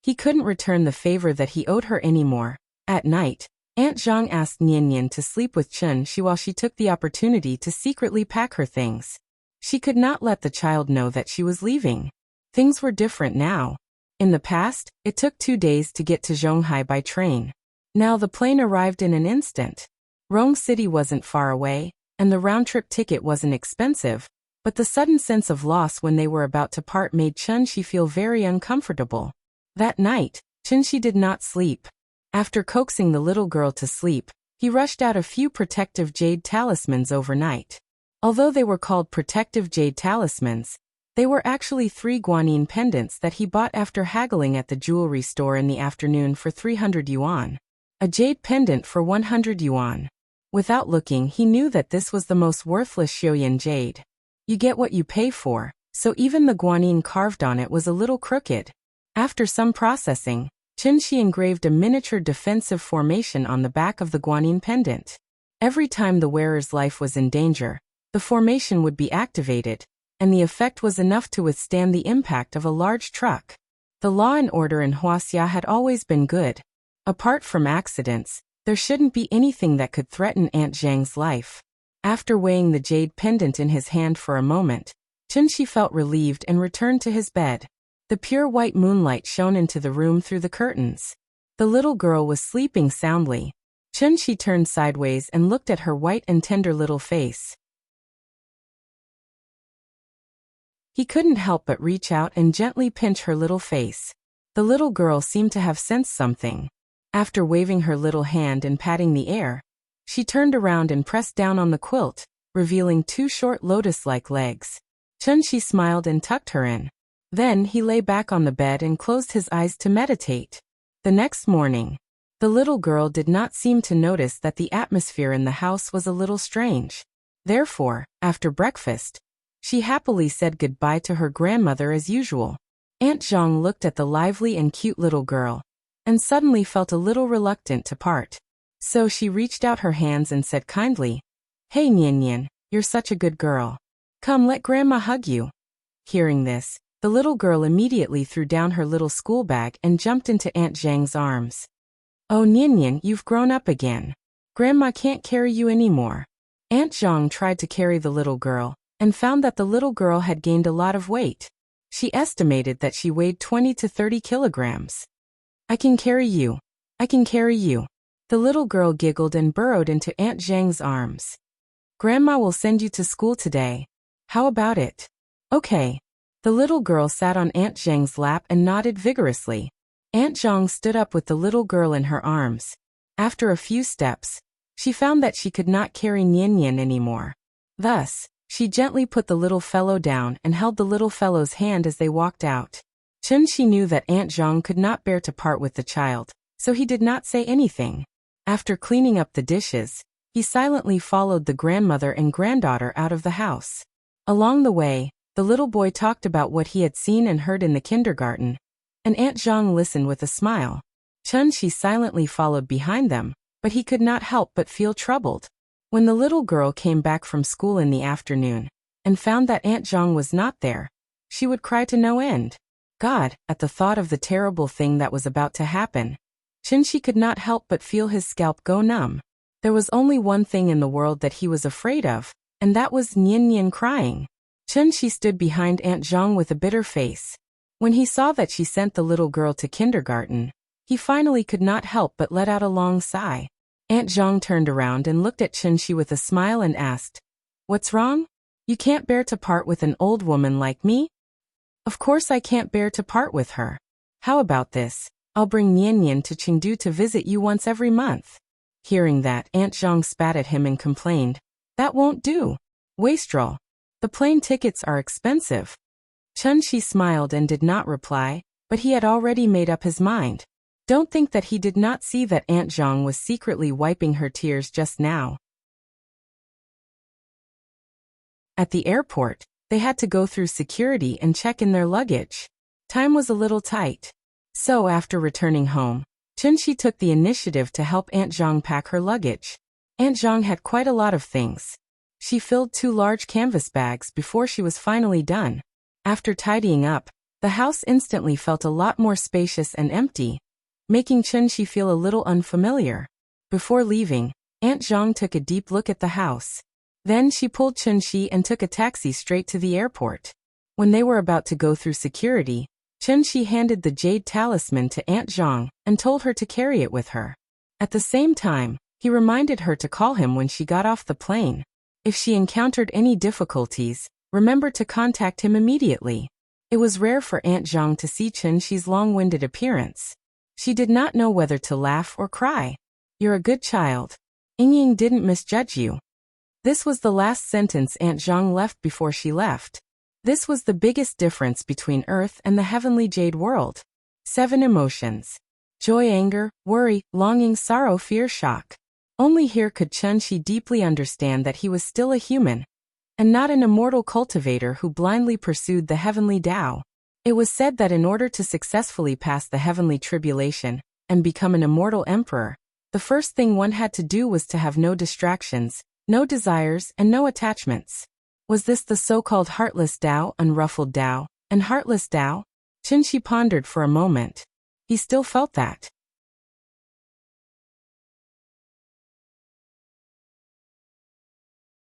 He couldn't return the favor that he owed her anymore. At night, Aunt Zhang asked Nian to sleep with Chunshi while she took the opportunity to secretly pack her things. She could not let the child know that she was leaving. Things were different now. In the past, it took 2 days to get to Zhonghai by train. Now the plane arrived in an instant. Rong City wasn't far away, and the round-trip ticket wasn't expensive, but the sudden sense of loss when they were about to part made Chunshi feel very uncomfortable. That night, Chunshi did not sleep. After coaxing the little girl to sleep, he rushed out a few protective jade talismans overnight. Although they were called protective jade talismans, they were actually 3 guanyin pendants that he bought after haggling at the jewelry store in the afternoon for 300 yuan. A jade pendant for 100 yuan. Without looking, he knew that this was the most worthless Xiaoyan jade. You get what you pay for, so even the guanyin carved on it was a little crooked. After some processing, Chunshi engraved a miniature defensive formation on the back of the guanyin pendant. Every time the wearer's life was in danger, the formation would be activated, and the effect was enough to withstand the impact of a large truck. The law and order in Huaxia had always been good. Apart from accidents, there shouldn't be anything that could threaten Aunt Zhang's life. After weighing the jade pendant in his hand for a moment, Chunshi felt relieved and returned to his bed. The pure white moonlight shone into the room through the curtains. The little girl was sleeping soundly. Chunshi turned sideways and looked at her white and tender little face. He couldn't help but reach out and gently pinch her little face. The little girl seemed to have sensed something. After waving her little hand and patting the air, she turned around and pressed down on the quilt, revealing 2 short lotus-like legs. Chunshi smiled and tucked her in. Then he lay back on the bed and closed his eyes to meditate. The next morning, the little girl did not seem to notice that the atmosphere in the house was a little strange. Therefore, after breakfast, she happily said goodbye to her grandmother as usual. Aunt Zhang looked at the lively and cute little girl, and suddenly felt a little reluctant to part. So she reached out her hands and said kindly, "Hey Nian, you're such a good girl. Come, let Grandma hug you." Hearing this, the little girl immediately threw down her little school bag and jumped into Aunt Zhang's arms. "Oh Nian, you've grown up again. Grandma can't carry you anymore." Aunt Zhang tried to carry the little girl, and found that the little girl had gained a lot of weight. She estimated that she weighed 20 to 30 kilograms. "I can carry you. I can carry you." The little girl giggled and burrowed into Aunt Zhang's arms. "Grandma will send you to school today. How about it?" "Okay." The little girl sat on Aunt Zhang's lap and nodded vigorously. Aunt Zhang stood up with the little girl in her arms. After a few steps, she found that she could not carry Nian Nian anymore. Thus, she gently put the little fellow down and held the little fellow's hand as they walked out. Chunxi knew that Aunt Zhang could not bear to part with the child, so he did not say anything. After cleaning up the dishes, he silently followed the grandmother and granddaughter out of the house. Along the way, the little boy talked about what he had seen and heard in the kindergarten, and Aunt Zhang listened with a smile. Chunxi silently followed behind them, but he could not help but feel troubled. When the little girl came back from school in the afternoon, and found that Aunt Zhang was not there, she would cry to no end. God, at the thought of the terrible thing that was about to happen, Chunxi could not help but feel his scalp go numb. There was only one thing in the world that he was afraid of, and that was Nian Nian crying. Chunxi stood behind Aunt Zhang with a bitter face. When he saw that she sent the little girl to kindergarten, he finally could not help but let out a long sigh. Aunt Zhang turned around and looked at Chunxi with a smile and asked, "What's wrong? You can't bear to part with an old woman like me?" "Of course I can't bear to part with her. How about this? I'll bring Nian Nian to Chengdu to visit you once every month." Hearing that, Aunt Zhang spat at him and complained, "That won't do. Wastrel. The plane tickets are expensive." Chunxi smiled and did not reply, but he had already made up his mind. Don't think that he did not see that Aunt Zhang was secretly wiping her tears just now. At the airport, they had to go through security and check in their luggage. Time was a little tight. So after returning home, Chunxi took the initiative to help Aunt Zhang pack her luggage. Aunt Zhang had quite a lot of things. She filled 2 large canvas bags before she was finally done. After tidying up, the house instantly felt a lot more spacious and empty, making Chunxi feel a little unfamiliar. Before leaving, Aunt Zhang took a deep look at the house. Then she pulled Chunxi and took a taxi straight to the airport. When they were about to go through security, Chunxi handed the jade talisman to Aunt Zhang and told her to carry it with her. At the same time, he reminded her to call him when she got off the plane. If she encountered any difficulties, remember to contact him immediately. It was rare for Aunt Zhang to see Chunxi's long-winded appearance. She did not know whether to laugh or cry. "You're a good child. Ying didn't misjudge you." This was the last sentence Aunt Zhang left before she left. This was the biggest difference between Earth and the heavenly jade world. 7 emotions. Joy, anger, worry, longing, sorrow, fear, shock. Only here could Chunxi deeply understand that he was still a human, and not an immortal cultivator who blindly pursued the heavenly Tao. It was said that in order to successfully pass the heavenly tribulation and become an immortal emperor, the first thing one had to do was to have no distractions, no desires, and no attachments. Was this the so-called heartless Tao, unruffled Tao, and heartless Tao? Chunxi pondered for a moment. He still felt that.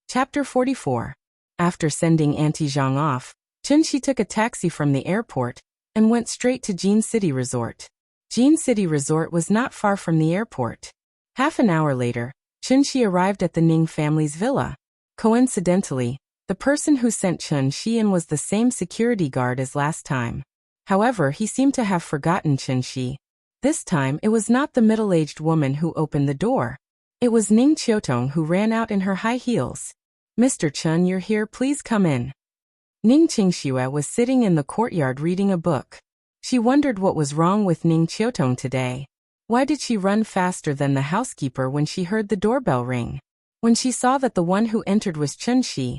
Chapter 44. After sending Auntie Zhang off, Chunxi took a taxi from the airport and went straight to Jin City Resort. Jin City Resort was not far from the airport. Half an hour later, Chunxi arrived at the Ning family's villa. Coincidentally, the person who sent Chunxi in was the same security guard as last time. However, he seemed to have forgotten Chunxi. This time, it was not the middle-aged woman who opened the door. It was Ning Qiutong who ran out in her high heels. "Mr. Chun, you're here, please come in." Ning Qingxue was sitting in the courtyard reading a book. She wondered what was wrong with Ning Qiutong today. Why did she run faster than the housekeeper when she heard the doorbell ring? When she saw that the one who entered was Chunxi,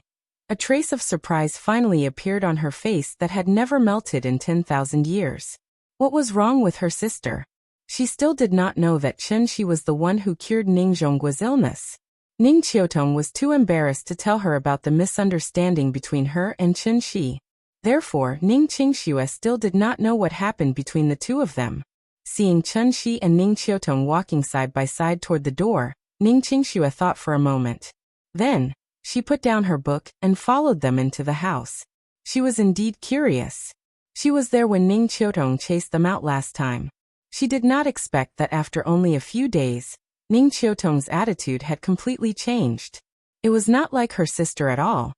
a trace of surprise finally appeared on her face that had never melted in 10,000 years. What was wrong with her sister? She still did not know that Chunxi was the one who cured Ning Zhongguo's illness. Ning Qiutong was too embarrassed to tell her about the misunderstanding between her and Chunxi. Therefore, Ning Qingxue still did not know what happened between the two of them. Seeing Chunxi and Ning Qiutong walking side by side toward the door, Ning Qingxue thought for a moment. Then, she put down her book and followed them into the house. She was indeed curious. She was there when Ning Qiutong chased them out last time. She did not expect that after only a few days, Ning Qiutong's attitude had completely changed. It was not like her sister at all.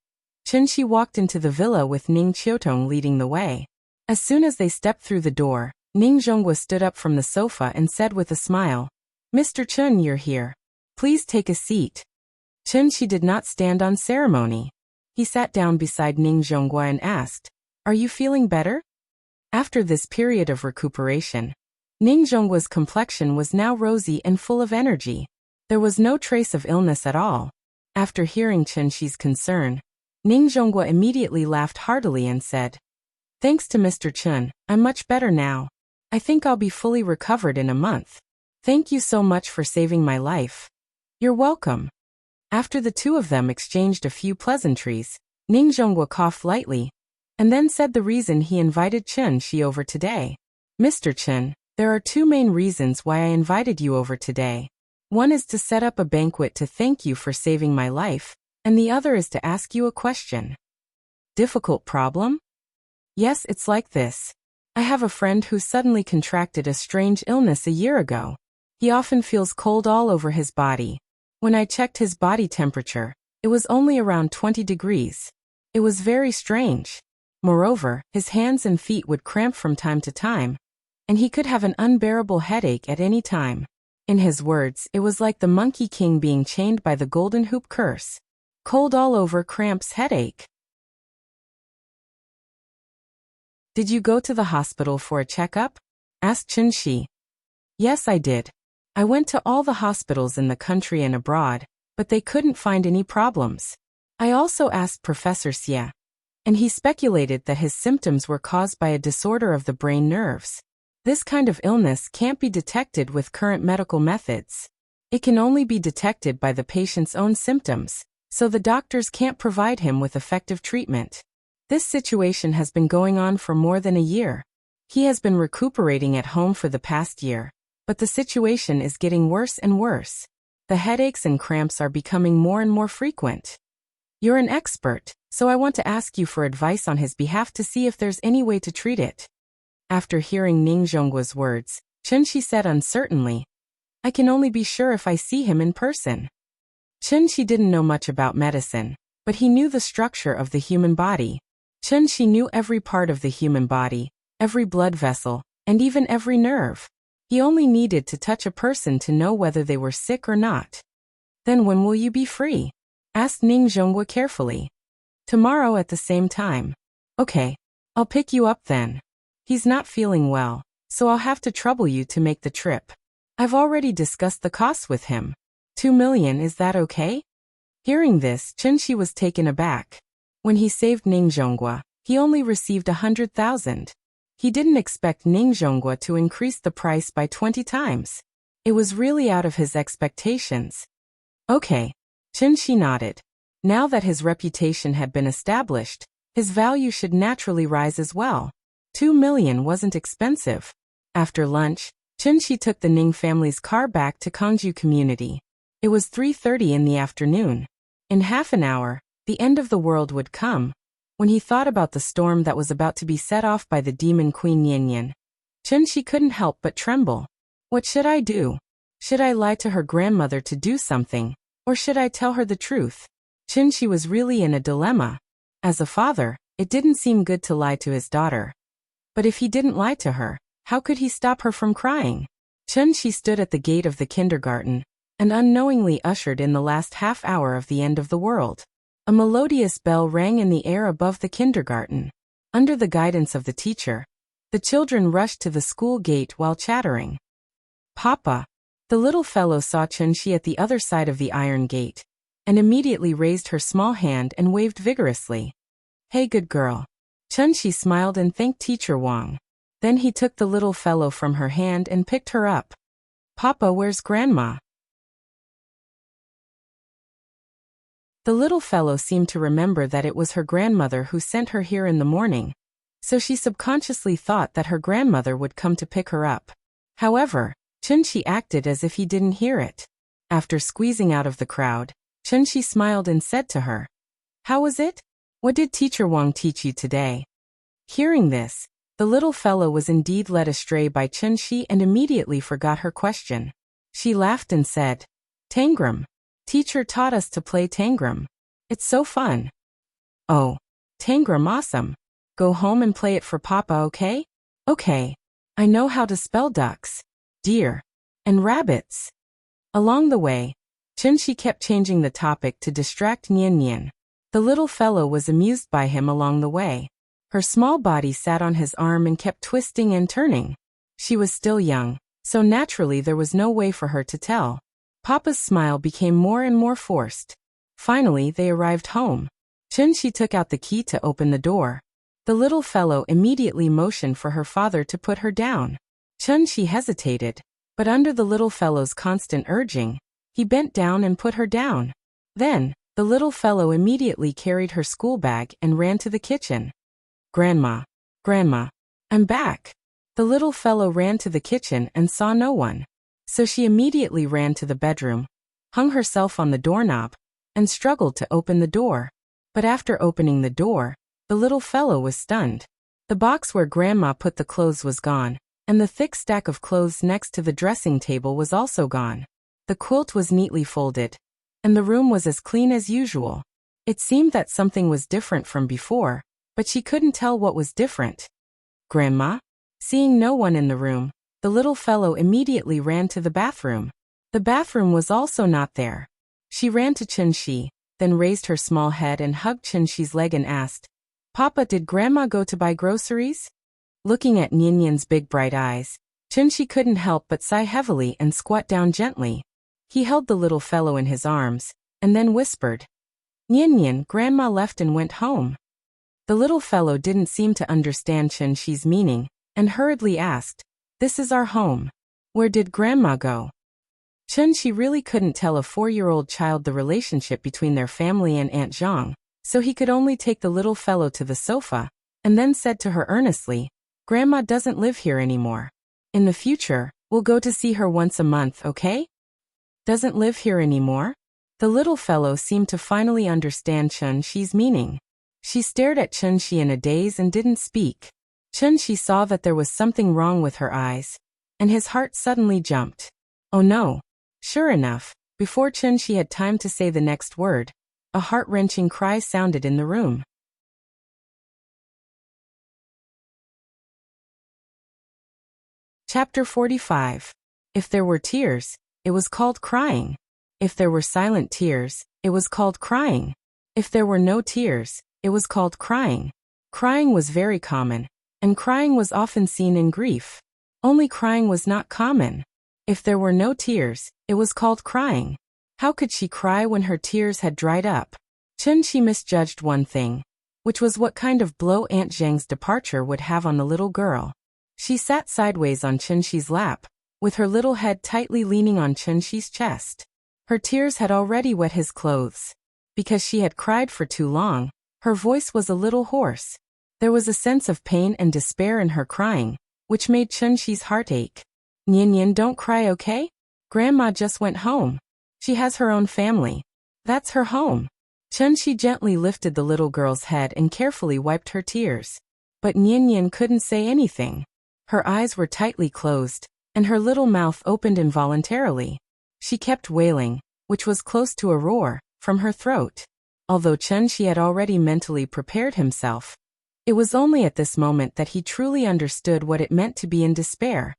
Chunxi walked into the villa with Ning Qiutong leading the way. As soon as they stepped through the door, Ning Zhonghua stood up from the sofa and said with a smile, "Mr. Chun, you're here. Please take a seat." Chun Shi did not stand on ceremony. He sat down beside Ning Zhonghua and asked, "Are you feeling better?" After this period of recuperation, Ning Zhonghua's complexion was now rosy and full of energy. There was no trace of illness at all. After hearing Chun Shi's concern, Ning Zhonghua immediately laughed heartily and said, "Thanks to Mr. Chun, I'm much better now. I think I'll be fully recovered in a month. Thank you so much for saving my life." "You're welcome." After the two of them exchanged a few pleasantries, Ning Zhonghua coughed lightly, and then said the reason he invited Chun Shi over today. "Mr. Chun, there are two main reasons why I invited you over today. One is to set up a banquet to thank you for saving my life, and the other is to ask you a question." "Difficult problem?" "Yes, it's like this. I have a friend who suddenly contracted a strange illness a year ago. He often feels cold all over his body. When I checked his body temperature, it was only around 20 degrees. It was very strange. Moreover, his hands and feet would cramp from time to time, and he could have an unbearable headache at any time. In his words, it was like the Monkey King being chained by the Golden Hoop curse. Cold all over, cramps, headache." "Did you go to the hospital for a checkup?" asked Chun Shi. "Yes, I did. I went to all the hospitals in the country and abroad, but they couldn't find any problems. I also asked Professor Xie, and he speculated that his symptoms were caused by a disorder of the brain nerves. This kind of illness can't be detected with current medical methods. It can only be detected by the patient's own symptoms, so the doctors can't provide him with effective treatment. This situation has been going on for more than a year. He has been recuperating at home for the past year, but the situation is getting worse and worse. The headaches and cramps are becoming more and more frequent. You're an expert, so I want to ask you for advice on his behalf to see if there's any way to treat it." After hearing Ning Zhonghua's words, Chun Shi said uncertainly, "I can only be sure if I see him in person." Chun Shi didn't know much about medicine, but he knew the structure of the human body. Chun Shi knew every part of the human body, every blood vessel, and even every nerve. He only needed to touch a person to know whether they were sick or not. "Then when will you be free?" asked Ning Zhonghua carefully. "Tomorrow at the same time." "Okay, I'll pick you up then. He's not feeling well, so I'll have to trouble you to make the trip. I've already discussed the costs with him. 2 million, is that okay?" Hearing this, Chun Shi was taken aback. When he saved Ning Zhonghua, he only received 100,000. He didn't expect Ning Zhonghua to increase the price by 20 times. It was really out of his expectations. "Okay." Chun Shi nodded. Now that his reputation had been established, his value should naturally rise as well. 2 million wasn't expensive. After lunch, Chun Shi took the Ning family's car back to Kangju community. It was 3:30 in the afternoon. In half an hour, the end of the world would come. When he thought about the storm that was about to be set off by the demon queen Nian, Chun Shi couldn't help but tremble. What should I do? Should I lie to her grandmother to do something, or should I tell her the truth? Chun Shi was really in a dilemma. As a father, it didn't seem good to lie to his daughter. But if he didn't lie to her, how could he stop her from crying? Chun Shi stood at the gate of the kindergarten, and unknowingly ushered in the last half hour of the end of the world. A melodious bell rang in the air above the kindergarten. Under the guidance of the teacher, the children rushed to the school gate while chattering. "Papa!" The little fellow saw Chun Shi at the other side of the iron gate, and immediately raised her small hand and waved vigorously. "Hey, good girl." Chun Shi smiled and thanked Teacher Wang. Then he took the little fellow from her hand and picked her up. "Papa, where's Grandma?" The little fellow seemed to remember that it was her grandmother who sent her here in the morning, so she subconsciously thought that her grandmother would come to pick her up. However, Chun Shi acted as if he didn't hear it. After squeezing out of the crowd, Chun Shi smiled and said to her, "How was it? What did Teacher Wang teach you today?" Hearing this, the little fellow was indeed led astray by Chun Shi and immediately forgot her question. She laughed and said, "Tangram. Teacher taught us to play Tangram. It's so fun." "Oh, Tangram, awesome. Go home and play it for Papa, okay?" "Okay. I know how to spell ducks, deer, and rabbits. Along the way, Chunshi kept changing the topic to distract Nian Nian. The little fellow was amused by him along the way. Her small body sat on his arm and kept twisting and turning. She was still young, so naturally there was no way for her to tell. Papa's smile became more and more forced. Finally, they arrived home. Chunshi took out the key to open the door. The little fellow immediately motioned for her father to put her down. Chunshi hesitated, but under the little fellow's constant urging, he bent down and put her down. Then, the little fellow immediately carried her school bag and ran to the kitchen. Grandma, I'm back. The little fellow ran to the kitchen and saw no one. So she immediately ran to the bedroom, hung herself on the doorknob, and struggled to open the door. But after opening the door, the little fellow was stunned. The box where Grandma put the clothes was gone, and the thick stack of clothes next to the dressing table was also gone. The quilt was neatly folded, and the room was as clean as usual. It seemed that something was different from before, but she couldn't tell what was different. Grandma? Seeing no one in the room, the little fellow immediately ran to the bathroom. The bathroom was also not there. She ran to Chunshi, then raised her small head and hugged Chunshi's leg and asked, Papa, did Grandma go to buy groceries? Looking at Nian Nian's big bright eyes, Chunshi couldn't help but sigh heavily and squat down gently. He held the little fellow in his arms, and then whispered, Nian Nian, Grandma left and went home. The little fellow didn't seem to understand Chunshi's meaning, and hurriedly asked, This is our home. Where did Grandma go? Chunshi really couldn't tell a 4-year-old child the relationship between their family and Aunt Zhang, so he could only take the little fellow to the sofa, and then said to her earnestly, Grandma doesn't live here anymore. In the future, we'll go to see her once a month, okay? Doesn't live here anymore? The little fellow seemed to finally understand Chunshi's meaning. She stared at Chunshi in a daze and didn't speak. Chunshi saw that there was something wrong with her eyes, and his heart suddenly jumped. Oh no! Sure enough, before Chunshi had time to say the next word, a heart-wrenching cry sounded in the room. Chapter 45. If there were tears, it was called crying. If there were silent tears, it was called crying. If there were no tears, it was called crying. Crying was very common, and crying was often seen in grief. Only crying was not common. If there were no tears, it was called crying. How could she cry when her tears had dried up? Chunshi misjudged one thing, which was what kind of blow Aunt Zhang's departure would have on the little girl. She sat sideways on Chunshi's lap, with her little head tightly leaning on Chunshi's chest. Her tears had already wet his clothes. Because she had cried for too long, her voice was a little hoarse. There was a sense of pain and despair in her crying, which made Chunshi's heart ache. Nian Nian, don't cry, okay? Grandma just went home. She has her own family. That's her home. Chunshi gently lifted the little girl's head and carefully wiped her tears. But Nian Nian couldn't say anything. Her eyes were tightly closed, and her little mouth opened involuntarily. She kept wailing, which was close to a roar, from her throat. Although Chunshi had already mentally prepared himself, it was only at this moment that he truly understood what it meant to be in despair.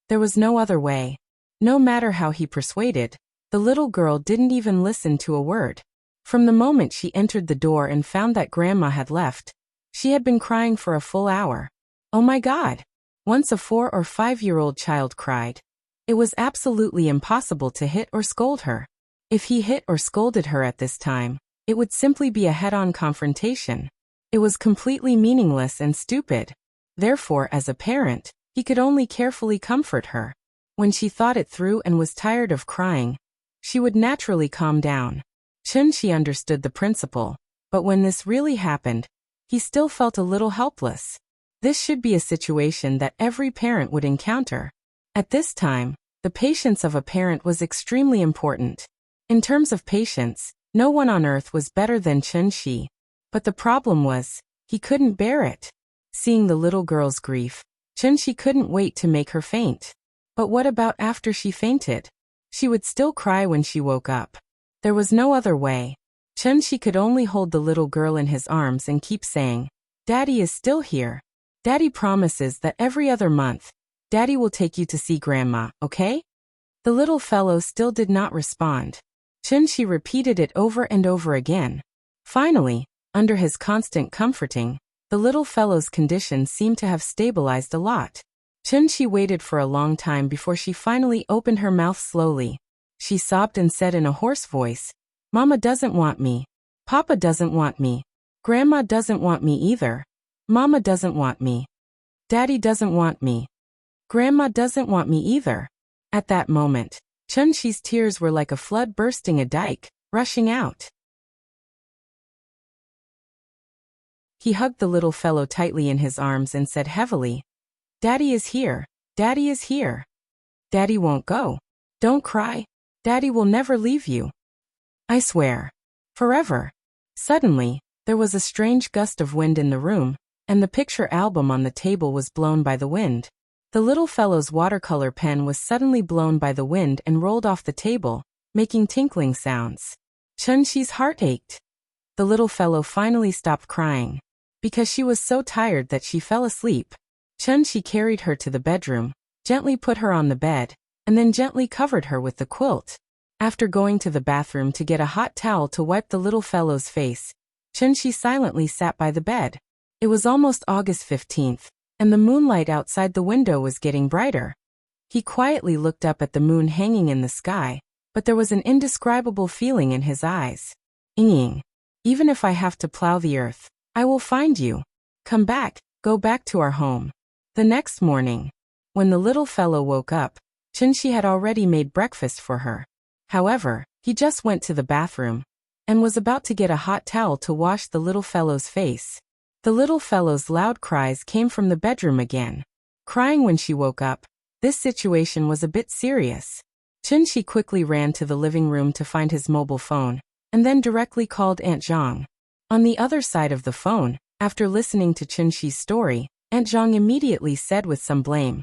There was no other way. No matter how he persuaded, the little girl didn't even listen to a word. From the moment she entered the door and found that Grandma had left, she had been crying for a full hour. Oh my God! Once a 4 or 5-year-old child cried. It was absolutely impossible to hit or scold her. If he hit or scolded her at this time, it would simply be a head-on confrontation. It was completely meaningless and stupid. Therefore, as a parent, he could only carefully comfort her. When she thought it through and was tired of crying, she would naturally calm down. Chunshi understood the principle, but when this really happened, he still felt a little helpless. This should be a situation that every parent would encounter. At this time, the patience of a parent was extremely important. In terms of patience, no one on earth was better than Chunshi. But the problem was, he couldn't bear it. Seeing the little girl's grief, Chunshi couldn't wait to make her faint. But what about after she fainted? She would still cry when she woke up. There was no other way. Chunshi could only hold the little girl in his arms and keep saying, Daddy is still here. Daddy promises that every other month, Daddy will take you to see Grandma, okay? The little fellow still did not respond. Chunshi repeated it over and over again. Finally, under his constant comforting, the little fellow's condition seemed to have stabilized a lot. Chunshi waited for a long time before she finally opened her mouth slowly. She sobbed and said in a hoarse voice, "Mama doesn't want me. Papa doesn't want me. Grandma doesn't want me either. Mama doesn't want me. Daddy doesn't want me. Grandma doesn't want me either." At that moment, Chunshi's tears were like a flood bursting a dike, rushing out. He hugged the little fellow tightly in his arms and said heavily, "Daddy is here. Daddy is here. Daddy won't go. Don't cry. Daddy will never leave you. I swear. Forever." Suddenly, there was a strange gust of wind in the room, and the picture album on the table was blown by the wind. The little fellow's watercolor pen was suddenly blown by the wind and rolled off the table, making tinkling sounds. Chunshi's heart ached. The little fellow finally stopped crying. Because she was so tired that she fell asleep, Chunshi carried her to the bedroom, gently put her on the bed, and then gently covered her with the quilt. After going to the bathroom to get a hot towel to wipe the little fellow's face, Chunshi silently sat by the bed. It was almost August 15th, and the moonlight outside the window was getting brighter. He quietly looked up at the moon hanging in the sky, but there was an indescribable feeling in his eyes. Inging. Even if I have to plow the earth, I will find you. Come back, go back to our home. The next morning, when the little fellow woke up, Chunshi had already made breakfast for her. However, he just went to the bathroom and was about to get a hot towel to wash the little fellow's face. The little fellow's loud cries came from the bedroom again. Crying when she woke up, this situation was a bit serious. Chunshi quickly ran to the living room to find his mobile phone, and then directly called Aunt Zhang. On the other side of the phone, after listening to Chunshi's story, Aunt Zhang immediately said with some blame,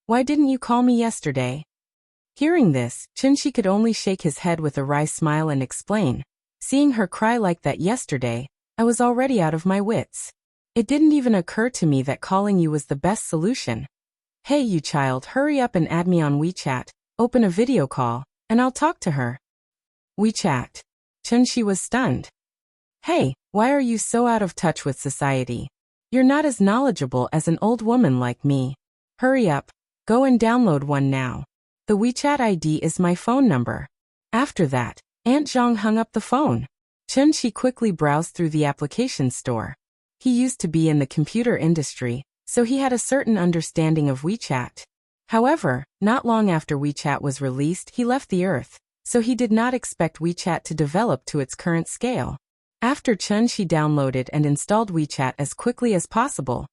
"Why didn't you call me yesterday?" Hearing this, Chunshi could only shake his head with a wry smile and explain, "Seeing her cry like that yesterday, I was already out of my wits. It didn't even occur to me that calling you was the best solution. Hey you child, hurry up and add me on WeChat, open a video call, and I'll talk to her." WeChat. Chunshi was stunned. "Hey, why are you so out of touch with society? You're not as knowledgeable as an old woman like me. Hurry up, go and download one now. The WeChat ID is my phone number." After that, Aunt Zhang hung up the phone. Chunshi quickly browsed through the application store. He used to be in the computer industry, so he had a certain understanding of WeChat. However, not long after WeChat was released, he left the earth, so he did not expect WeChat to develop to its current scale. After Chunshi downloaded and installed WeChat as quickly as possible,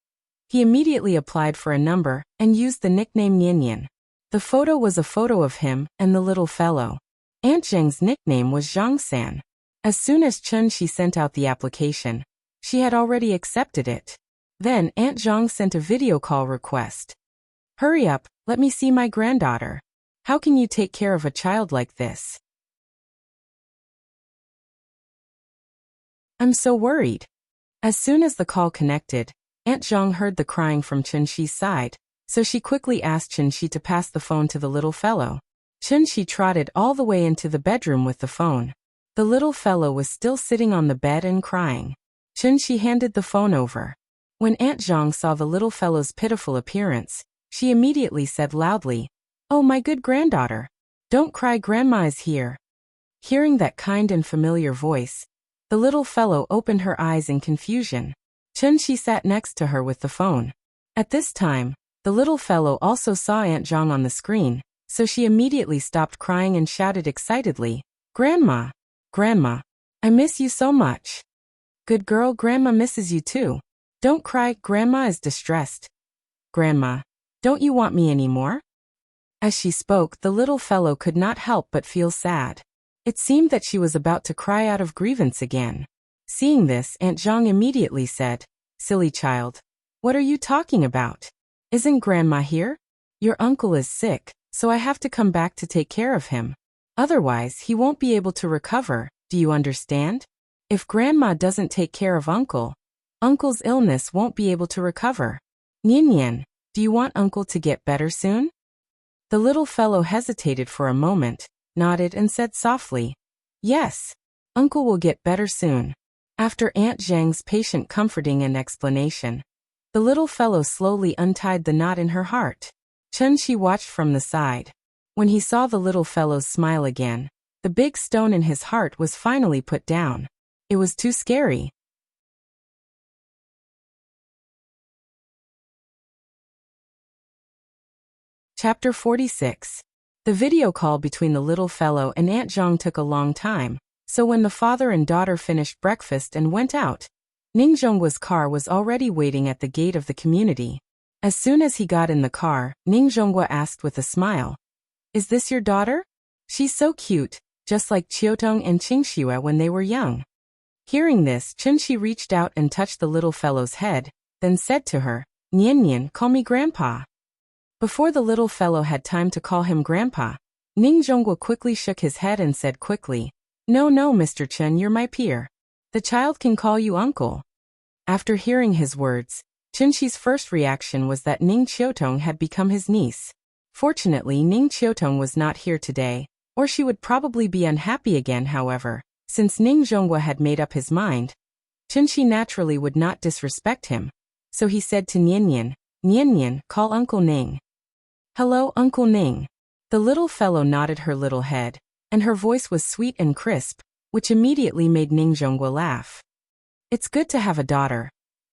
he immediately applied for a number and used the nickname Nyanyan. The photo was a photo of him and the little fellow. Aunt Zhang's nickname was Zhang-san. As soon as Chunshi sent out the application, she had already accepted it. Then Aunt Zhang sent a video call request. "Hurry up, let me see my granddaughter. How can you take care of a child like this? I'm so worried." As soon as the call connected, Aunt Zhang heard the crying from Chunshi's side, so she quickly asked Chunshi to pass the phone to the little fellow. Chunshi trotted all the way into the bedroom with the phone. The little fellow was still sitting on the bed and crying. Chunshi handed the phone over. When Aunt Zhang saw the little fellow's pitiful appearance, she immediately said loudly, "Oh my good granddaughter, don't cry, Grandma is here." Hearing that kind and familiar voice, the little fellow opened her eyes in confusion. Chunshi sat next to her with the phone. At this time, the little fellow also saw Aunt Zhang on the screen, so she immediately stopped crying and shouted excitedly, "Grandma! Grandma! I miss you so much." "Good girl, Grandma misses you too. Don't cry, Grandma is distressed." "Grandma, don't you want me anymore?" As she spoke, the little fellow could not help but feel sad. It seemed that she was about to cry out of grievance again. Seeing this, Aunt Zhang immediately said, "Silly child. What are you talking about? Isn't Grandma here? Your uncle is sick, so I have to come back to take care of him. Otherwise, he won't be able to recover, do you understand? If Grandma doesn't take care of Uncle's illness won't be able to recover. Nyanyan, Do you want Uncle to get better soon? The little fellow hesitated for a moment, nodded and said softly, Yes, Uncle will get better soon. After Aunt Zhang's patient comforting and explanation, the little fellow slowly untied the knot in her heart. Chen-Shi watched from the side. When he saw the little fellow's smile again, the big stone in his heart was finally put down. It was too scary. Chapter 46. The video call between the little fellow and Aunt Zhang took a long time, so when the father and daughter finished breakfast and went out, Ning Zhongguo's car was already waiting at the gate of the community. As soon as he got in the car, Ning Zhongguo asked with a smile, Is this your daughter? She's so cute, just like Qiutong and Qingxue when they were young. Hearing this, Chen-Shi reached out and touched the little fellow's head, then said to her, Nian Nian, call me Grandpa. Before the little fellow had time to call him Grandpa, Ning Zhongguo quickly shook his head and said quickly, No, Mr. Chen, you're my peer. The child can call you Uncle. After hearing his words, Chen-Shi's first reaction was that Ning Qiutong had become his niece. Fortunately, Ning Qiutong was not here today, or she would probably be unhappy again. However, since Ning Zhongguo had made up his mind, Chen-Shi naturally would not disrespect him, so he said to Nian Nian, call Uncle Ning. Hello, Uncle Ning. The little fellow nodded her little head, and her voice was sweet and crisp, which immediately made Ning Zhongguo laugh. It's good to have a daughter.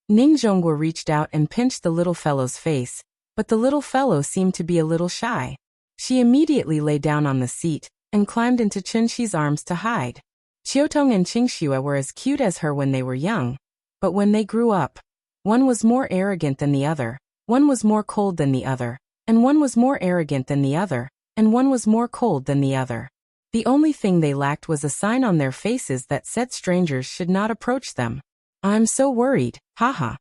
Ning Zhongguo reached out and pinched the little fellow's face, but the little fellow seemed to be a little shy. She immediately lay down on the seat and climbed into Chen-Shi's arms to hide. Qiutong and Qingxue were as cute as her when they were young, but when they grew up, one was more arrogant than the other, one was more cold than the other, and one was more arrogant than the other, and one was more cold than the other. The only thing they lacked was a sign on their faces that said strangers should not approach them. I'm so worried, haha.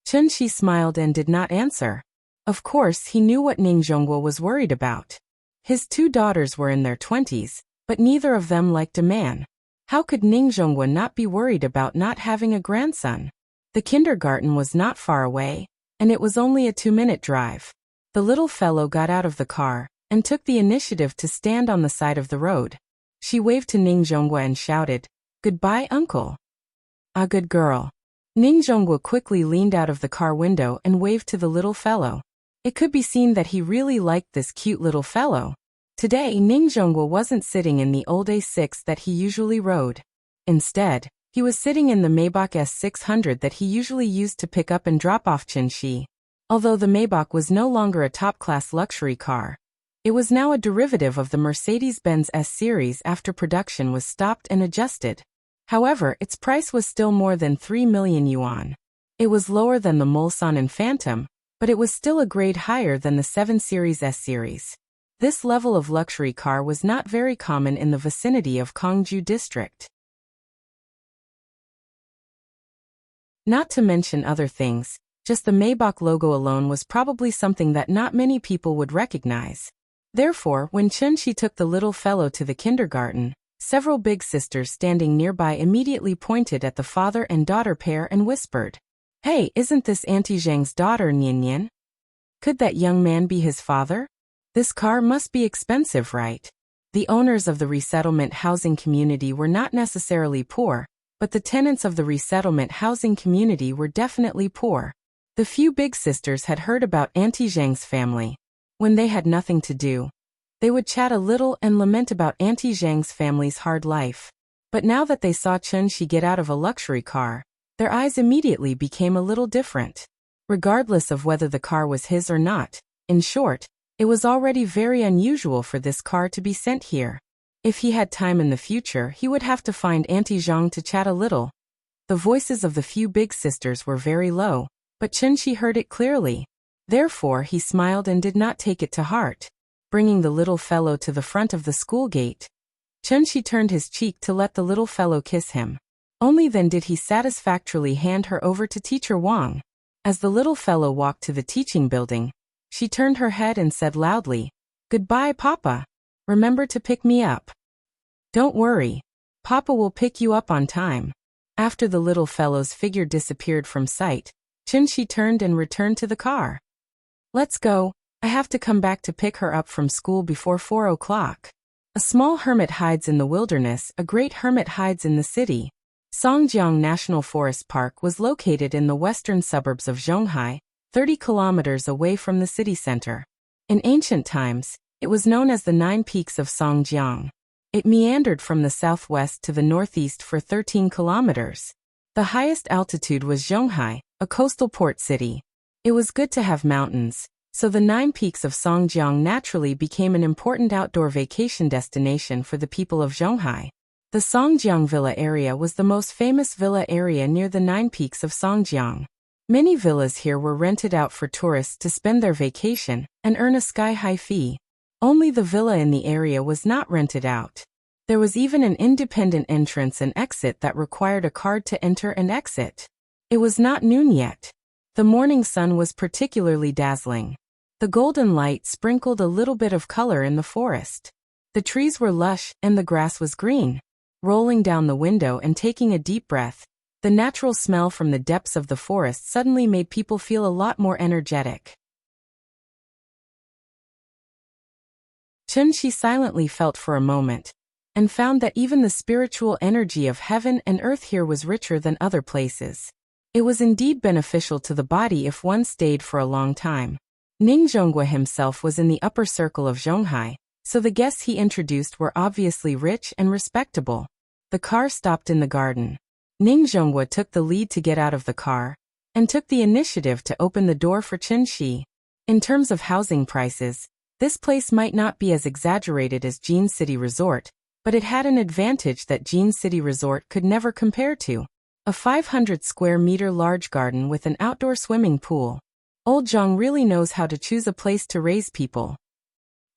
Chen-Shi smiled and did not answer. Of course, he knew what Ning Zhongguo was worried about. His two daughters were in their 20s, but neither of them liked a man. How could Ning Zhongguo not be worried about not having a grandson? The kindergarten was not far away, and it was only a 2-minute drive. The little fellow got out of the car and took the initiative to stand on the side of the road. She waved to Ning Zhongguo and shouted, Goodbye, Uncle. A good girl. Ning Zhongguo quickly leaned out of the car window and waved to the little fellow. It could be seen that he really liked this cute little fellow. Today, Ning Zhongguo wasn't sitting in the old A6 that he usually rode. Instead, he was sitting in the Maybach S600 that he usually used to pick up and drop off Chen-Shi. Although the Maybach was no longer a top-class luxury car, it was now a derivative of the Mercedes-Benz S-Series after production was stopped and adjusted. However, its price was still more than 3 million yuan. It was lower than the Mulsanne and Phantom, but it was still a grade higher than the 7 Series S-Series. This level of luxury car was not very common in the vicinity of Gongju district. Not to mention other things, just the Maybach logo alone was probably something that not many people would recognize. Therefore, when Chen-Shi took the little fellow to the kindergarten, several big sisters standing nearby immediately pointed at the father and daughter pair and whispered, Hey, isn't this Auntie Zhang's daughter, Nian Nian? Could that young man be his father? This car must be expensive, right? The owners of the resettlement housing community were not necessarily poor, but the tenants of the resettlement housing community were definitely poor. The few big sisters had heard about Auntie Zhang's family. When they had nothing to do, they would chat a little and lament about Auntie Zhang's family's hard life. But now that they saw Chen-Shi get out of a luxury car, their eyes immediately became a little different. Regardless of whether the car was his or not, in short, it was already very unusual for this car to be sent here. If he had time in the future, he would have to find Auntie Zhang to chat a little. The voices of the few big sisters were very low, but Chen-Shi heard it clearly. Therefore, he smiled and did not take it to heart. Bringing the little fellow to the front of the school gate, Chen-Shi turned his cheek to let the little fellow kiss him. Only then did he satisfactorily hand her over to Teacher Wang. As the little fellow walked to the teaching building, she turned her head and said loudly, Goodbye, Papa. Remember to pick me up. Don't worry. Papa will pick you up on time. After the little fellow's figure disappeared from sight, Chen-Shi turned and returned to the car. Let's go. I have to come back to pick her up from school before 4 o'clock. A small hermit hides in the wilderness, a great hermit hides in the city. Songjiang National Forest Park was located in the western suburbs of Zhonghai, 30 kilometers away from the city center. In ancient times, it was known as the Nine Peaks of Songjiang. It meandered from the southwest to the northeast for 13 kilometers. The highest altitude was Zhonghai, a coastal port city. It was good to have mountains, so the Nine Peaks of Songjiang naturally became an important outdoor vacation destination for the people of Zhonghai. The Songjiang Villa area was the most famous villa area near the Nine Peaks of Songjiang. Many villas here were rented out for tourists to spend their vacation and earn a sky-high fee. Only the villa in the area was not rented out. There was even an independent entrance and exit that required a card to enter and exit. It was not noon yet. The morning sun was particularly dazzling. The golden light sprinkled a little bit of color in the forest. The trees were lush and the grass was green. Rolling down the window and taking a deep breath, the natural smell from the depths of the forest suddenly made people feel a lot more energetic. Chun-Shi silently felt for a moment, and found that even the spiritual energy of heaven and earth here was richer than other places. It was indeed beneficial to the body if one stayed for a long time. Ning Zhonghua himself was in the upper circle of Zhonghai, so the guests he introduced were obviously rich and respectable. The car stopped in the garden. Ning Zhonghua took the lead to get out of the car, and took the initiative to open the door for Chun-Shi. In terms of housing prices, this place might not be as exaggerated as Jean City Resort, but it had an advantage that Jean City Resort could never compare to. A 500 square meter large garden with an outdoor swimming pool. Old Zhang really knows how to choose a place to raise people.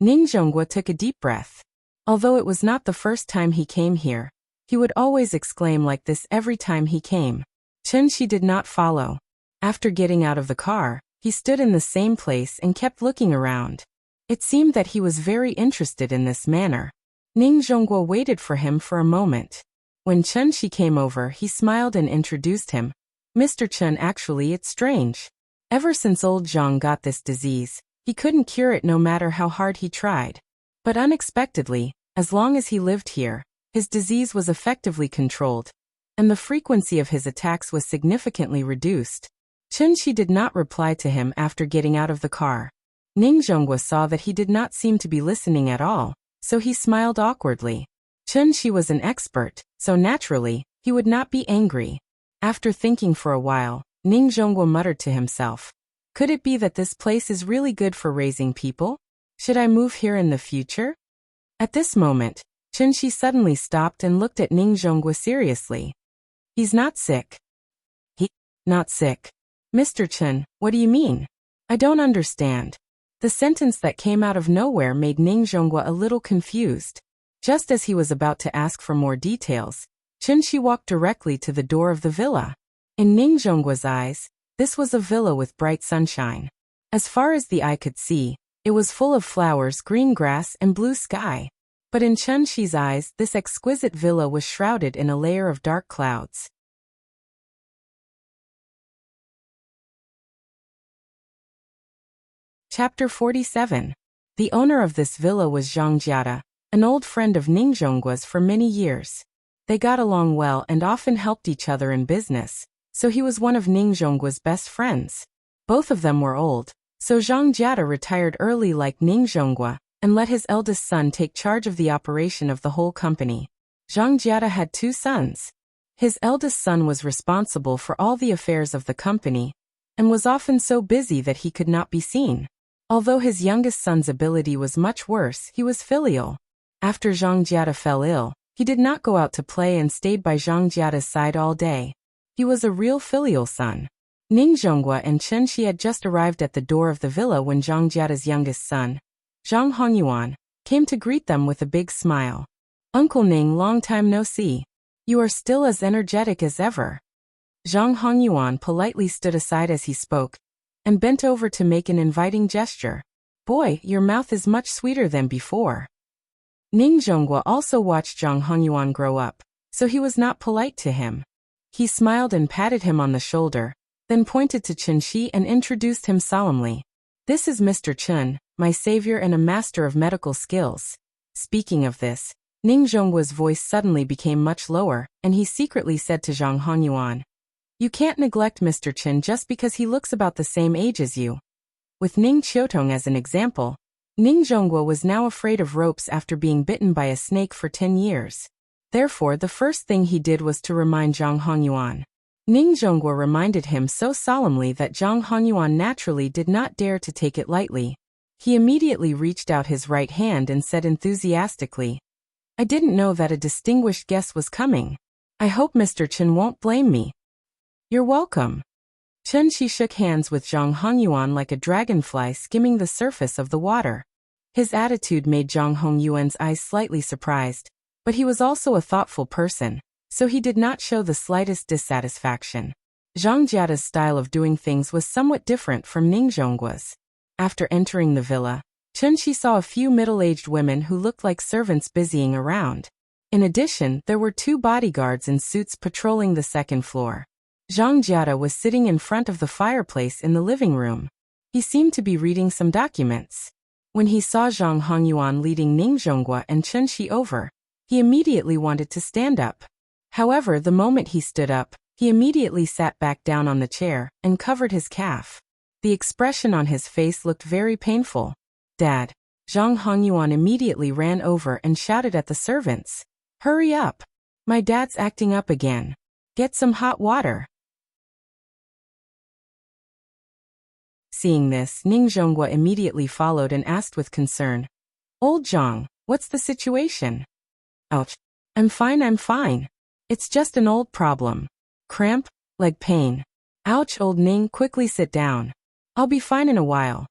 Ning Zhonghua took a deep breath. Although it was not the first time he came here, he would always exclaim like this every time he came. Chun-Shi did not follow. After getting out of the car, he stood in the same place and kept looking around. It seemed that he was very interested in this manner. Ning Zhonghua waited for him for a moment. When Chun-Shi came over, he smiled and introduced him. Mr. Chun, actually it's strange. Ever since old Zhang got this disease, he couldn't cure it no matter how hard he tried. But unexpectedly, as long as he lived here, his disease was effectively controlled, and the frequency of his attacks was significantly reduced. Chun-Shi did not reply to him after getting out of the car. Ning Zhonghua saw that he did not seem to be listening at all, so he smiled awkwardly. Chun-Shi was an expert, so naturally, he would not be angry. After thinking for a while, Ning Zhonghua muttered to himself, "Could it be that this place is really good for raising people? Should I move here in the future?" At this moment, Chun-Shi suddenly stopped and looked at Ning Zhonghua seriously. "He's not sick." Not sick. Mr. Chun, what do you mean? I don't understand." The sentence that came out of nowhere made Ning Zhonghua a little confused. Just as he was about to ask for more details, Chun-Shi walked directly to the door of the villa. In Ning Zhonggua's eyes, this was a villa with bright sunshine. As far as the eye could see, it was full of flowers, green grass, and blue sky. But in Chun-Shi's eyes, this exquisite villa was shrouded in a layer of dark clouds. Chapter 47. The owner of this villa was Zhang Jiada, an old friend of Ning Zhonggua's for many years. They got along well and often helped each other in business, so he was one of Ning Zhonggua's best friends. Both of them were old, so Zhang Jiada retired early like Ning Zhonghua, and let his eldest son take charge of the operation of the whole company. Zhang Jiada had 2 sons. His eldest son was responsible for all the affairs of the company, and was often so busy that he could not be seen. Although his youngest son's ability was much worse, he was filial. After Zhang Jiada fell ill, he did not go out to play and stayed by Zhang Jiada's side all day. He was a real filial son. Ning Zhonghua and Chun-Shi had just arrived at the door of the villa when Zhang Jiada's youngest son, Zhang Hongyuan, came to greet them with a big smile. "Uncle Ning, long time no see. You are still as energetic as ever." Zhang Hongyuan politely stood aside as he spoke, and bent over to make an inviting gesture. "Boy, your mouth is much sweeter than before." Ning Zhonghua also watched Zhang Hongyuan grow up, so he was not polite to him. He smiled and patted him on the shoulder, then pointed to Chun-Shi and introduced him solemnly. This is Mr. Chun, my savior and a master of medical skills. Speaking of this, Ning Zhongguo's voice suddenly became much lower, and he secretly said to Zhang Hongyuan, "You can't neglect Mr. Chen just because he looks about the same age as you." With Ning Qiutong as an example, Ning Zhongguo was now afraid of ropes after being bitten by a snake for 10 years. Therefore, the first thing he did was to remind Zhang Hongyuan. Ning Zhongguo reminded him so solemnly that Zhang Hongyuan naturally did not dare to take it lightly. He immediately reached out his right hand and said enthusiastically, "I didn't know that a distinguished guest was coming. I hope Mr. Chen won't blame me." "You're welcome." Chen Shi shook hands with Zhang Hongyuan like a dragonfly skimming the surface of the water. His attitude made Zhang Hongyuan's eyes slightly surprised, but he was also a thoughtful person, so he did not show the slightest dissatisfaction. Zhang Jiada's style of doing things was somewhat different from Ning Zhongguo's. After entering the villa, Chen Shi saw a few middle-aged women who looked like servants busying around. In addition, there were 2 bodyguards in suits patrolling the second floor. Zhang Jiada was sitting in front of the fireplace in the living room. He seemed to be reading some documents. When he saw Zhang Hongyuan leading Ning Zhongguo and Chen Shi over, he immediately wanted to stand up. However, the moment he stood up, he immediately sat back down on the chair and covered his calf. The expression on his face looked very painful. "Dad!" Zhang Hongyuan immediately ran over and shouted at the servants. "Hurry up! My dad's acting up again. Get some hot water." Seeing this, Ning Zhongguo immediately followed and asked with concern, "Old Zhang, what's the situation?" "Ouch. I'm fine. It's just an old problem. Cramp, leg pain." "Ouch, old Ning, quickly sit down. I'll be fine in a while."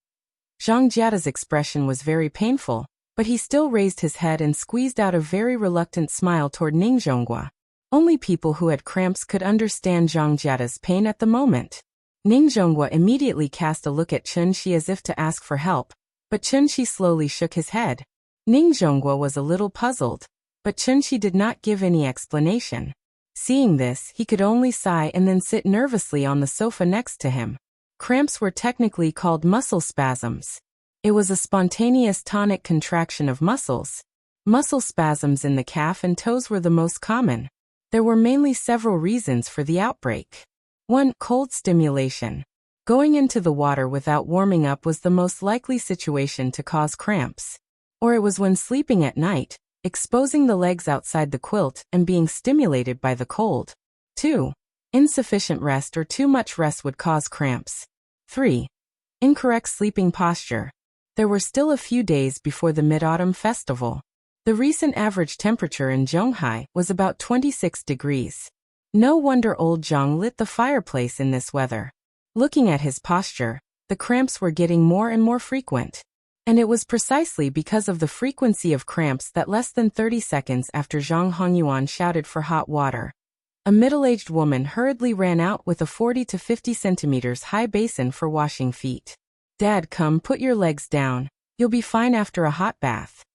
Zhang Jiada's expression was very painful, but he still raised his head and squeezed out a very reluctant smile toward Ning Zhongguo. Only people who had cramps could understand Zhang Jiada's pain at the moment. Ning Zhongguo immediately cast a look at Chen Shi as if to ask for help, but Chen Shi slowly shook his head. Ning Zhongguo was a little puzzled, but Chen Shi did not give any explanation. Seeing this, he could only sigh and then sit nervously on the sofa next to him. Cramps were technically called muscle spasms. It was a spontaneous tonic contraction of muscles. Muscle spasms in the calf and toes were the most common. There were mainly several reasons for the outbreak. 1. Cold stimulation. Going into the water without warming up was the most likely situation to cause cramps. Or it was when sleeping at night, exposing the legs outside the quilt and being stimulated by the cold. 2. Insufficient rest or too much rest would cause cramps. 3. Incorrect sleeping posture. There were still a few days before the Mid-Autumn Festival. The recent average temperature in Zhonghai was about 26 degrees. No wonder old Zhang lit the fireplace in this weather. Looking at his posture, the cramps were getting more and more frequent. And it was precisely because of the frequency of cramps that less than 30 seconds after Zhang Hongyuan shouted for hot water, a middle-aged woman hurriedly ran out with a 40 to 50 centimeters high basin for washing feet. "Dad, come, put your legs down. You'll be fine after a hot bath."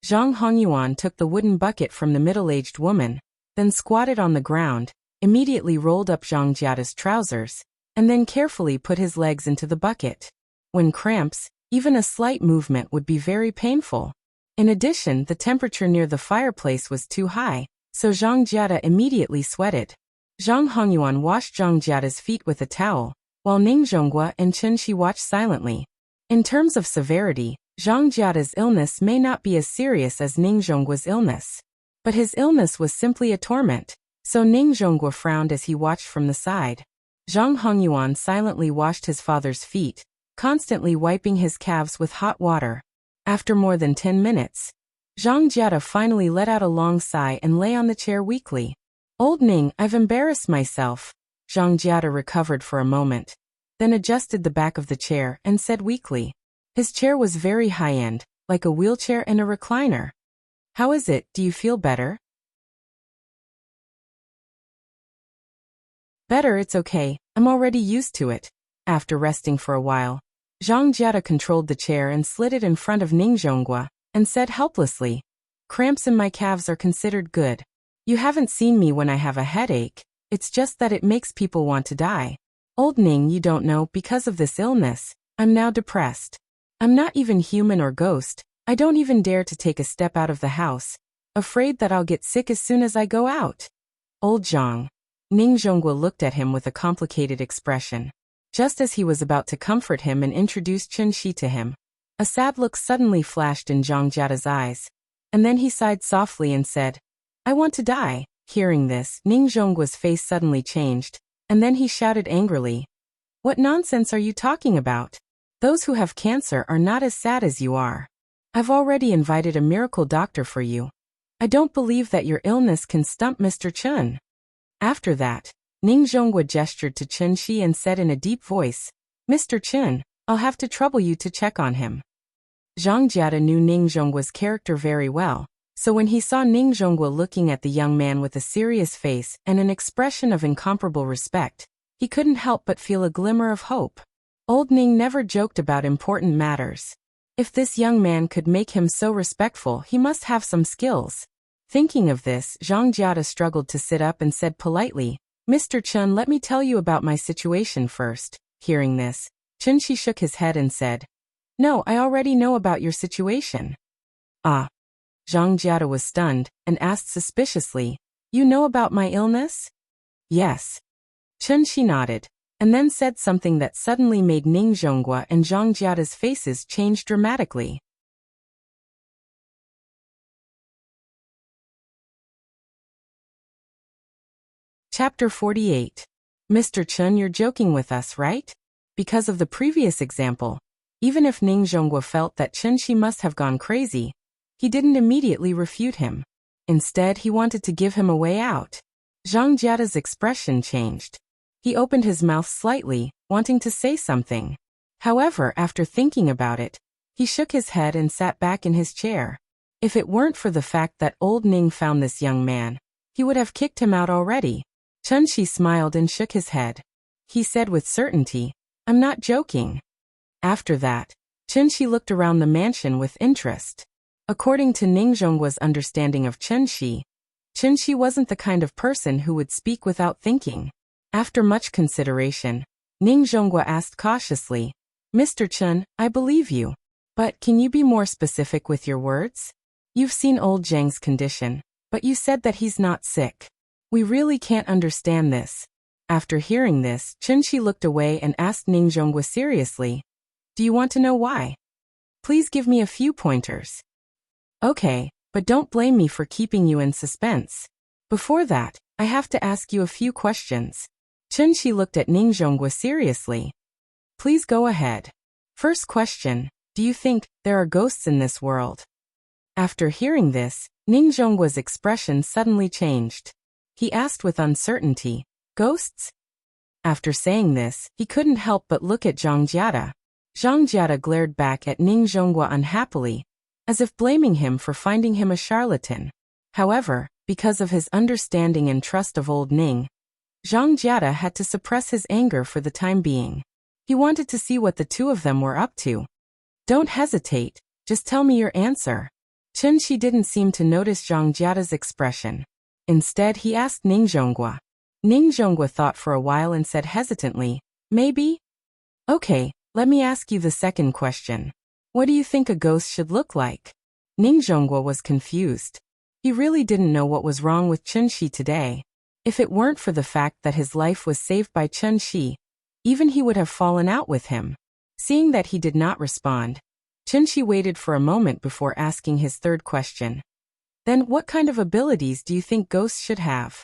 Zhang Hongyuan took the wooden bucket from the middle-aged woman, then squatted on the ground, immediately rolled up Zhang Jiada's trousers, and then carefully put his legs into the bucket. When cramps, even a slight movement would be very painful. In addition, the temperature near the fireplace was too high, so Zhang Jiada immediately sweated. Zhang Hongyuan washed Zhang Jiada's feet with a towel, while Ning Zhongguo and Chen Shi watched silently. In terms of severity, Zhang Jiada's illness may not be as serious as Ning Zhongguo's illness. But his illness was simply a torment, so Ning Zhongguo frowned as he watched from the side. Zhang Hongyuan silently washed his father's feet, constantly wiping his calves with hot water. After more than 10 minutes, Zhang Jiada finally let out a long sigh and lay on the chair weakly. "Old Ning, I've embarrassed myself." Zhang Jiada recovered for a moment, then adjusted the back of the chair and said weakly. His chair was very high-end, like a wheelchair and a recliner. "How is it? Do you feel better?" "Better, it's okay. I'm already used to it." After resting for a while, Zhang Jiada controlled the chair and slid it in front of Ning Zhongguo, and said helplessly, "Cramps in my calves are considered good. You haven't seen me when I have a headache. It's just that it makes people want to die. Old Ning, you don't know, because of this illness, I'm now depressed. I'm not even human or ghost. I don't even dare to take a step out of the house, afraid that I'll get sick as soon as I go out. Old Zhang. Ning Zhonghua looked at him with a complicated expression. Just as he was about to comfort him and introduce Chen Shi to him, a sad look suddenly flashed in Zhang Jiada's eyes, and then he sighed softly and said, I want to die. Hearing this, Ning Zhonggua's face suddenly changed, and then he shouted angrily, What nonsense are you talking about? Those who have cancer are not as sad as you are. I've already invited a miracle doctor for you. I don't believe that your illness can stump Mr. Chen. After that, Ning Zhonghua gestured to Chen Shi and said in a deep voice, Mr. Chen, I'll have to trouble you to check on him. Zhang Jiada knew Ning Zhonggua's character very well, so when he saw Ning Zhonghua looking at the young man with a serious face and an expression of incomparable respect, he couldn't help but feel a glimmer of hope. Old Ning never joked about important matters. If this young man could make him so respectful, he must have some skills. Thinking of this, Zhang Jiada struggled to sit up and said politely, Mr. Chen, let me tell you about my situation first. Hearing this, Chen Shi shook his head and said, No, I already know about your situation. Ah. Zhang Jiada was stunned and asked suspiciously, You know about my illness? Yes. Chen Shi nodded, and then said something that suddenly made Ning Zhonghua and Zhang Jiada's faces change dramatically. Chapter 48. Mr. Chen, you're joking with us, right? Because of the previous example, even if Ning Zhonghua felt that Chen Shi must have gone crazy, he didn't immediately refute him. Instead, he wanted to give him a way out. Zhang Jiada's expression changed. He opened his mouth slightly, wanting to say something. However, after thinking about it, he shook his head and sat back in his chair. If it weren't for the fact that old Ning found this young man, he would have kicked him out already. Chen Shi smiled and shook his head. He said with certainty, I'm not joking. After that, Chen Shi looked around the mansion with interest. According to Ning Zhonggua's understanding of Chen Shi wasn't the kind of person who would speak without thinking. After much consideration, Ning Zhonghua asked cautiously, Mr. Chen, I believe you. But can you be more specific with your words? You've seen old Zhang's condition, but you said that he's not sick. We really can't understand this. After hearing this, Chen Shi looked away and asked Ning Zhonghua seriously, Do you want to know why? Please give me a few pointers. Okay, but don't blame me for keeping you in suspense. Before that, I have to ask you a few questions. Chen Shi looked at Ning Zhonghua seriously. Please go ahead. First question, do you think there are ghosts in this world? After hearing this, Ning Zhonggua's expression suddenly changed. He asked with uncertainty, Ghosts? After saying this, he couldn't help but look at Zhang Jiada. Zhang Jiada glared back at Ning Zhonghua unhappily, as if blaming him for finding him a charlatan. However, because of his understanding and trust of old Ning, Zhang Jiada had to suppress his anger for the time being. He wanted to see what the two of them were up to. Don't hesitate, just tell me your answer. Chen Shi didn't seem to notice Zhang Jiada's expression. Instead, he asked Ning Zhonghua. Ning Zhonghua thought for a while and said hesitantly, Maybe? Okay, let me ask you the second question. What do you think a ghost should look like? Ning Zhonghua was confused. He really didn't know what was wrong with Chen Shi today. If it weren't for the fact that his life was saved by Chen Shi, even he would have fallen out with him. Seeing that he did not respond, Chen Shi waited for a moment before asking his third question. Then what kind of abilities do you think ghosts should have?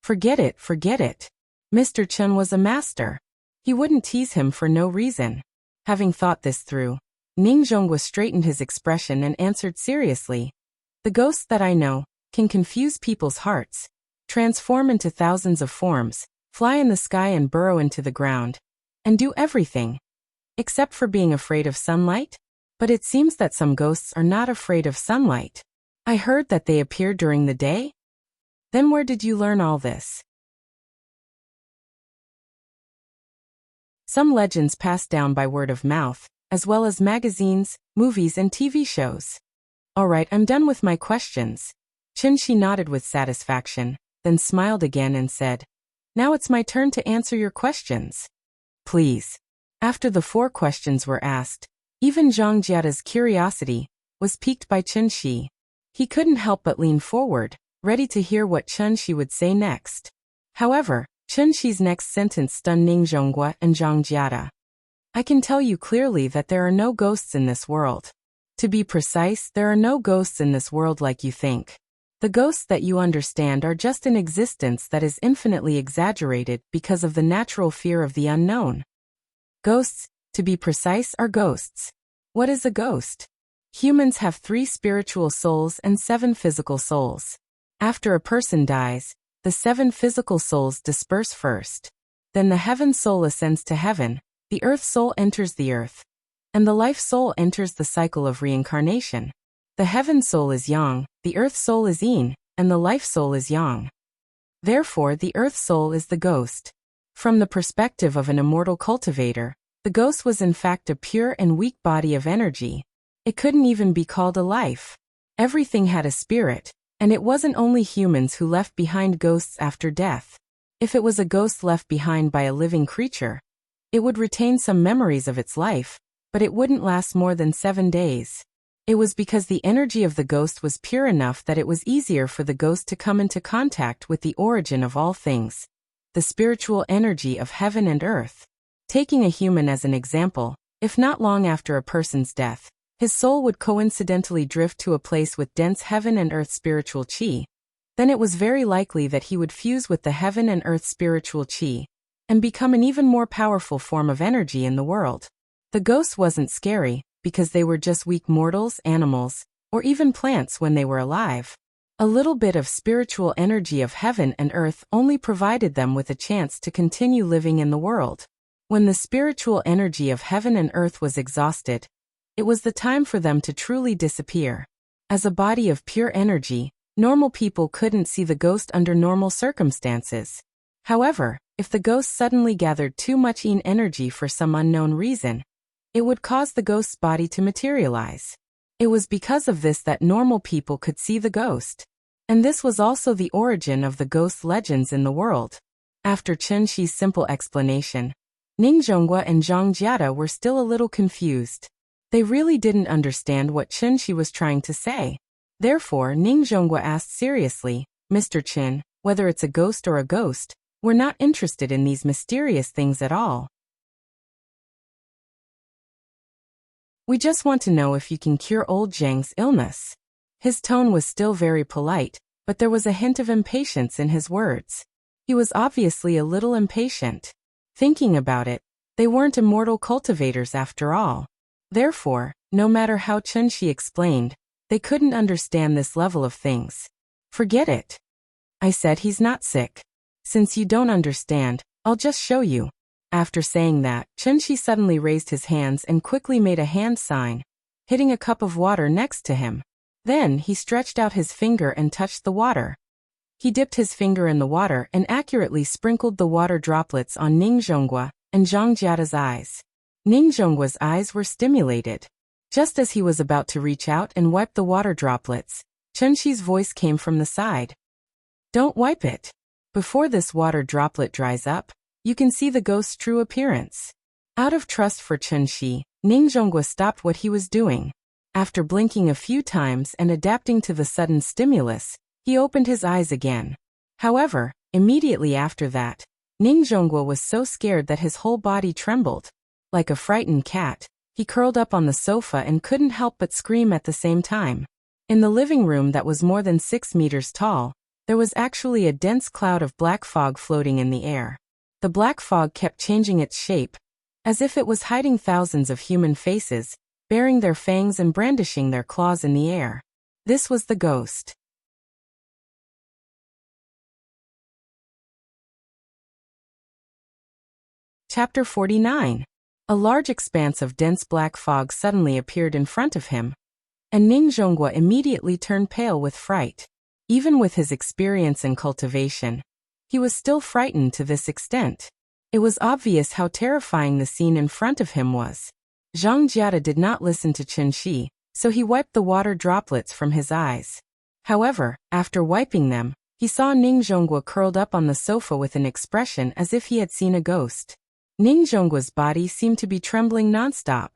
Forget it. Mr. Chen was a master. He wouldn't tease him for no reason. Having thought this through, Ning Zhonghua straightened his expression and answered seriously. The ghosts that I know can confuse people's hearts, transform into thousands of forms, fly in the sky and burrow into the ground, and do everything. Except for being afraid of sunlight? But it seems that some ghosts are not afraid of sunlight. I heard that they appear during the day? Then where did you learn all this? Some legends passed down by word of mouth, as well as magazines, movies and TV shows. Alright, I'm done with my questions. Chen Shi nodded with satisfaction, then smiled again and said, Now it's my turn to answer your questions. Please. After the 4 questions were asked, even Zhang Jiada's curiosity was piqued by Chen Shi. He couldn't help but lean forward, ready to hear what Chen Shi would say next. However, Chen Shi's next sentence stunned Ning Zhonghua and Zhang Jiada. I can tell you clearly that there are no ghosts in this world. To be precise, there are no ghosts in this world like you think. The ghosts that you understand are just an existence that is infinitely exaggerated because of the natural fear of the unknown. Ghosts, to be precise, are ghosts. What is a ghost? Humans have 3 spiritual souls and 7 physical souls. After a person dies, the 7 physical souls disperse first. Then the heaven soul ascends to heaven, the earth soul enters the earth, and the life soul enters the cycle of reincarnation. The heaven soul is yang, the earth soul is yin, and the life soul is yang. Therefore, the earth soul is the ghost. From the perspective of an immortal cultivator, the ghost was in fact a pure and weak body of energy. It couldn't even be called a life. Everything had a spirit, and it wasn't only humans who left behind ghosts after death. If it was a ghost left behind by a living creature, it would retain some memories of its life, but it wouldn't last more than 7 days. It was because the energy of the ghost was pure enough that it was easier for the ghost to come into contact with the origin of all things, the spiritual energy of heaven and earth. Taking a human as an example, if not long after a person's death, his soul would coincidentally drift to a place with dense heaven and earth spiritual qi, then it was very likely that he would fuse with the heaven and earth spiritual qi, and become an even more powerful form of energy in the world. The ghost wasn't scary, because they were just weak mortals, animals, or even plants when they were alive. A little bit of spiritual energy of heaven and earth only provided them with a chance to continue living in the world. When the spiritual energy of heaven and earth was exhausted, it was the time for them to truly disappear. As a body of pure energy, normal people couldn't see the ghost under normal circumstances. However, if the ghost suddenly gathered too much yin energy for some unknown reason, it would cause the ghost's body to materialize. It was because of this that normal people could see the ghost. And this was also the origin of the ghost legends in the world. After Chen Shi's simple explanation, Ning Zhonghua and Zhang Jiada were still a little confused. They really didn't understand what Chen Shi was trying to say. Therefore, Ning Zhonghua asked seriously, "Mr. Chen, whether it's a ghost or a ghost, we're not interested in these mysterious things at all. We just want to know if you can cure old Zhang's illness." His tone was still very polite, but there was a hint of impatience in his words. He was obviously a little impatient. Thinking about it, they weren't immortal cultivators after all. Therefore, no matter how Chen Shi explained, they couldn't understand this level of things. "Forget it. I said he's not sick. Since you don't understand, I'll just show you." After saying that, Chen Shi suddenly raised his hands and quickly made a hand sign, hitting a cup of water next to him. Then he stretched out his finger and touched the water. He dipped his finger in the water and accurately sprinkled the water droplets on Ning Zhonghua and Zhang Jiada's eyes. Ning Zhonghua's eyes were stimulated. Just as he was about to reach out and wipe the water droplets, Chen Shi's voice came from the side. "Don't wipe it. Before this water droplet dries up, you can see the ghost's true appearance." Out of trust for Chen Shi, Ning Zhonghua stopped what he was doing. After blinking a few times and adapting to the sudden stimulus, he opened his eyes again. However, immediately after that, Ning Zhonghua was so scared that his whole body trembled. Like a frightened cat, he curled up on the sofa and couldn't help but scream at the same time. In the living room that was more than 6 meters tall, there was actually a dense cloud of black fog floating in the air. The black fog kept changing its shape, as if it was hiding thousands of human faces, baring their fangs and brandishing their claws in the air. This was the ghost. Chapter 49. A large expanse of dense black fog suddenly appeared in front of him, and Ning Zhonghua immediately turned pale with fright. Even with his experience and cultivation, he was still frightened to this extent. It was obvious how terrifying the scene in front of him was. Zhang Jiada did not listen to Chen Shi, so he wiped the water droplets from his eyes. However, after wiping them, he saw Ning Zhonghua curled up on the sofa with an expression as if he had seen a ghost. Ning Zhongguo's body seemed to be trembling nonstop.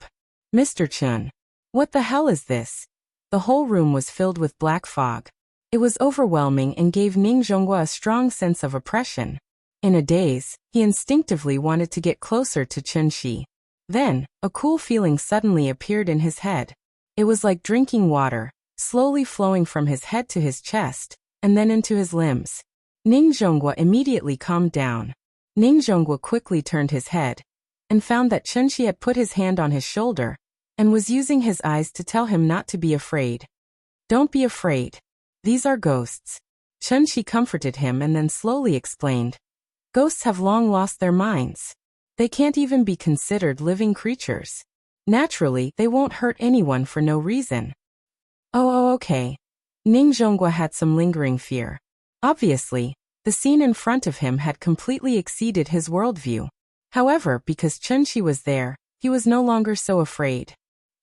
Mr. Chun. What the hell is this? The whole room was filled with black fog. It was overwhelming and gave Ning Zhongguo a strong sense of oppression. In a daze, he instinctively wanted to get closer to Chun Shi. Then, a cool feeling suddenly appeared in his head. It was like drinking water, slowly flowing from his head to his chest, and then into his limbs. Ning Zhongguo immediately calmed down. Ning Zhongguo quickly turned his head, and found that Chun Shi had put his hand on his shoulder, and was using his eyes to tell him not to be afraid. Don't be afraid. These are ghosts. Chun Shi comforted him and then slowly explained. Ghosts have long lost their minds. They can't even be considered living creatures. Naturally, they won't hurt anyone for no reason. Oh, okay. Ning Zhongguo had some lingering fear. Obviously, the scene in front of him had completely exceeded his worldview. However, because Chun Shi was there, he was no longer so afraid.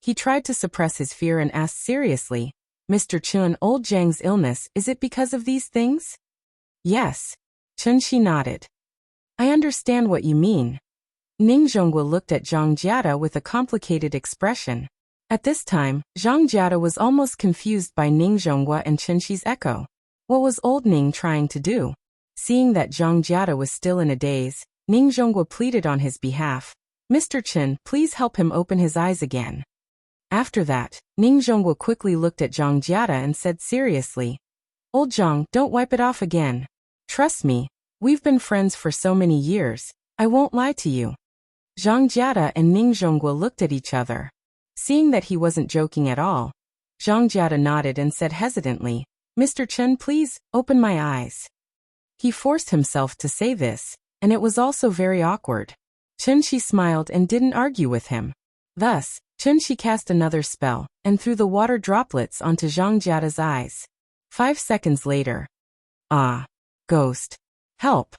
He tried to suppress his fear and asked seriously, Mr. Chun, old Zhang's illness, is it because of these things? Yes. Chun Shi nodded. I understand what you mean. Ning Zhongguo looked at Zhang Jiada with a complicated expression. At this time, Zhang Jiada was almost confused by Ning Zhongguo and Chun Shi's echo. What was old Ning trying to do? Seeing that Zhang Jiada was still in a daze, Ning Zhongguo pleaded on his behalf. Mr. Chen, please help him open his eyes again. After that, Ning Zhongguo quickly looked at Zhang Jiada and said seriously, Old Zhang, don't wipe it off again. Trust me, we've been friends for so many years, I won't lie to you. Zhang Jiada and Ning Zhongguo looked at each other. Seeing that he wasn't joking at all, Zhang Jiada nodded and said hesitantly, Mr. Chen, please, open my eyes. He forced himself to say this, and it was also very awkward. Chun Shi smiled and didn't argue with him. Thus, Chun Shi cast another spell, and threw the water droplets onto Zhang Jiada's eyes. 5 seconds later. Ah. Ghost. Help.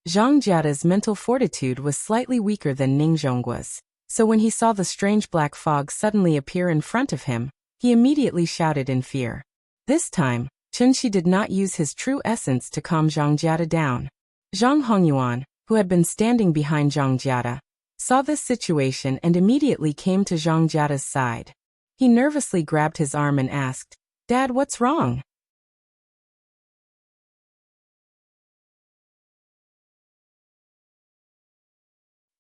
Zhang Jiada's mental fortitude was slightly weaker than Ning Zhongguo's, so when he saw the strange black fog suddenly appear in front of him, he immediately shouted in fear. This time, Chun Shi did not use his true essence to calm Zhang Jiada down. Zhang Hongyuan, who had been standing behind Zhang Jiada, saw this situation and immediately came to Zhang Jiada's side. He nervously grabbed his arm and asked, Dad, what's wrong?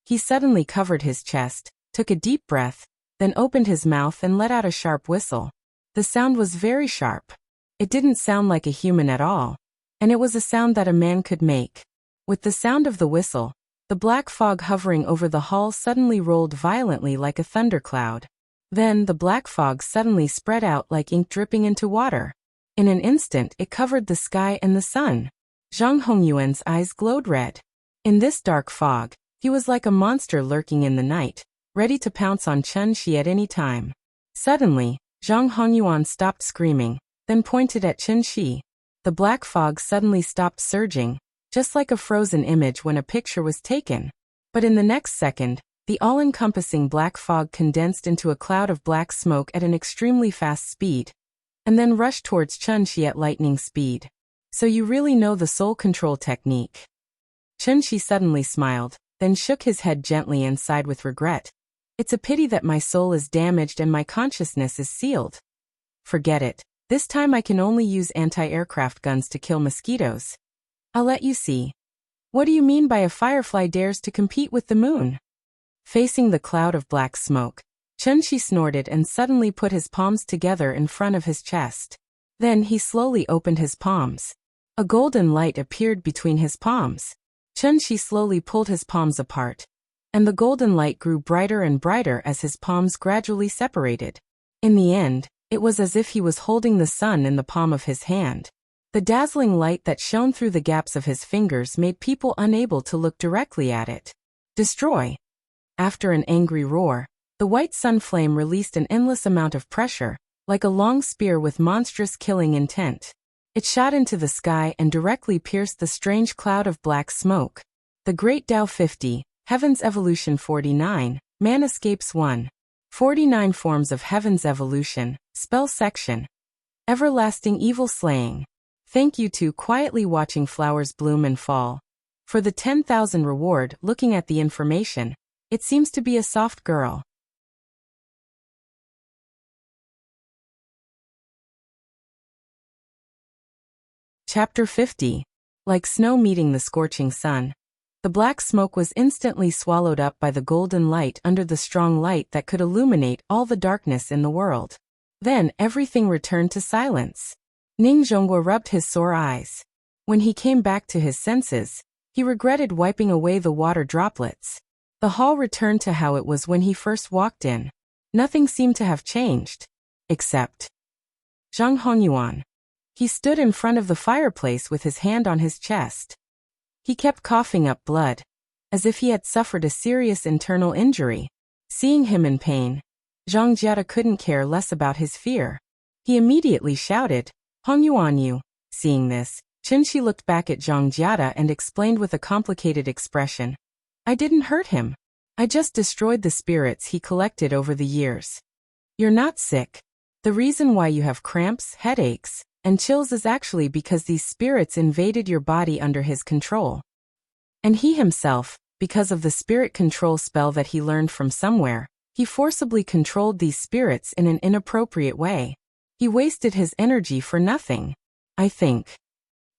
He suddenly covered his chest, took a deep breath, then opened his mouth and let out a sharp whistle. The sound was very sharp. It didn't sound like a human at all, and it was a sound that a man could make. With the sound of the whistle, the black fog hovering over the hall suddenly rolled violently like a thundercloud. Then the black fog suddenly spread out like ink dripping into water. In an instant it covered the sky and the sun. Zhang Hongyuan's eyes glowed red. In this dark fog, he was like a monster lurking in the night, ready to pounce on Chun Shi at any time. Suddenly, Zhang Hongyuan stopped screaming, then pointed at Chun Shi. The black fog suddenly stopped surging, just like a frozen image when a picture was taken. But in the next second, the all-encompassing black fog condensed into a cloud of black smoke at an extremely fast speed, and then rushed towards Chun Shi at lightning speed. So you really know the soul control technique. Chun Shi suddenly smiled, then shook his head gently and sighed with regret. It's a pity that my soul is damaged and my consciousness is sealed. Forget it. This time I can only use anti-aircraft guns to kill mosquitoes. I'll let you see. What do you mean by a firefly dares to compete with the moon? Facing the cloud of black smoke, Chun Shi snorted and suddenly put his palms together in front of his chest. Then he slowly opened his palms. A golden light appeared between his palms. Chun Shi slowly pulled his palms apart, and the golden light grew brighter and brighter as his palms gradually separated. In the end, it was as if he was holding the sun in the palm of his hand. The dazzling light that shone through the gaps of his fingers made people unable to look directly at it. Destroy! After an angry roar, the white sun flame released an endless amount of pressure, like a long spear with monstrous killing intent. It shot into the sky and directly pierced the strange cloud of black smoke. The Great Tao 50, Heaven's Evolution 49, Man Escapes 1. 49 Forms of Heaven's Evolution, Spell Section. Everlasting Evil Slaying. Thank you to quietly watching flowers bloom and fall. For the 10,000 reward, looking at the information, it seems to be a soft girl. Chapter 50. Like snow meeting the scorching sun. The black smoke was instantly swallowed up by the golden light under the strong light that could illuminate all the darkness in the world. Then everything returned to silence. Ning Zhongguo rubbed his sore eyes. When he came back to his senses, he regretted wiping away the water droplets. The hall returned to how it was when he first walked in. Nothing seemed to have changed. Except Zhang Hongyuan. He stood in front of the fireplace with his hand on his chest. He kept coughing up blood, as if he had suffered a serious internal injury. Seeing him in pain, Zhang Jiata couldn't care less about his fear. He immediately shouted, "Hongyuan you." Seeing this, Qinshi looked back at Zhang Jiata and explained with a complicated expression, "I didn't hurt him. I just destroyed the spirits he collected over the years. You're not sick. The reason why you have cramps, headaches, and chills is actually because these spirits invaded your body under his control. And he himself, because of the spirit control spell that he learned from somewhere, he forcibly controlled these spirits in an inappropriate way. He wasted his energy for nothing. I think."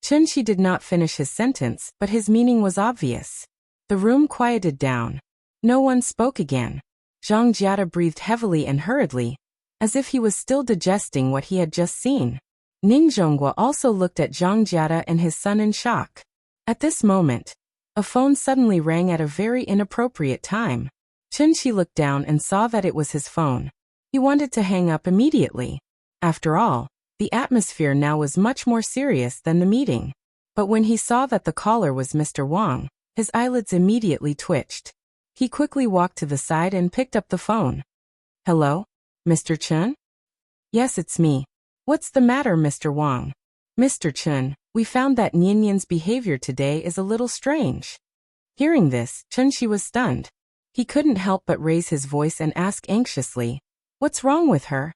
Qinshi did not finish his sentence, but his meaning was obvious. The room quieted down. No one spoke again. Zhang Jiata breathed heavily and hurriedly, as if he was still digesting what he had just seen. Ning Zhongguo also looked at Zhang Jiata and his son in shock. At this moment, a phone suddenly rang at a very inappropriate time. Qinshi looked down and saw that it was his phone. He wanted to hang up immediately. After all, the atmosphere now was much more serious than the meeting. But when he saw that the caller was Mr. Wang, his eyelids immediately twitched. He quickly walked to the side and picked up the phone. "Hello? Mr. Chen?" "Yes, it's me. What's the matter, Mr. Wang?" "Mr. Chen, we found that Nianyan's behavior today is a little strange." Hearing this, Qinshi was stunned. He couldn't help but raise his voice and ask anxiously, "What's wrong with her?"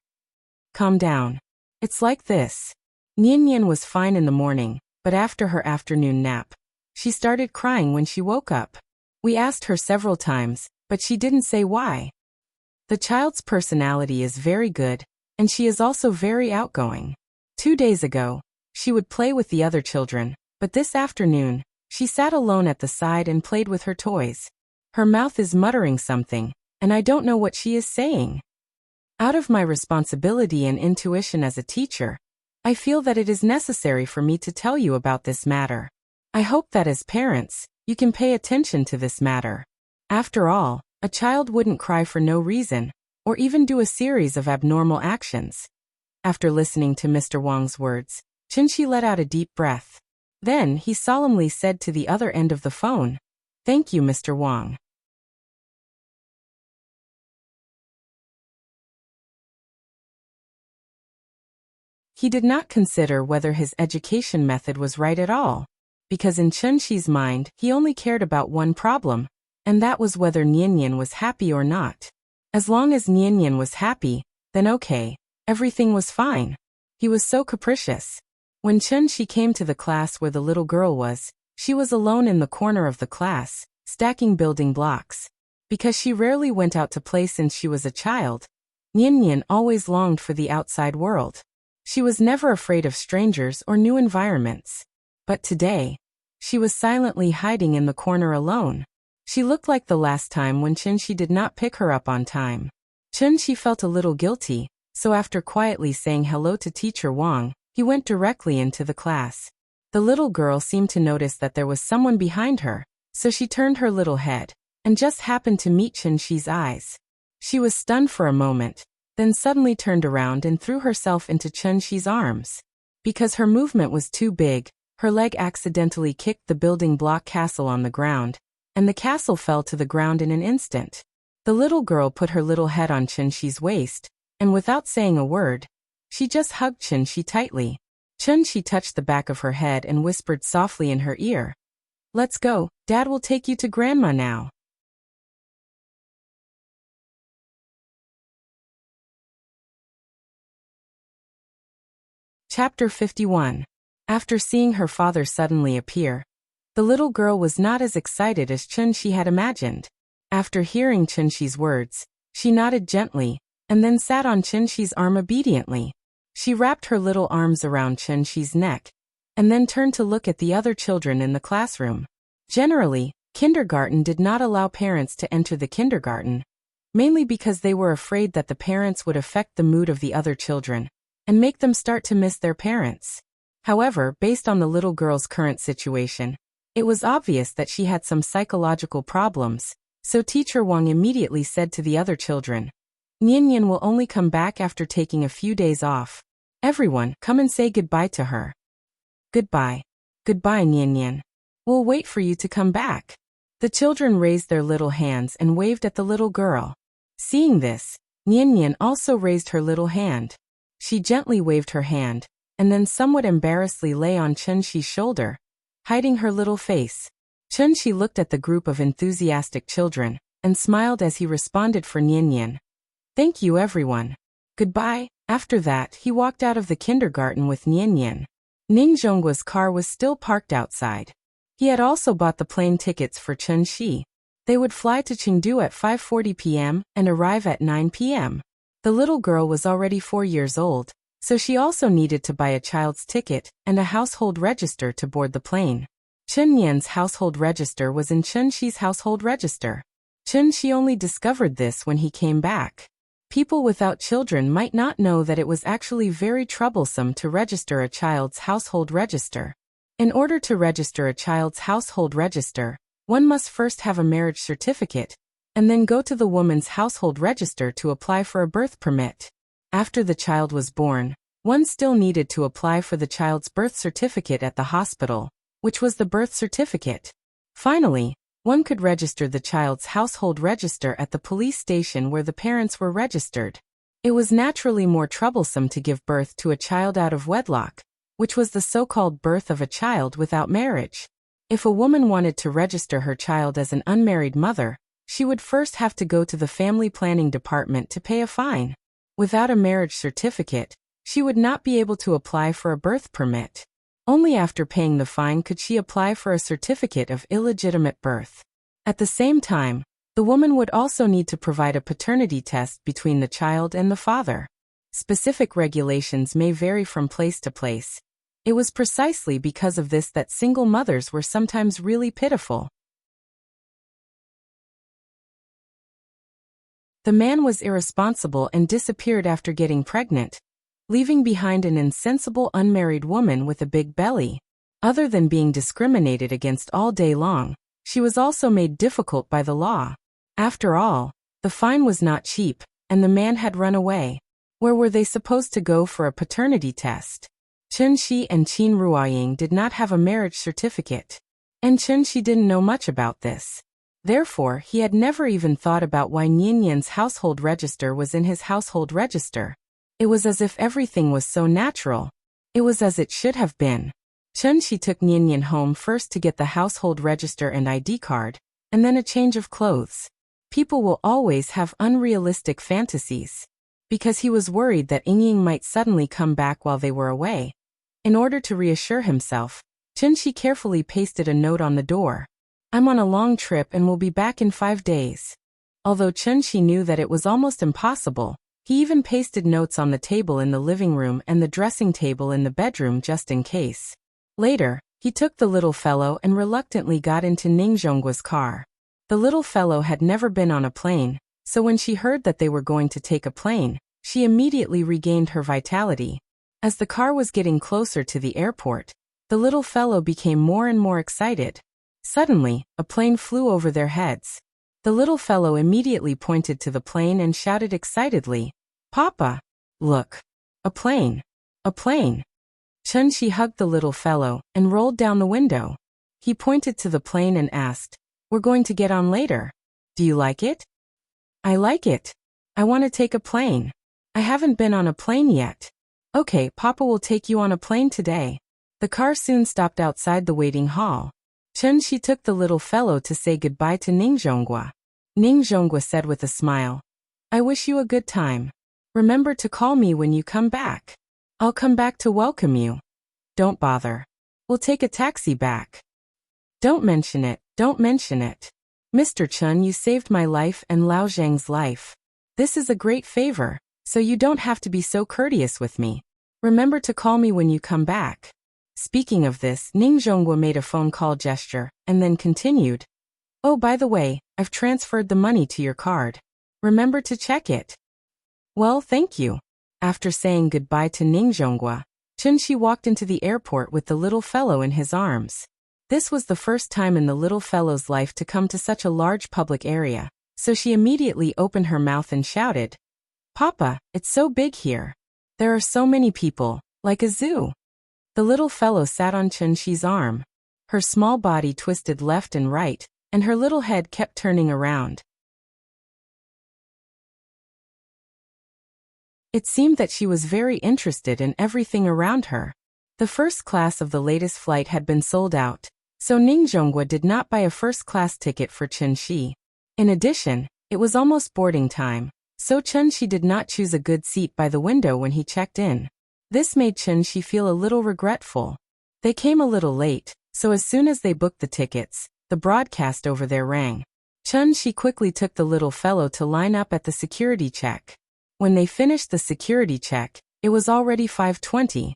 "Calm down. It's like this. Nianyan was fine in the morning, but after her afternoon nap, she started crying when she woke up. We asked her several times, but she didn't say why. The child's personality is very good, and she is also very outgoing. 2 days ago, she would play with the other children, but this afternoon, she sat alone at the side and played with her toys. Her mouth is muttering something, and I don't know what she is saying. Out of my responsibility and intuition as a teacher, I feel that it is necessary for me to tell you about this matter. I hope that as parents, you can pay attention to this matter. After all, a child wouldn't cry for no reason, or even do a series of abnormal actions." After listening to Mr. Wang's words, Qinshi let out a deep breath. Then he solemnly said to the other end of the phone, "Thank you, Mr. Wang." He did not consider whether his education method was right at all, because in Qinshi's mind he only cared about one problem, and that was whether Nianyan was happy or not. As long as Nianyan was happy, then okay, everything was fine. He was so capricious. When Qinshi came to the class where the little girl was, she was alone in the corner of the class, stacking building blocks. Because she rarely went out to play since she was a child, Nianyan always longed for the outside world. She was never afraid of strangers or new environments. But today, she was silently hiding in the corner alone. She looked like the last time when Qinshi did not pick her up on time. Qinshi felt a little guilty, so after quietly saying hello to Teacher Wang, he went directly into the class. The little girl seemed to notice that there was someone behind her, so she turned her little head, and just happened to meet Qinshi's eyes. She was stunned for a moment, then suddenly turned around and threw herself into Qinshi's arms. Because her movement was too big, her leg accidentally kicked the building block castle on the ground, and the castle fell to the ground in an instant. The little girl put her little head on Qinshi's waist, and without saying a word, she just hugged Qinshi tightly. Qinshi touched the back of her head and whispered softly in her ear, "Let's go, Dad will take you to Grandma now." Chapter 51. After seeing her father suddenly appear, The little girl was not as excited as Chunshi had imagined. After hearing Chunshi's words, she nodded gently, and then sat on Chunshi's arm obediently. She wrapped her little arms around Chunshi's neck, and then turned to look at the other children in the classroom. Generally, kindergarten did not allow parents to enter the kindergarten, mainly because they were afraid that the parents would affect the mood of the other children and make them start to miss their parents. However, based on the little girl's current situation, it was obvious that she had some psychological problems, so Teacher Wang immediately said to the other children, "Nian will only come back after taking a few days off. Everyone, come and say goodbye to her." "Goodbye. Goodbye, Nian. We'll wait for you to come back." The children raised their little hands and waved at the little girl. Seeing this, Nian also raised her little hand. She gently waved her hand, and then somewhat embarrassedly lay on Chunshi's shoulder, hiding her little face. Chunshi looked at the group of enthusiastic children, and smiled as he responded for Nian. "Thank you everyone. Goodbye." After that, he walked out of the kindergarten with Nian. Ning Zhongguo's car was still parked outside. He had also bought the plane tickets for Chunshi. They would fly to Chengdu at 5:40 p.m. and arrive at 9 p.m. The little girl was already 4 years old, so she also needed to buy a child's ticket and a household register to board the plane. Chunyan's household register was in Chunshi's household register. Chunshi only discovered this when he came back. People without children might not know that it was actually very troublesome to register a child's household register. In order to register a child's household register, one must first have a marriage certificate, and then go to the woman's household register to apply for a birth permit. After the child was born, one still needed to apply for the child's birth certificate at the hospital, which was the birth certificate. Finally, one could register the child's household register at the police station where the parents were registered. It was naturally more troublesome to give birth to a child out of wedlock, which was the so-called birth of a child without marriage. If a woman wanted to register her child as an unmarried mother, she would first have to go to the family planning department to pay a fine. Without a marriage certificate, she would not be able to apply for a birth permit. Only after paying the fine could she apply for a certificate of illegitimate birth. At the same time, the woman would also need to provide a paternity test between the child and the father. Specific regulations may vary from place to place. It was precisely because of this that single mothers were sometimes really pitiful. The man was irresponsible and disappeared after getting pregnant, leaving behind an insensible unmarried woman with a big belly. Other than being discriminated against all day long, she was also made difficult by the law. After all, the fine was not cheap, and the man had run away. Where were they supposed to go for a paternity test? Chunshi and Qin Ruoying did not have a marriage certificate, and Chunshi didn't know much about this. Therefore, he had never even thought about why Nianyan's household register was in his household register. It was as if everything was so natural. It was as it should have been. Chunshi took Nianyan home first to get the household register and ID card, and then a change of clothes. People will always have unrealistic fantasies. Because he was worried that Yingying might suddenly come back while they were away. In order to reassure himself, Chunshi carefully pasted a note on the door. "I'm on a long trip and will be back in 5 days." Although Chunshi knew that it was almost impossible, he even pasted notes on the table in the living room and the dressing table in the bedroom just in case. Later, he took the little fellow and reluctantly got into Ning Zhongguo's car. The little fellow had never been on a plane, so when she heard that they were going to take a plane, she immediately regained her vitality. As the car was getting closer to the airport, the little fellow became more and more excited. Suddenly, a plane flew over their heads. The little fellow immediately pointed to the plane and shouted excitedly, "Papa! Look! A plane! A plane!" Chunshi hugged the little fellow and rolled down the window. He pointed to the plane and asked, "We're going to get on later. Do you like it?" "I like it. I want to take a plane. I haven't been on a plane yet." "Okay, Papa will take you on a plane today." The car soon stopped outside the waiting hall. Chunshi took the little fellow to say goodbye to Ning Zhongguo. Ning Zhongguo said with a smile, "I wish you a good time. Remember to call me when you come back. I'll come back to welcome you. Don't bother. We'll take a taxi back." Don't mention it, don't mention it. Mr. Chun, you saved my life and Lao Zhang's life. This is a great favor, so you don't have to be so courteous with me. Remember to call me when you come back. Speaking of this, Ning Zhonghua made a phone call gesture, and then continued. Oh, by the way, I've transferred the money to your card. Remember to check it. Well, thank you. After saying goodbye to Ning Zhonghua, Chunxi walked into the airport with the little fellow in his arms. This was the first time in the little fellow's life to come to such a large public area, so she immediately opened her mouth and shouted, Papa, it's so big here. There are so many people, like a zoo. The little fellow sat on Chunxi's arm. Her small body twisted left and right, and her little head kept turning around. It seemed that she was very interested in everything around her. The first class of the latest flight had been sold out, so Ning Zhonghua did not buy a first-class ticket for Chunxi. In addition, it was almost boarding time, so Chunxi did not choose a good seat by the window when he checked in. This made Chunxi feel a little regretful. They came a little late, so as soon as they booked the tickets, the broadcast over there rang. Chunxi quickly took the little fellow to line up at the security check. When they finished the security check, it was already 5:20.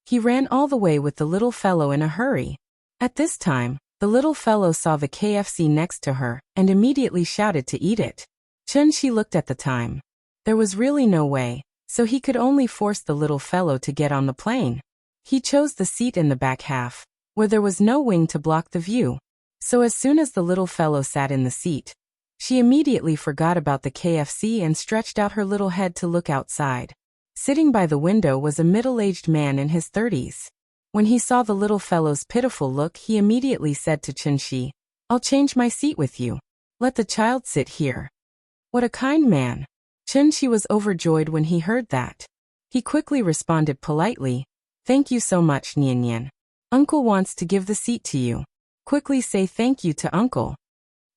He ran all the way with the little fellow in a hurry. At this time, the little fellow saw the KFC next to her and immediately shouted to eat it. Chunxi looked at the time. There was really no way, so he could only force the little fellow to get on the plane. He chose the seat in the back half, where there was no wing to block the view. So as soon as the little fellow sat in the seat, she immediately forgot about the KFC and stretched out her little head to look outside. Sitting by the window was a middle-aged man in his 30s. When he saw the little fellow's pitiful look, he immediately said to Chunxi, I'll change my seat with you. Let the child sit here. What a kind man. Chunxi was overjoyed when he heard that. He quickly responded politely, Thank you so much, Nian Nian. Uncle wants to give the seat to you. Quickly say thank you to Uncle.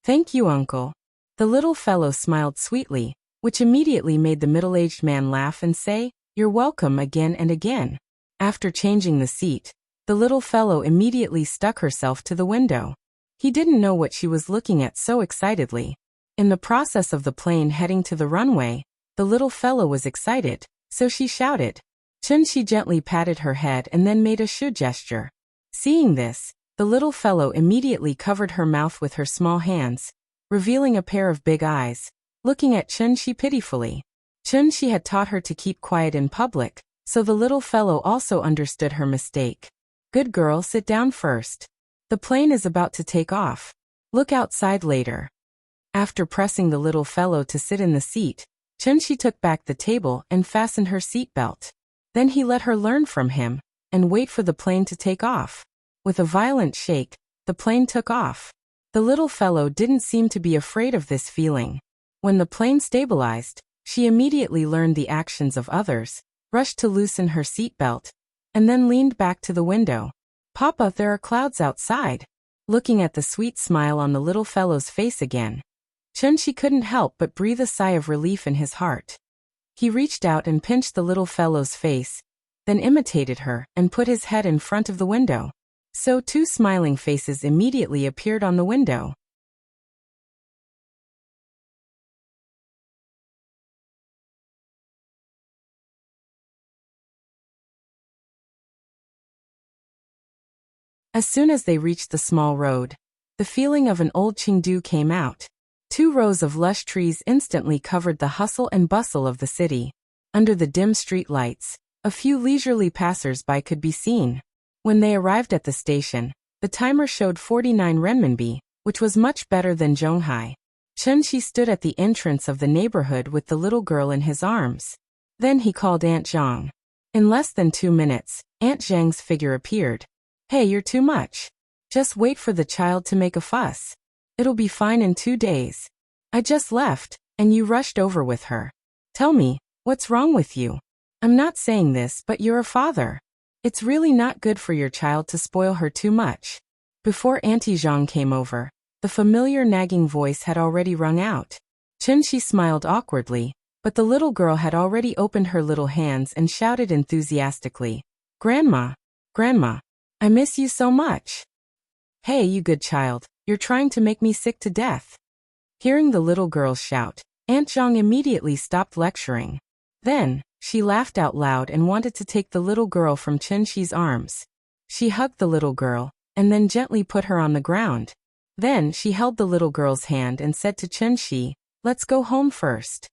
Thank you, Uncle. The little fellow smiled sweetly, which immediately made the middle-aged man laugh and say, You're welcome again and again. After changing the seat, the little fellow immediately stuck herself to the window. He didn't know what she was looking at so excitedly. In the process of the plane heading to the runway, the little fellow was excited, so she shouted. Chunxi gently patted her head and then made a shoo gesture. Seeing this, the little fellow immediately covered her mouth with her small hands, revealing a pair of big eyes, looking at Chunxi pitifully. Chunxi had taught her to keep quiet in public, so the little fellow also understood her mistake. Good girl, sit down first. The plane is about to take off. Look outside later. After pressing the little fellow to sit in the seat, Chunxi took back the table and fastened her seatbelt. Then he let her learn from him and wait for the plane to take off. With a violent shake, the plane took off. The little fellow didn't seem to be afraid of this feeling. When the plane stabilized, she immediately learned the actions of others, rushed to loosen her seatbelt, and then leaned back to the window. Papa, there are clouds outside. Looking at the sweet smile on the little fellow's face again, Chunxi couldn't help but breathe a sigh of relief in his heart. He reached out and pinched the little fellow's face, then imitated her and put his head in front of the window. So 2 smiling faces immediately appeared on the window. As soon as they reached the small road, the feeling of an old Chengdu came out. 2 rows of lush trees instantly covered the hustle and bustle of the city. Under the dim street lights, a few leisurely passers-by could be seen. When they arrived at the station, the timer showed 49 renminbi, which was much better than Zhonghai. Chunxi stood at the entrance of the neighborhood with the little girl in his arms. Then he called Aunt Zhang. In less than 2 minutes, Aunt Zhang's figure appeared. Hey, you're too much. Just wait for the child to make a fuss. It'll be fine in 2 days. I just left, and you rushed over with her. Tell me, what's wrong with you? I'm not saying this, but you're a father. It's really not good for your child to spoil her too much. Before Auntie Zhang came over, the familiar nagging voice had already rung out. Chunxi smiled awkwardly, but the little girl had already opened her little hands and shouted enthusiastically, Grandma, Grandma, I miss you so much. Hey, you good child, you're trying to make me sick to death. Hearing the little girl's shout, Aunt Zhang immediately stopped lecturing. Then, she laughed out loud and wanted to take the little girl from Chen-Shi's arms. She hugged the little girl, and then gently put her on the ground. Then she held the little girl's hand and said to Chen-Shi, "Let's go home first."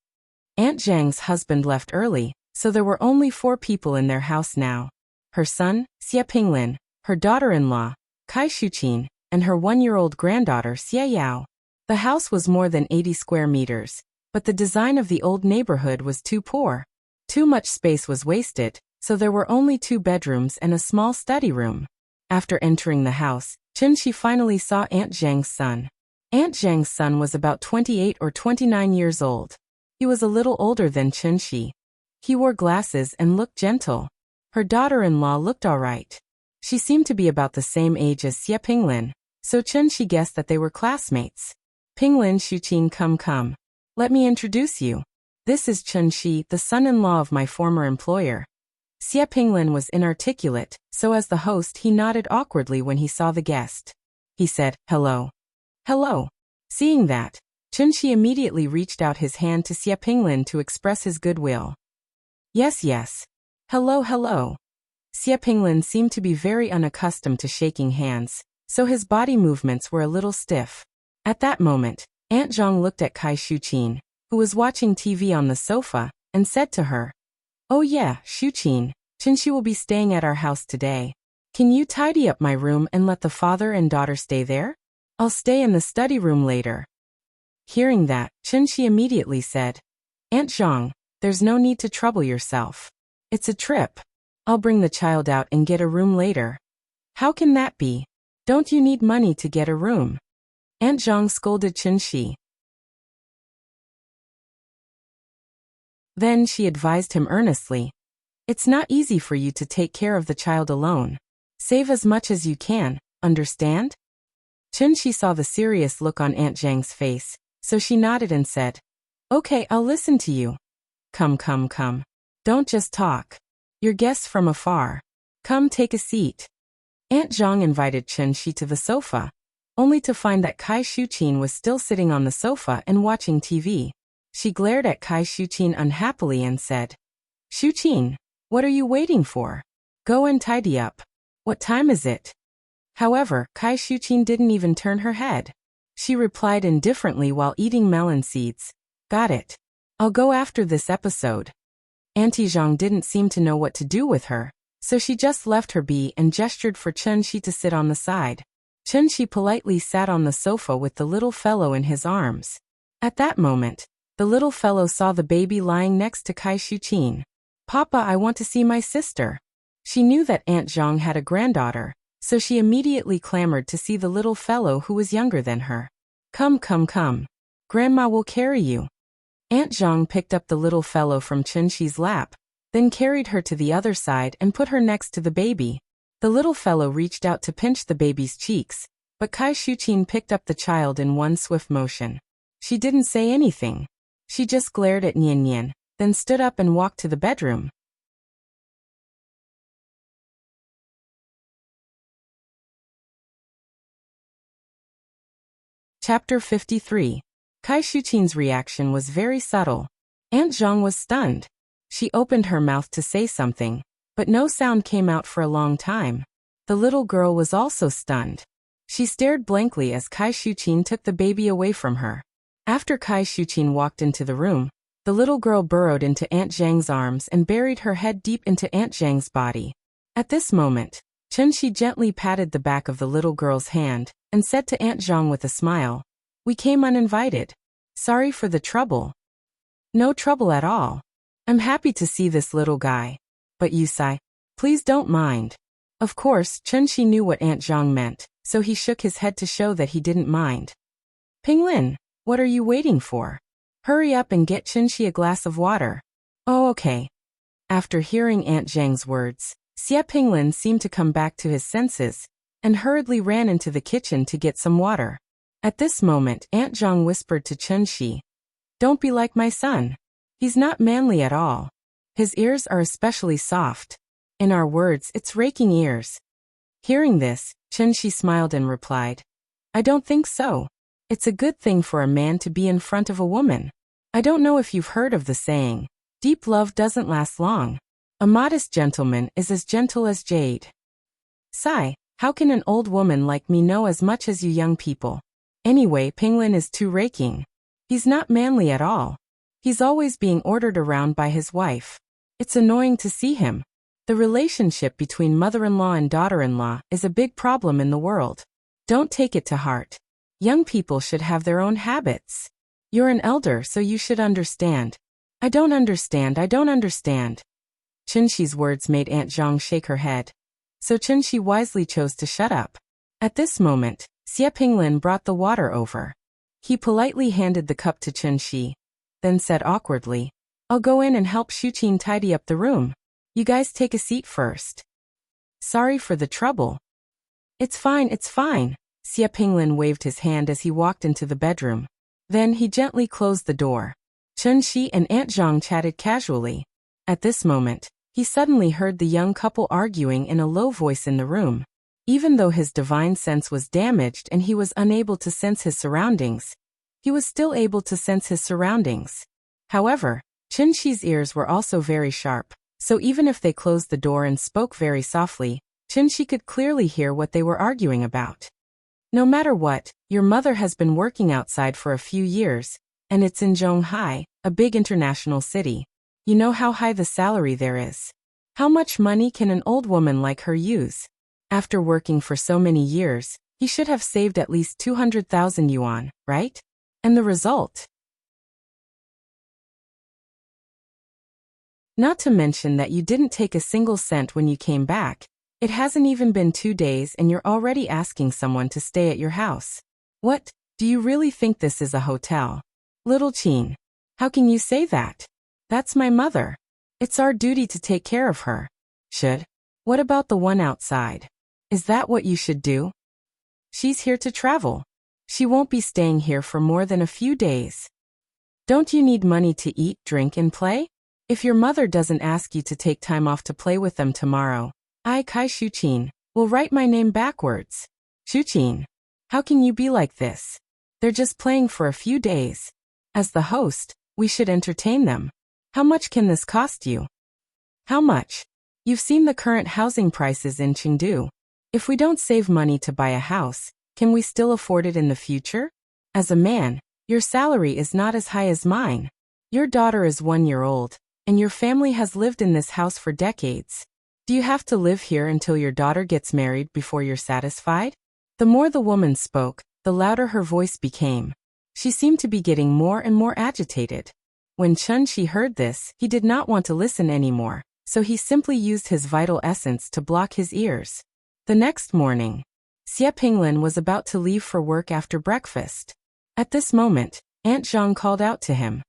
Aunt Zhang's husband left early, so there were only 4 people in their house now. Her son, Xie Pinglin, her daughter-in-law, Kai Shuqin, and her 1-year-old granddaughter Xie Yao. The house was more than 80 square meters, but the design of the old neighborhood was too poor. Too much space was wasted, so there were only 2 bedrooms and a small study room. After entering the house, Chen-Shi finally saw Aunt Zhang's son. Aunt Zhang's son was about 28 or 29 years old. He was a little older than Chen-Shi. He wore glasses and looked gentle. Her daughter-in-law looked all right. She seemed to be about the same age as Xie Pinglin, so Chen-Shi guessed that they were classmates. Pinglin Shuqin, come. Let me introduce you. This is Chen-Shi, the son-in-law of my former employer. Xie Pinglin was inarticulate, so as the host he nodded awkwardly when he saw the guest. He said, "Hello." "Hello." Seeing that, Chen-Shi immediately reached out his hand to Xie Pinglin to express his goodwill. Yes. Hello. Xie Pinglin seemed to be very unaccustomed to shaking hands, so his body movements were a little stiff. At that moment, Aunt Zhang looked at Kai Shuqin, who was watching TV on the sofa, and said to her, "Oh yeah, Shuqin, Chen-Shi will be staying at our house today. Can you tidy up my room and let the father and daughter stay there? I'll stay in the study room later." Hearing that, Chen-Shi immediately said, "Aunt Zhang, there's no need to trouble yourself. It's a trip. I'll bring the child out and get a room later." "How can that be? Don't you need money to get a room?" Aunt Zhang scolded Chen-Shi. Then she advised him earnestly, "It's not easy for you to take care of the child alone. Save as much as you can, understand?" Chen-Shi saw the serious look on Aunt Zhang's face, so she nodded and said, "Okay, I'll listen to you. Come. Don't just talk. You're guests from afar. Come take a seat." Aunt Zhang invited Chen-Shi to the sofa, only to find that Kai Shuqin was still sitting on the sofa and watching TV. She glared at Kai Shuqin unhappily and said, "Shuqin, what are you waiting for? Go and tidy up. What time is it?" However, Kai Shuqin didn't even turn her head. She replied indifferently while eating melon seeds, "Got it. I'll go after this episode." Auntie Zhang didn't seem to know what to do with her, so she just left her be and gestured for Chen-Shi to sit on the side. Chen-Shi politely sat on the sofa with the little fellow in his arms. At that moment, the little fellow saw the baby lying next to Kai Shuqin. "Papa, I want to see my sister." She knew that Aunt Zhang had a granddaughter, so she immediately clamored to see the little fellow who was younger than her. Come. Grandma will carry you." Aunt Zhang picked up the little fellow from Chen-Shi's lap, then carried her to the other side and put her next to the baby. The little fellow reached out to pinch the baby's cheeks, but Kai Shuqin picked up the child in one swift motion. She didn't say anything. She just glared at Nian, then stood up and walked to the bedroom. Chapter 53. Kai Shuqin's reaction was very subtle. Aunt Zhang was stunned. She opened her mouth to say something, but no sound came out for a long time. The little girl was also stunned. She stared blankly as Kai Shuqin took the baby away from her. After Kai Shuqin walked into the room, the little girl burrowed into Aunt Zhang's arms and buried her head deep into Aunt Zhang's body. At this moment, Chen-Shi gently patted the back of the little girl's hand and said to Aunt Zhang with a smile, "We came uninvited. Sorry for the trouble." "No trouble at all. I'm happy to see this little guy. But Yusai, please don't mind." Of course, Chen-Shi knew what Aunt Zhang meant, so he shook his head to show that he didn't mind. "Pinglin, what are you waiting for? Hurry up and get Chen-Shi a glass of water." "Oh, okay." After hearing Aunt Zhang's words, Xie Pinglin seemed to come back to his senses, and hurriedly ran into the kitchen to get some water. At this moment, Aunt Zhang whispered to Chen-Shi, "Don't be like my son. He's not manly at all. His ears are especially soft. In our words, it's raking ears." Hearing this, Chen-shi smiled and replied, I don't think so. It's a good thing for a man to be in front of a woman. I don't know if you've heard of the saying, deep love doesn't last long. A modest gentleman is as gentle as jade. Sigh, how can an old woman like me know as much as you young people? Anyway, Pinglin is too raking. He's not manly at all. He's always being ordered around by his wife. It's annoying to see him. The relationship between mother-in-law and daughter-in-law is a big problem in the world. Don't take it to heart. Young people should have their own habits. You're an elder, so you should understand. I don't understand. Chen-shi's words made Aunt Zhang shake her head. So Chen-shi wisely chose to shut up. At this moment, Xie Pinglin brought the water over. He politely handed the cup to Chen-shi, then said awkwardly, I'll go in and help Shuqin tidy up the room. You guys take a seat first. Sorry for the trouble. It's fine. Xie Pinglin waved his hand as he walked into the bedroom. Then he gently closed the door. Chen-shi and Aunt Zhang chatted casually. At this moment, he suddenly heard the young couple arguing in a low voice in the room. Even though his divine sense was damaged and he was unable to sense his surroundings, he was still able to sense his surroundings. However, Chen-shi's ears were also very sharp, so even if they closed the door and spoke very softly, Chen-shi could clearly hear what they were arguing about. No matter what, your mother has been working outside for a few years, and it's in Zhonghai, a big international city. You know how high the salary there is. How much money can an old woman like her use? After working for so many years, he should have saved at least 200,000 yuan, right? And the result? Not to mention that you didn't take a single cent when you came back. It hasn't even been 2 days and you're already asking someone to stay at your house. What? Do you really think this is a hotel? Little Qin. How can you say that? That's my mother. It's our duty to take care of her. Should? What about the one outside? Is that what you should do? She's here to travel. She won't be staying here for more than a few days. Don't you need money to eat, drink, and play? If your mother doesn't ask you to take time off to play with them tomorrow, I, Kai Shuqin, will write my name backwards. Shuqin, how can you be like this? They're just playing for a few days. As the host, we should entertain them. How much can this cost you? How much? You've seen the current housing prices in Chengdu. If we don't save money to buy a house, can we still afford it in the future? As a man, your salary is not as high as mine. Your daughter is 1 year old, and your family has lived in this house for decades. Do you have to live here until your daughter gets married before you're satisfied? The more the woman spoke, the louder her voice became. She seemed to be getting more and more agitated. When Chen-shi heard this, he did not want to listen anymore, so he simply used his vital essence to block his ears. The next morning, Xie Pinglin was about to leave for work after breakfast. At this moment, Aunt Zhang called out to him.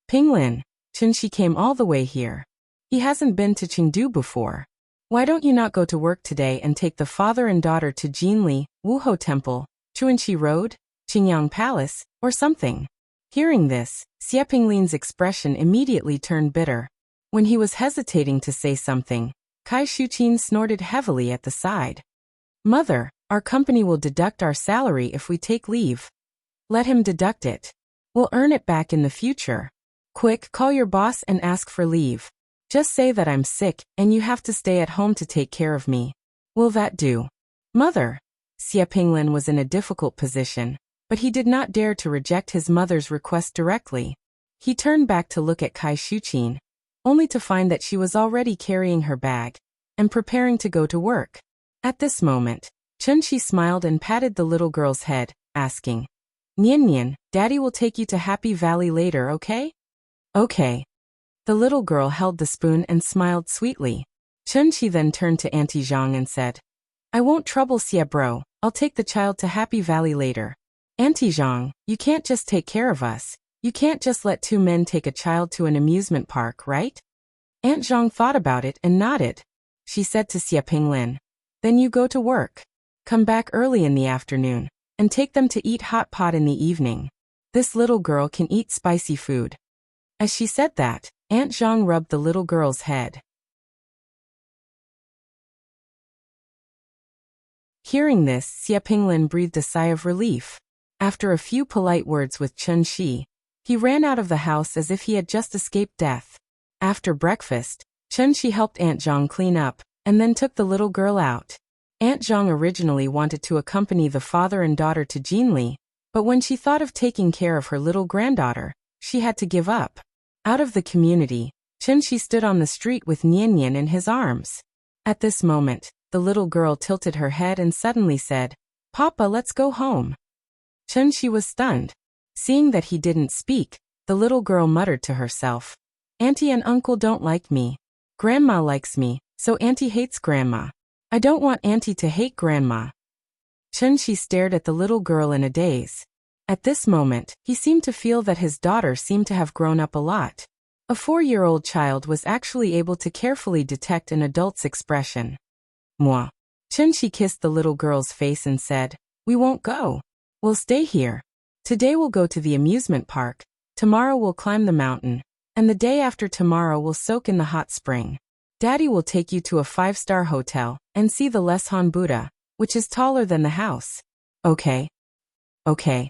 Pinglin, Chen-shi came all the way here. He hasn't been to Chengdu before. Why don't you not go to work today and take the father and daughter to Jinli, Wuhou Temple, Chuanqi Road, Qingyang Palace, or something? Hearing this, Xie Pinglin's expression immediately turned bitter. When he was hesitating to say something, Kai Shuqin snorted heavily at the side. Mother, our company will deduct our salary if we take leave. Let him deduct it. We'll earn it back in the future. Quick, call your boss and ask for leave. Just say that I'm sick and you have to stay at home to take care of me. Will that do? Mother. Xie Pinglin was in a difficult position, but he did not dare to reject his mother's request directly. He turned back to look at Kai Shuqin, only to find that she was already carrying her bag and preparing to go to work. At this moment, Chen-shi smiled and patted the little girl's head, asking, Nian Nian, Daddy will take you to Happy Valley later, okay? Okay. The little girl held the spoon and smiled sweetly. Chen-shi then turned to Auntie Zhang and said, I won't trouble Xie bro, I'll take the child to Happy Valley later. Auntie Zhang, you can't just take care of us. You can't just let 2 men take a child to an amusement park, right? Aunt Zhang thought about it and nodded. She said to Xie Pinglin, Then you go to work. Come back early in the afternoon, and take them to eat hot pot in the evening. This little girl can eat spicy food. As she said that, Aunt Zhang rubbed the little girl's head. Hearing this, Xie Pinglin breathed a sigh of relief. After a few polite words with Chen Shi, he ran out of the house as if he had just escaped death. After breakfast, Chen Shi helped Aunt Zhang clean up, and then took the little girl out. Aunt Zhang originally wanted to accompany the father and daughter to Jinli, but when she thought of taking care of her little granddaughter, she had to give up. Out of the community, Chen Shi stood on the street with Nian Nian in his arms. At this moment, the little girl tilted her head and suddenly said, "Papa, let's go home." Chen Shi was stunned. Seeing that he didn't speak, the little girl muttered to herself, "Auntie and uncle don't like me. Grandma likes me, so Auntie hates Grandma. I don't want Auntie to hate Grandma." Chen Shi stared at the little girl in a daze. At this moment, he seemed to feel that his daughter seemed to have grown up a lot. A 4-year-old child was actually able to carefully detect an adult's expression. Moi. Chen Shi kissed the little girl's face and said, "We won't go. We'll stay here. Today we'll go to the amusement park, tomorrow we'll climb the mountain, and the day after tomorrow we'll soak in the hot spring. Daddy will take you to a 5-star hotel and see the Leshan Buddha, which is taller than the house." Okay. Okay.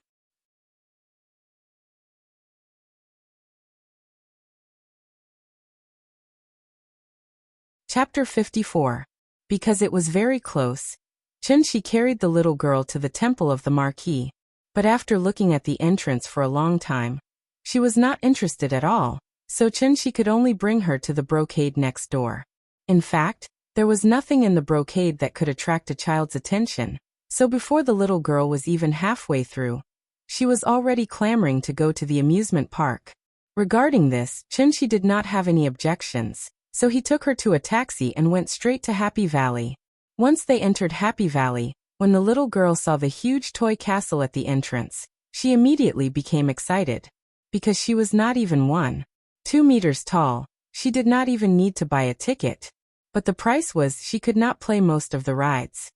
Chapter 54. Because it was very close, Chen Shi carried the little girl to the temple of the marquis, but after looking at the entrance for a long time, she was not interested at all, so Chen Shi could only bring her to the brocade next door. In fact, there was nothing in the brocade that could attract a child's attention, so before the little girl was even halfway through, she was already clamoring to go to the amusement park. Regarding this, Chen Shi did not have any objections, so he took her to a taxi and went straight to Happy Valley. Once they entered Happy Valley, when the little girl saw the huge toy castle at the entrance, she immediately became excited. Because she was not even 1.2 meters tall, she did not even need to buy a ticket. But the price was she could not play most of the rides.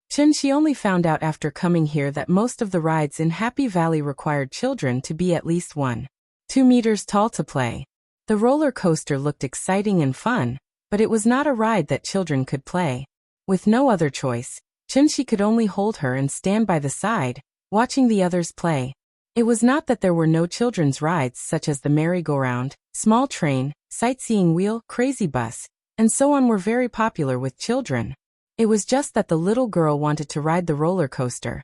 Chen Shi only found out after coming here that most of the rides in Happy Valley required children to be at least 1.2 meters tall to play. The roller coaster looked exciting and fun, but it was not a ride that children could play. With no other choice, Chen Shi could only hold her and stand by the side, watching the others play. It was not that there were no children's rides such as the merry-go-round, small train, sightseeing wheel, crazy bus, and so on were very popular with children. It was just that the little girl wanted to ride the roller coaster.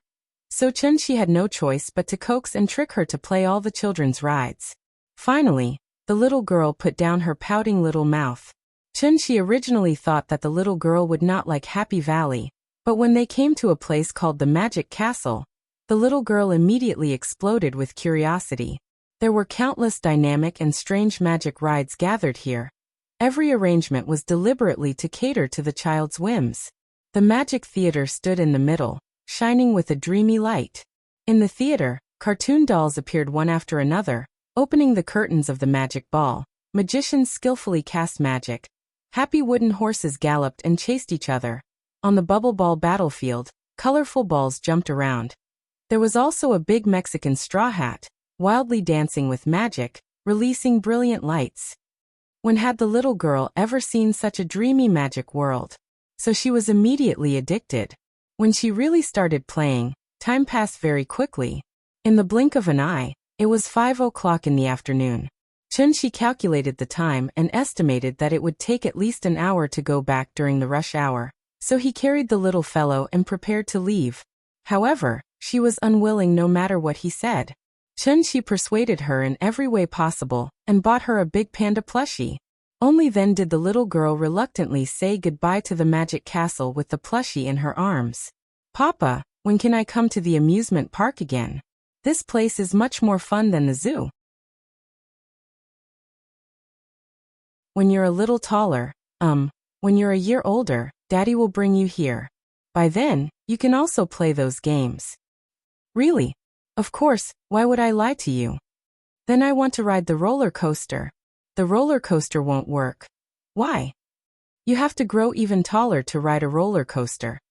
So Chen Shi had no choice but to coax and trick her to play all the children's rides. Finally, the little girl put down her pouting little mouth. Chen Shi originally thought that the little girl would not like Happy Valley, but when they came to a place called the Magic Castle, the little girl immediately exploded with curiosity. There were countless dynamic and strange magic rides gathered here. Every arrangement was deliberately to cater to the child's whims. The magic theater stood in the middle, shining with a dreamy light. In the theater, cartoon dolls appeared one after another, opening the curtains of the magic ball. Magicians skillfully cast magic. Happy wooden horses galloped and chased each other. On the bubble ball battlefield, colorful balls jumped around. There was also a big Mexican straw hat, wildly dancing with magic, releasing brilliant lights. When had the little girl ever seen such a dreamy magic world? So she was immediately addicted. When she really started playing, time passed very quickly. In the blink of an eye, it was 5 o'clock in the afternoon. Chen Shi calculated the time and estimated that it would take at least an hour to go back during the rush hour, so he carried the little fellow and prepared to leave. However, she was unwilling no matter what he said. Chen Shi persuaded her in every way possible and bought her a big panda plushie. Only then did the little girl reluctantly say goodbye to the magic castle with the plushie in her arms. "Papa, when can I come to the amusement park again? This place is much more fun than the zoo." "When you're a little taller, when you're a year older, Daddy will bring you here. By then, you can also play those games." "Really? Of course, why would I lie to you? Then I want to ride the roller coaster." "The roller coaster won't work." "Why?" "You have to grow even taller to ride a roller coaster."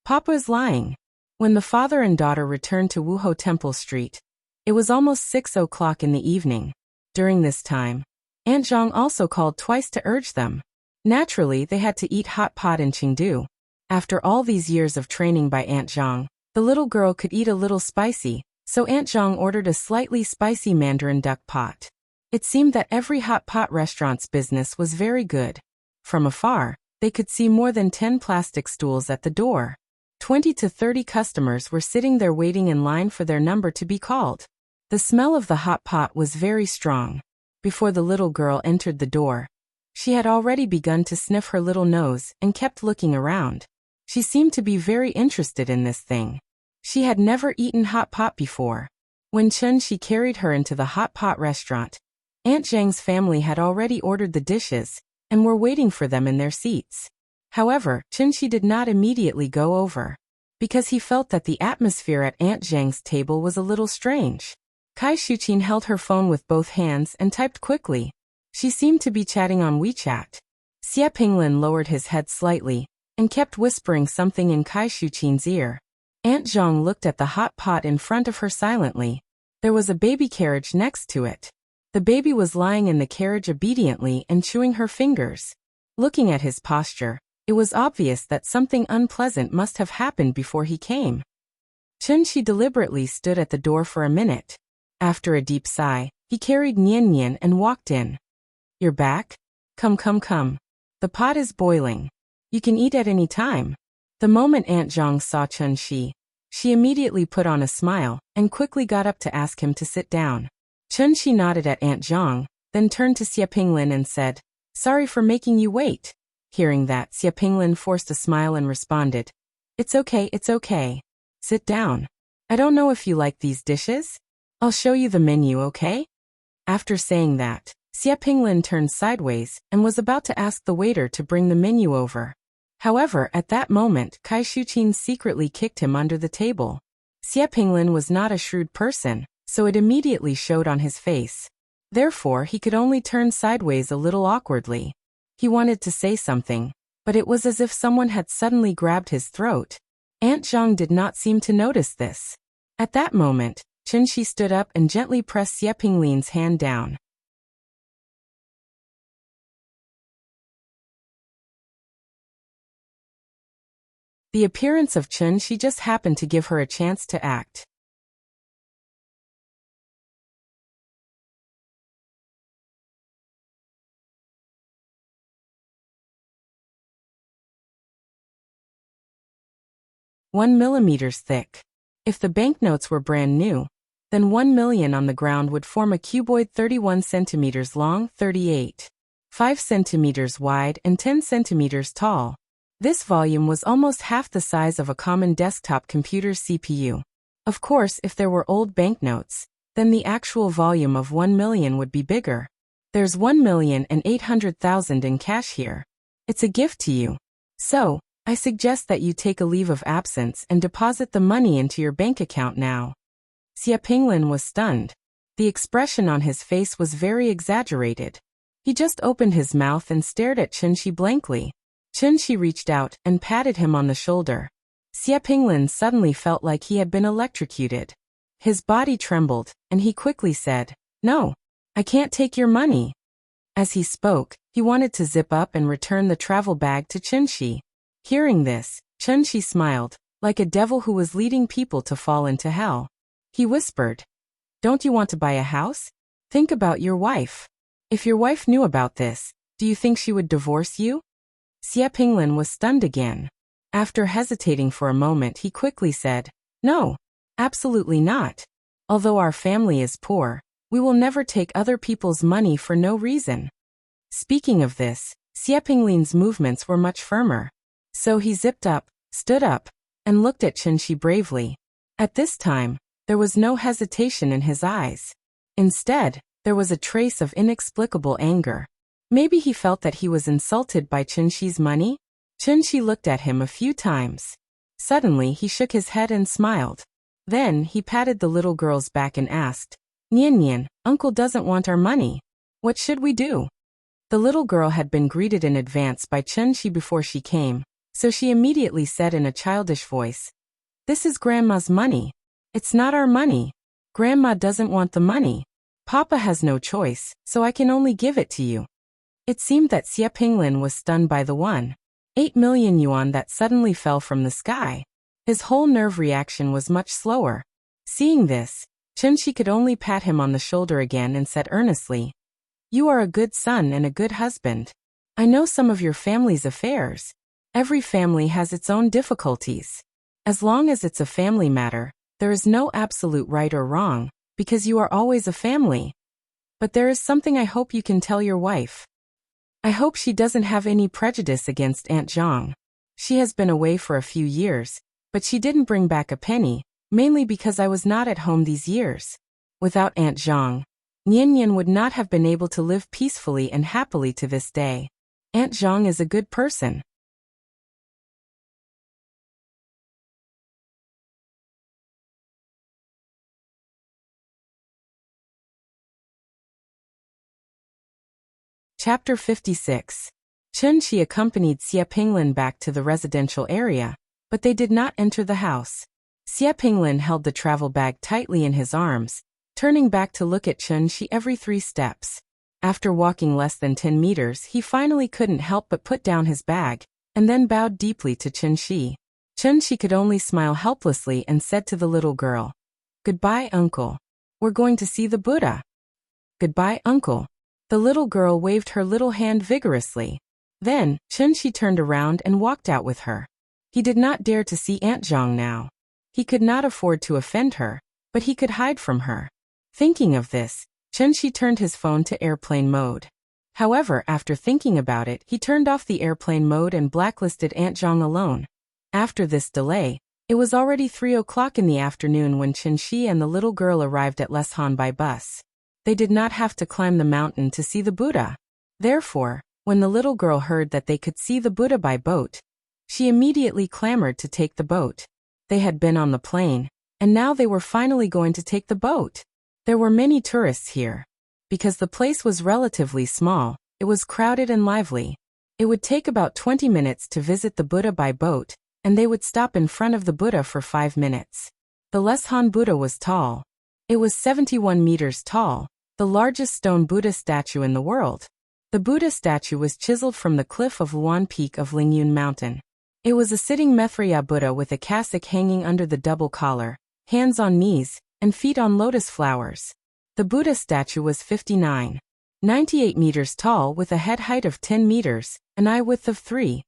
Papa is lying. When the father and daughter returned to Wuho Temple Street, it was almost 6 o'clock in the evening. During this time, Aunt Zhang also called twice to urge them. Naturally, they had to eat hot pot in Chengdu. After all these years of training by Aunt Zhang, the little girl could eat a little spicy, so Aunt Zhang ordered a slightly spicy mandarin duck pot. It seemed that every hot pot restaurant's business was very good. From afar, they could see more than 10 plastic stools at the door. 20 to 30 customers were sitting there waiting in line for their number to be called. The smell of the hot pot was very strong. Before the little girl entered the door, she had already begun to sniff her little nose and kept looking around. She seemed to be very interested in this thing. She had never eaten hot pot before. When Chun-Shi carried her into the hot pot restaurant, Aunt Zhang's family had already ordered the dishes and were waiting for them in their seats. However, Chun-Shi did not immediately go over, because he felt that the atmosphere at Aunt Zhang's table was a little strange. Kai Shuqin held her phone with both hands and typed quickly. She seemed to be chatting on WeChat. Xie Pinglin lowered his head slightly and kept whispering something in Kai Shuqin's ear. Aunt Zhang looked at the hot pot in front of her silently. There was a baby carriage next to it. The baby was lying in the carriage obediently and chewing her fingers. Looking at his posture, it was obvious that something unpleasant must have happened before he came. Chun-Shi deliberately stood at the door for a minute. After a deep sigh, he carried Nian Nian and walked in. "You're back? Come, come, come. The pot is boiling. You can eat at any time." The moment Aunt Zhang saw Chun-Shi, she immediately put on a smile and quickly got up to ask him to sit down. Chun-Shi nodded at Aunt Zhang, then turned to Xie Pinglin and said, "Sorry for making you wait." Hearing that, Xie Pinglin forced a smile and responded, "It's okay, it's okay. Sit down. I don't know if you like these dishes. I'll show you the menu, okay?" After saying that, Xie Pinglin turned sideways and was about to ask the waiter to bring the menu over. However, at that moment, Kai Shuqin secretly kicked him under the table. Xie Pinglin was not a shrewd person, so it immediately showed on his face. Therefore, he could only turn sideways a little awkwardly. He wanted to say something, but it was as if someone had suddenly grabbed his throat. Aunt Zhang did not seem to notice this. At that moment, Chun-Shi stood up and gently pressed Xie Pinglin's hand down. The appearance of Chun-Shi just happened to give her a chance to act. "1 millimeter thick. If the banknotes were brand new, then 1 million on the ground would form a cuboid 31 centimeters long, 38.5 centimeters wide, and 10 centimeters tall. This volume was almost half the size of a common desktop computer's CPU. Of course, if there were old banknotes, then the actual volume of 1 million would be bigger. There's 1,800,000 in cash here. It's a gift to you. So, I suggest that you take a leave of absence and deposit the money into your bank account now." Xie Pinglin was stunned. The expression on his face was very exaggerated. He just opened his mouth and stared at Chun-Shi blankly. Chun-Shi reached out and patted him on the shoulder. Xie Pinglin suddenly felt like he had been electrocuted. His body trembled, and he quickly said, "No, I can't take your money." As he spoke, he wanted to zip up and return the travel bag to Chun-Shi. Hearing this, Chun-Shi smiled, like a devil who was leading people to fall into hell. He whispered, "Don't you want to buy a house? Think about your wife. If your wife knew about this, do you think she would divorce you?" Xie Pinglin was stunned again. After hesitating for a moment, he quickly said, "No, absolutely not. Although our family is poor, we will never take other people's money for no reason." Speaking of this, Xie Pinglin's movements were much firmer. So he zipped up, stood up, and looked at Chun-Shi bravely. At this time, there was no hesitation in his eyes. Instead, there was a trace of inexplicable anger. Maybe he felt that he was insulted by Chun-Shi's money? Chun-Shi looked at him a few times. Suddenly, he shook his head and smiled. Then, he patted the little girl's back and asked, "Nian Nian, Uncle doesn't want our money. What should we do?" The little girl had been greeted in advance by Chun-Shi before she came, so she immediately said in a childish voice, "This is Grandma's money. It's not our money. Grandma doesn't want the money. Papa has no choice, so I can only give it to you." It seemed that Xie Pinglin was stunned by the one. 8 million yuan that suddenly fell from the sky. His whole nerve reaction was much slower. Seeing this, Chunshi could only pat him on the shoulder again and said earnestly, "You are a good son and a good husband. I know some of your family's affairs. Every family has its own difficulties. As long as it's a family matter, there is no absolute right or wrong, because you are always a family. But there is something I hope you can tell your wife. I hope she doesn't have any prejudice against Aunt Zhang. She has been away for a few years, but she didn't bring back a penny, mainly because I was not at home these years. Without Aunt Zhang, Nian would not have been able to live peacefully and happily to this day. Aunt Zhang is a good person." Chapter 56. Chunshi accompanied Xie Pinglin back to the residential area, but they did not enter the house. Xie Pinglin held the travel bag tightly in his arms, turning back to look at Chunshi every 3 steps. After walking less than 10 meters, he finally couldn't help but put down his bag, and then bowed deeply to Chunshi. Chunshi could only smile helplessly and said to the little girl, "Goodbye, uncle. We're going to see the Buddha." "Goodbye, uncle." The little girl waved her little hand vigorously. Then, Chunshi turned around and walked out with her. He did not dare to see Aunt Zhang now. He could not afford to offend her, but he could hide from her. Thinking of this, Chunshi turned his phone to airplane mode. However, after thinking about it, he turned off the airplane mode and blacklisted Aunt Zhang alone. After this delay, it was already 3 o'clock in the afternoon when Chunshi and the little girl arrived at Leshan by bus. They did not have to climb the mountain to see the Buddha. Therefore, when the little girl heard that they could see the Buddha by boat, she immediately clamored to take the boat. They had been on the plane, and now they were finally going to take the boat. There were many tourists here. Because the place was relatively small, it was crowded and lively. It would take about 20 minutes to visit the Buddha by boat, and they would stop in front of the Buddha for 5 minutes. The Leshan Buddha was tall. It was 71 meters tall, the largest stone Buddha statue in the world. The Buddha statue was chiseled from the cliff of Luan Peak of Lingyun Mountain. It was a sitting Maitreya Buddha with a cassock hanging under the double collar, hands on knees, and feet on lotus flowers. The Buddha statue was 98 meters tall with a head height of 10 meters, an eye width of 3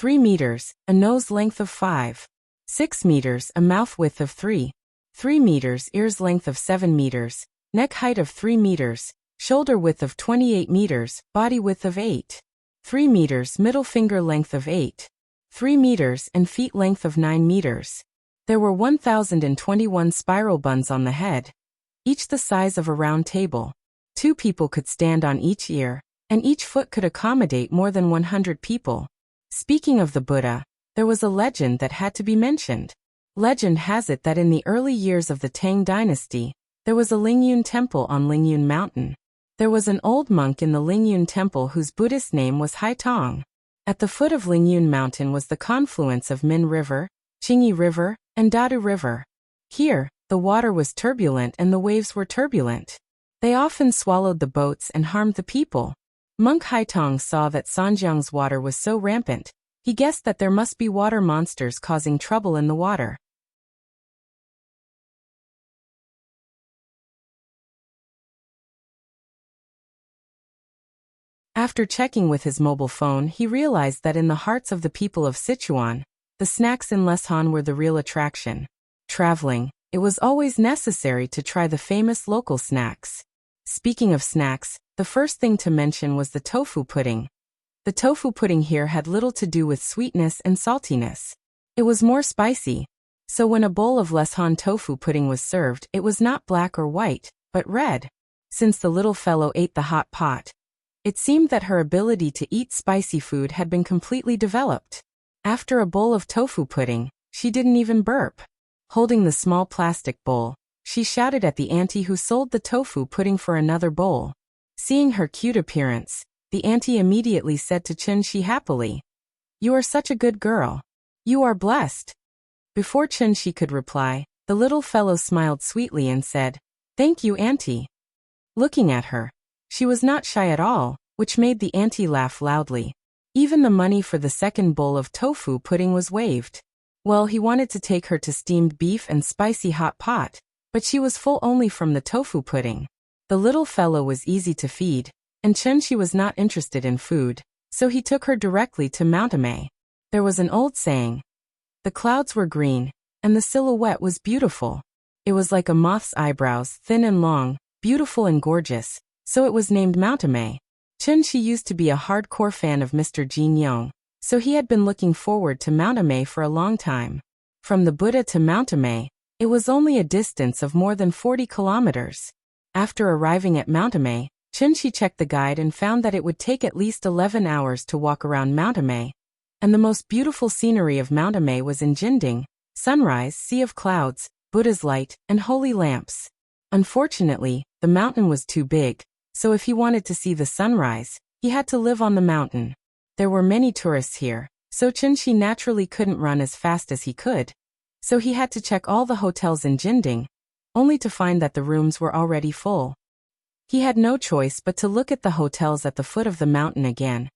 meters, a nose length of 6 meters, a mouth width of 3 meters, ears length of 7 meters, neck height of 3 meters, shoulder width of 28 meters, body width of 3 meters, middle finger length of 3 meters, and feet length of 9 meters. There were 1,021 spiral buns on the head, each the size of a round table. 2 people could stand on each ear, and each foot could accommodate more than 100 people. Speaking of the Buddha, there was a legend that had to be mentioned. Legend has it that in the early years of the Tang dynasty, there was a Lingyun temple on Lingyun Mountain. There was an old monk in the Lingyun temple whose Buddhist name was Haitong. At the foot of Lingyun Mountain was the confluence of Min River, Qingyi River, and Dadu River. Here, the water was turbulent and the waves were turbulent. They often swallowed the boats and harmed the people. Monk Haitong saw that Sanjiang's water was so rampant, he guessed that there must be water monsters causing trouble in the water. After checking with his mobile phone, he realized that in the hearts of the people of Sichuan, the snacks in Leshan were the real attraction. Traveling, it was always necessary to try the famous local snacks. Speaking of snacks, the first thing to mention was the tofu pudding. The tofu pudding here had little to do with sweetness and saltiness. It was more spicy. So when a bowl of Leshan tofu pudding was served, it was not black or white, but red. Since the little fellow ate the hot pot, it seemed that her ability to eat spicy food had been completely developed. After a bowl of tofu pudding, she didn't even burp. Holding the small plastic bowl, she shouted at the auntie who sold the tofu pudding for another bowl. Seeing her cute appearance, the auntie immediately said to Chunshi happily, "You are such a good girl. You are blessed." Before Chunshi could reply, the little fellow smiled sweetly and said, "Thank you, auntie." Looking at her, she was not shy at all, which made the auntie laugh loudly. Even the money for the second bowl of tofu pudding was waived. Well, he wanted to take her to steamed beef and spicy hot pot, but she was full only from the tofu pudding. The little fellow was easy to feed, and Chunshi was not interested in food, so he took her directly to Mount Immerse. There was an old saying. The clouds were green, and the silhouette was beautiful. It was like a moth's eyebrows, thin and long, beautiful and gorgeous, so it was named Mount Immerse. Chunshi used to be a hardcore fan of Mr. Jin Yong, so he had been looking forward to Mount Immerse for a long time. From the Buddha to Mount Immerse, it was only a distance of more than 40 kilometers. After arriving at Mount Immerse, Chunshi checked the guide and found that it would take at least 11 hours to walk around Mount Immerse. And the most beautiful scenery of Mount Immerse was Enchanting, sunrise, sea of clouds, Buddha's light, and holy lamps. Unfortunately, the mountain was too big, so if he wanted to see the sunrise, he had to live on the mountain. There were many tourists here, so Chunshi naturally couldn't run as fast as he could. So he had to check all the hotels in Jinding, only to find that the rooms were already full. He had no choice but to look at the hotels at the foot of the mountain again,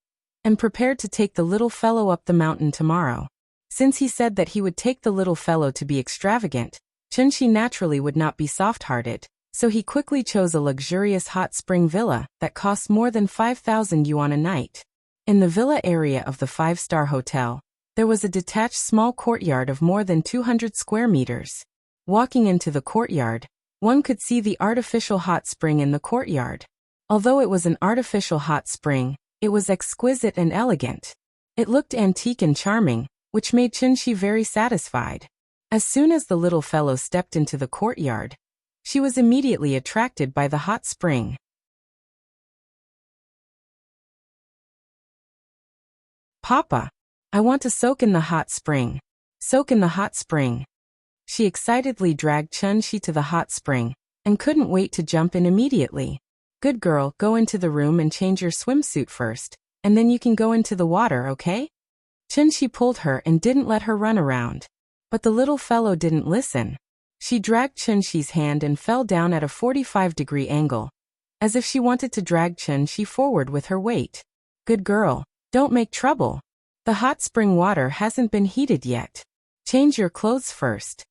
and prepared to take the little fellow up the mountain tomorrow. Since he said that he would take the little fellow to be extravagant, Chunshi naturally would not be soft-hearted, so he quickly chose a luxurious hot spring villa that cost more than 5,000 yuan a night. In the villa area of the 5-star hotel, there was a detached small courtyard of more than 200 square meters. Walking into the courtyard, one could see the artificial hot spring in the courtyard. Although it was an artificial hot spring, it was exquisite and elegant. It looked antique and charming, which made Chunshi very satisfied. As soon as the little fellow stepped into the courtyard, she was immediately attracted by the hot spring. Papa, I want to soak in the hot spring. Soak in the hot spring. She excitedly dragged Chunshi to the hot spring, and couldn't wait to jump in immediately. Good girl, go into the room and change your swimsuit first, and then you can go into the water, okay? Chunshi pulled her and didn't let her run around. But the little fellow didn't listen. She dragged Chunshi's hand and fell down at a 45-degree angle, as if she wanted to drag Chunshi forward with her weight. Good girl, don't make trouble. The hot spring water hasn't been heated yet. Change your clothes first.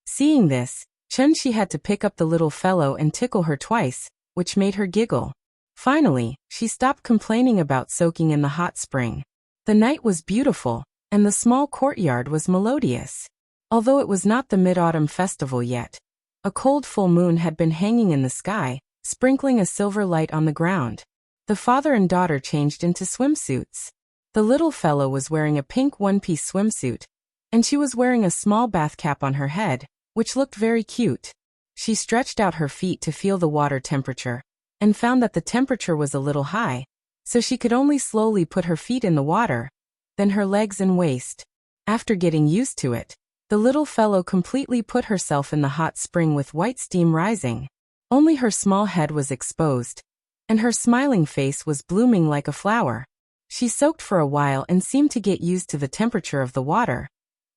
Seeing this, Chunshi had to pick up the little fellow and tickle her twice, which made her giggle. Finally, she stopped complaining about soaking in the hot spring. The night was beautiful, and the small courtyard was melodious. Although it was not the Mid-Autumn Festival yet, a cold full moon had been hanging in the sky, sprinkling a silver light on the ground. The father and daughter changed into swimsuits. The little fellow was wearing a pink one-piece swimsuit, and she was wearing a small bath cap on her head, which looked very cute. She stretched out her feet to feel the water temperature, and found that the temperature was a little high, so she could only slowly put her feet in the water, then her legs and waist. After getting used to it, the little fellow completely put herself in the hot spring with white steam rising. Only her small head was exposed, and her smiling face was blooming like a flower. She soaked for a while and seemed to get used to the temperature of the water,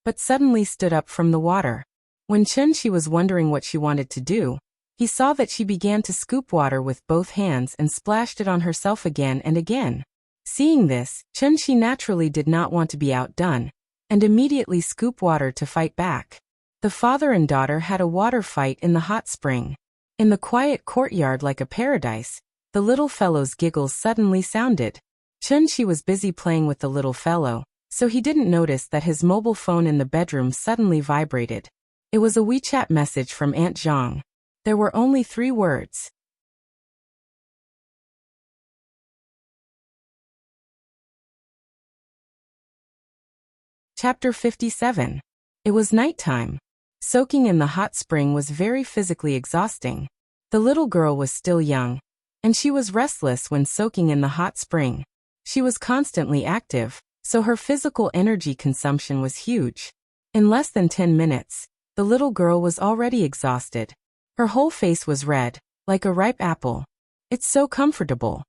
but suddenly stood up from the water. When Chunshi was wondering what she wanted to do, he saw that she began to scoop water with both hands and splashed it on herself again and again. Seeing this, Chunshi naturally did not want to be outdone, and immediately scooped water to fight back. The father and daughter had a water fight in the hot spring. In the quiet courtyard like a paradise, the little fellow's giggles suddenly sounded. Chunshi was busy playing with the little fellow, so he didn't notice that his mobile phone in the bedroom suddenly vibrated. It was a WeChat message from Aunt Zhang. There were only 3 words. Chapter 57. It was nighttime. Soaking in the hot spring was very physically exhausting. The little girl was still young, and she was restless when soaking in the hot spring. She was constantly active, so her physical energy consumption was huge. In less than 10 minutes, the little girl was already exhausted. Her whole face was red, like a ripe apple. It's so comfortable.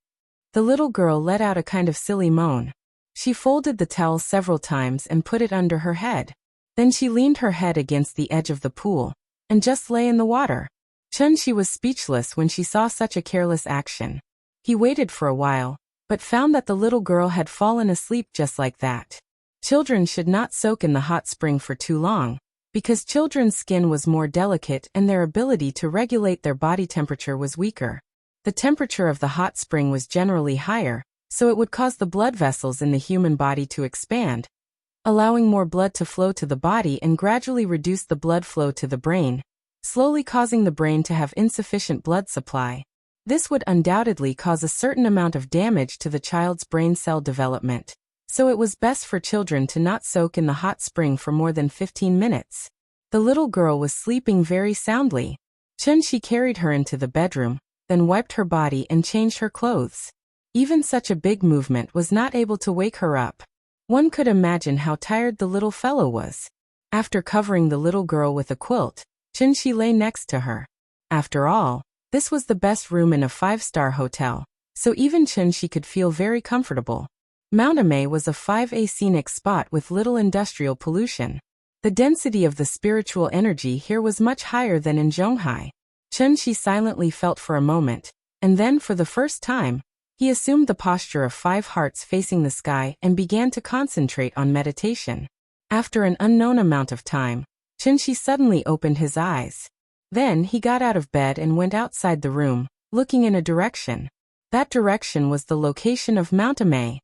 The little girl let out a kind of silly moan. She folded the towel several times and put it under her head. Then she leaned her head against the edge of the pool, and just lay in the water. Chunshi was speechless when she saw such a careless action. He waited for a while, but found that the little girl had fallen asleep just like that. Children should not soak in the hot spring for too long, because children's skin was more delicate and their ability to regulate their body temperature was weaker. The temperature of the hot spring was generally higher, so it would cause the blood vessels in the human body to expand, allowing more blood to flow to the body and gradually reduce the blood flow to the brain, slowly causing the brain to have insufficient blood supply. This would undoubtedly cause a certain amount of damage to the child's brain cell development, so it was best for children to not soak in the hot spring for more than 15 minutes. The little girl was sleeping very soundly. She carried her into the bedroom, then wiped her body and changed her clothes. Even such a big movement was not able to wake her up. One could imagine how tired the little fellow was. After covering the little girl with a quilt, she lay next to her. After all, this was the best room in a 5-star hotel, so even she could feel very comfortable. Mountamay was a 5A scenic spot with little industrial pollution. The density of the spiritual energy here was much higher than in Zhonghai. She silently felt for a moment, and then for the first time, he assumed the posture of 5 hearts facing the sky and began to concentrate on meditation. After an unknown amount of time, she suddenly opened his eyes. Then he got out of bed and went outside the room, looking in a direction. That direction was the location of Mountamay.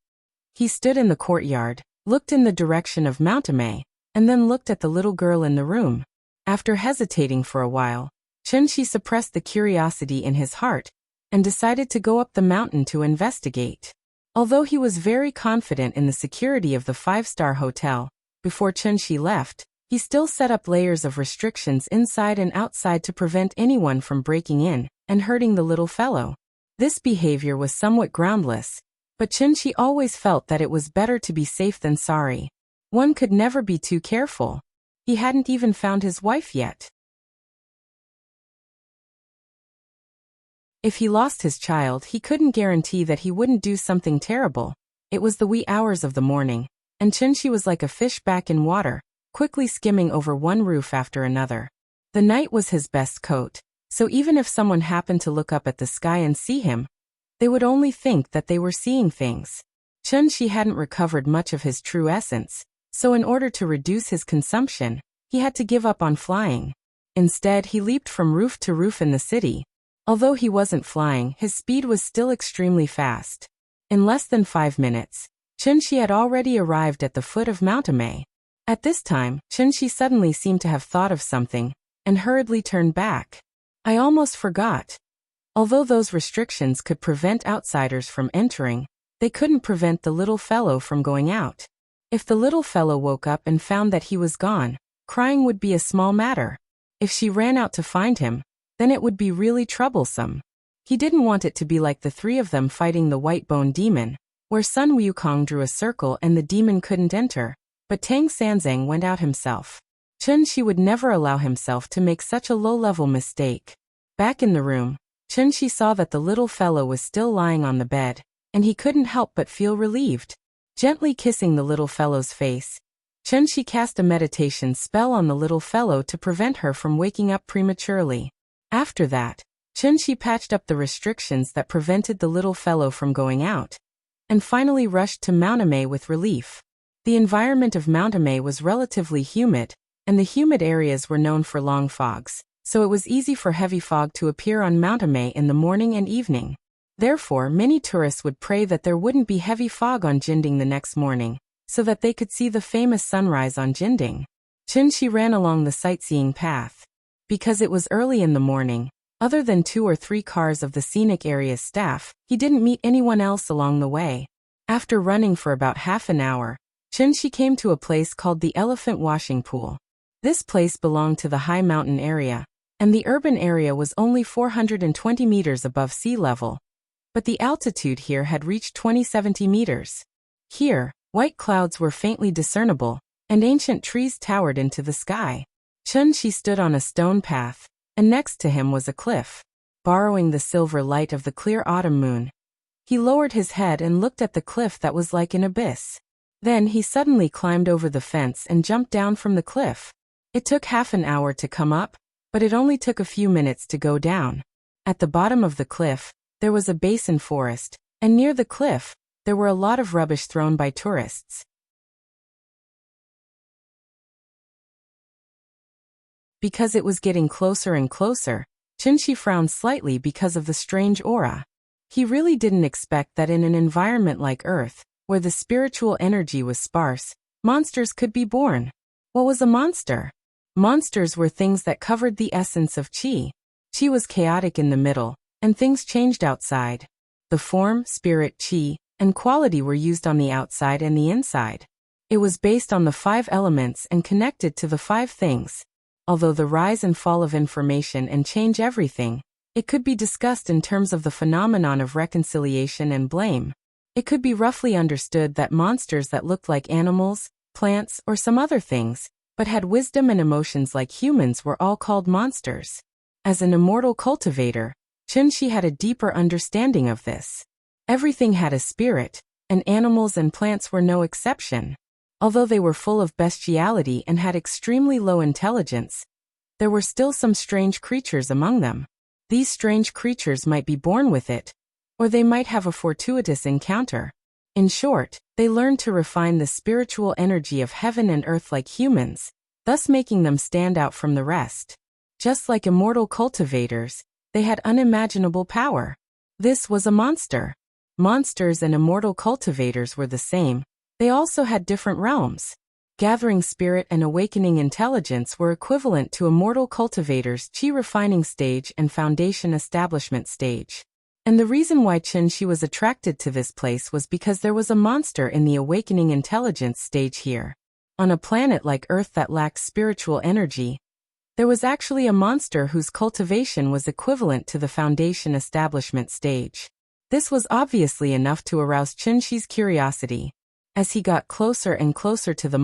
He stood in the courtyard, looked in the direction of Mountamay, and then looked at the little girl in the room. After hesitating for a while, she suppressed the curiosity in his heart and decided to go up the mountain to investigate. Although he was very confident in the security of the 5-star hotel, before Shi left, he still set up layers of restrictions inside and outside to prevent anyone from breaking in and hurting the little fellow. This behavior was somewhat groundless, but Shi always felt that it was better to be safe than sorry. One could never be too careful. He hadn't even found his wife yet. If he lost his child, he couldn't guarantee that he wouldn't do something terrible. It was the wee hours of the morning, and Shi was like a fish back in water, quickly skimming over one roof after another. The night was his best coat, so even if someone happened to look up at the sky and see him, they would only think that they were seeing things. Shi hadn't recovered much of his true essence, so in order to reduce his consumption, he had to give up on flying. Instead, he leaped from roof to roof in the city. Although he wasn't flying, his speed was still extremely fast. In less than 5 minutes, Shi had already arrived at the foot of Mountamay. At this time, Shi suddenly seemed to have thought of something, and hurriedly turned back. I almost forgot. Although those restrictions could prevent outsiders from entering, they couldn't prevent the little fellow from going out. If the little fellow woke up and found that he was gone, crying would be a small matter. If she ran out to find him, then it would be really troublesome. He didn't want it to be like the 3 of them fighting the white bone demon, where Sun Wukong drew a circle and the demon couldn't enter, but Tang Sanzang went out himself. Shi would never allow himself to make such a low-level mistake. Back in the room, Shi saw that the little fellow was still lying on the bed, and he couldn't help but feel relieved. Gently kissing the little fellow's face, Shi cast a meditation spell on the little fellow to prevent her from waking up prematurely. After that, Shi patched up the restrictions that prevented the little fellow from going out, and finally rushed to Mountamay with relief. The environment of Mountamay was relatively humid, and the humid areas were known for long fogs, so it was easy for heavy fog to appear on Mountamay in the morning and evening. Therefore, many tourists would pray that there wouldn't be heavy fog on Jinding the next morning, so that they could see the famous sunrise on Jinding. Shi ran along the sightseeing path. Because it was early in the morning, other than 2 or 3 cars of the scenic area's staff, he didn't meet anyone else along the way. After running for about half an hour, Shi came to a place called the Elephant Washing Pool. This place belonged to the high mountain area, and the urban area was only 420 meters above sea level, but the altitude here had reached 2070 meters. Here, white clouds were faintly discernible, and ancient trees towered into the sky. Shi stood on a stone path, and next to him was a cliff. Borrowing the silver light of the clear autumn moon, he lowered his head and looked at the cliff that was like an abyss. Then he suddenly climbed over the fence and jumped down from the cliff. It took half an hour to come up, but it only took a few minutes to go down. At the bottom of the cliff, there was a basin forest, And near the cliff, there were a lot of rubbish thrown by tourists. Because it was getting closer and closer, Chenxi frowned slightly because of the strange aura. He really didn't expect that in an environment like Earth, where the spiritual energy was sparse, monsters could be born. What was a monster? Monsters were things that covered the essence of qi. Qi was chaotic in the middle, and things changed outside. The form, spirit, qi, and quality were used on the outside and the inside. It was based on the 5 elements and connected to the 5 things. Although the rise and fall of information and change everything, it could be discussed in terms of the phenomenon of reconciliation and blame. It could be roughly understood that monsters that looked like animals, plants, or some other things, but had wisdom and emotions like humans were all called monsters. As an immortal cultivator, Chenxi had a deeper understanding of this. Everything had a spirit, and animals and plants were no exception. Although they were full of bestiality and had extremely low intelligence, there were still some strange creatures among them. These strange creatures might be born with it, or they might have a fortuitous encounter. In short, they learned to refine the spiritual energy of heaven and earth like humans, thus making them stand out from the rest. Just like immortal cultivators, they had unimaginable power. This was a monster. Monsters and immortal cultivators were the same. They also had different realms. Gathering spirit and awakening intelligence were equivalent to immortal cultivators' qi refining stage and foundation establishment stage. And the reason why Chenxi was attracted to this place was because there was a monster in the awakening intelligence stage here. On a planet like Earth that lacked spiritual energy, there was actually a monster whose cultivation was equivalent to the foundation establishment stage. This was obviously enough to arouse Chenxi's curiosity. As he got closer and closer to the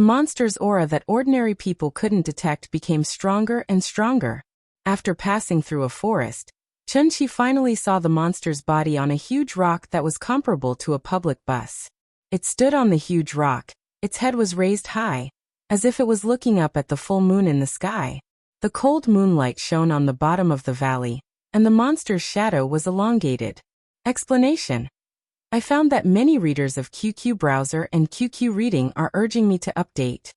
monster's aura that ordinary people couldn't detect became stronger and stronger. After passing through a forest, Chenxi finally saw the monster's body on a huge rock that was comparable to a public bus. It stood on the huge rock, its head was raised high, as if it was looking up at the full moon in the sky. The cold moonlight shone on the bottom of the valley, and the monster's shadow was elongated. Explanation: I found that many readers of QQ Browser and QQ Reading are urging me to update.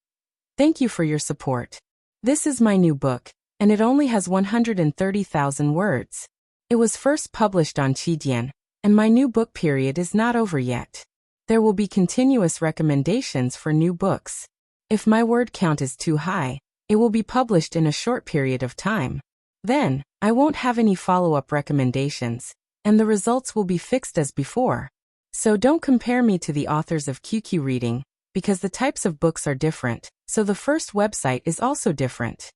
Thank you for your support. This is my new book, and it only has 130,000 words. It was first published on Qidian, and my new book period is not over yet. There will be continuous recommendations for new books. If my word count is too high, it will be published in a short period of time. Then, I won't have any follow-up recommendations, and the results will be fixed as before. So don't compare me to the authors of QQ Reading, because the types of books are different, so the first website is also different.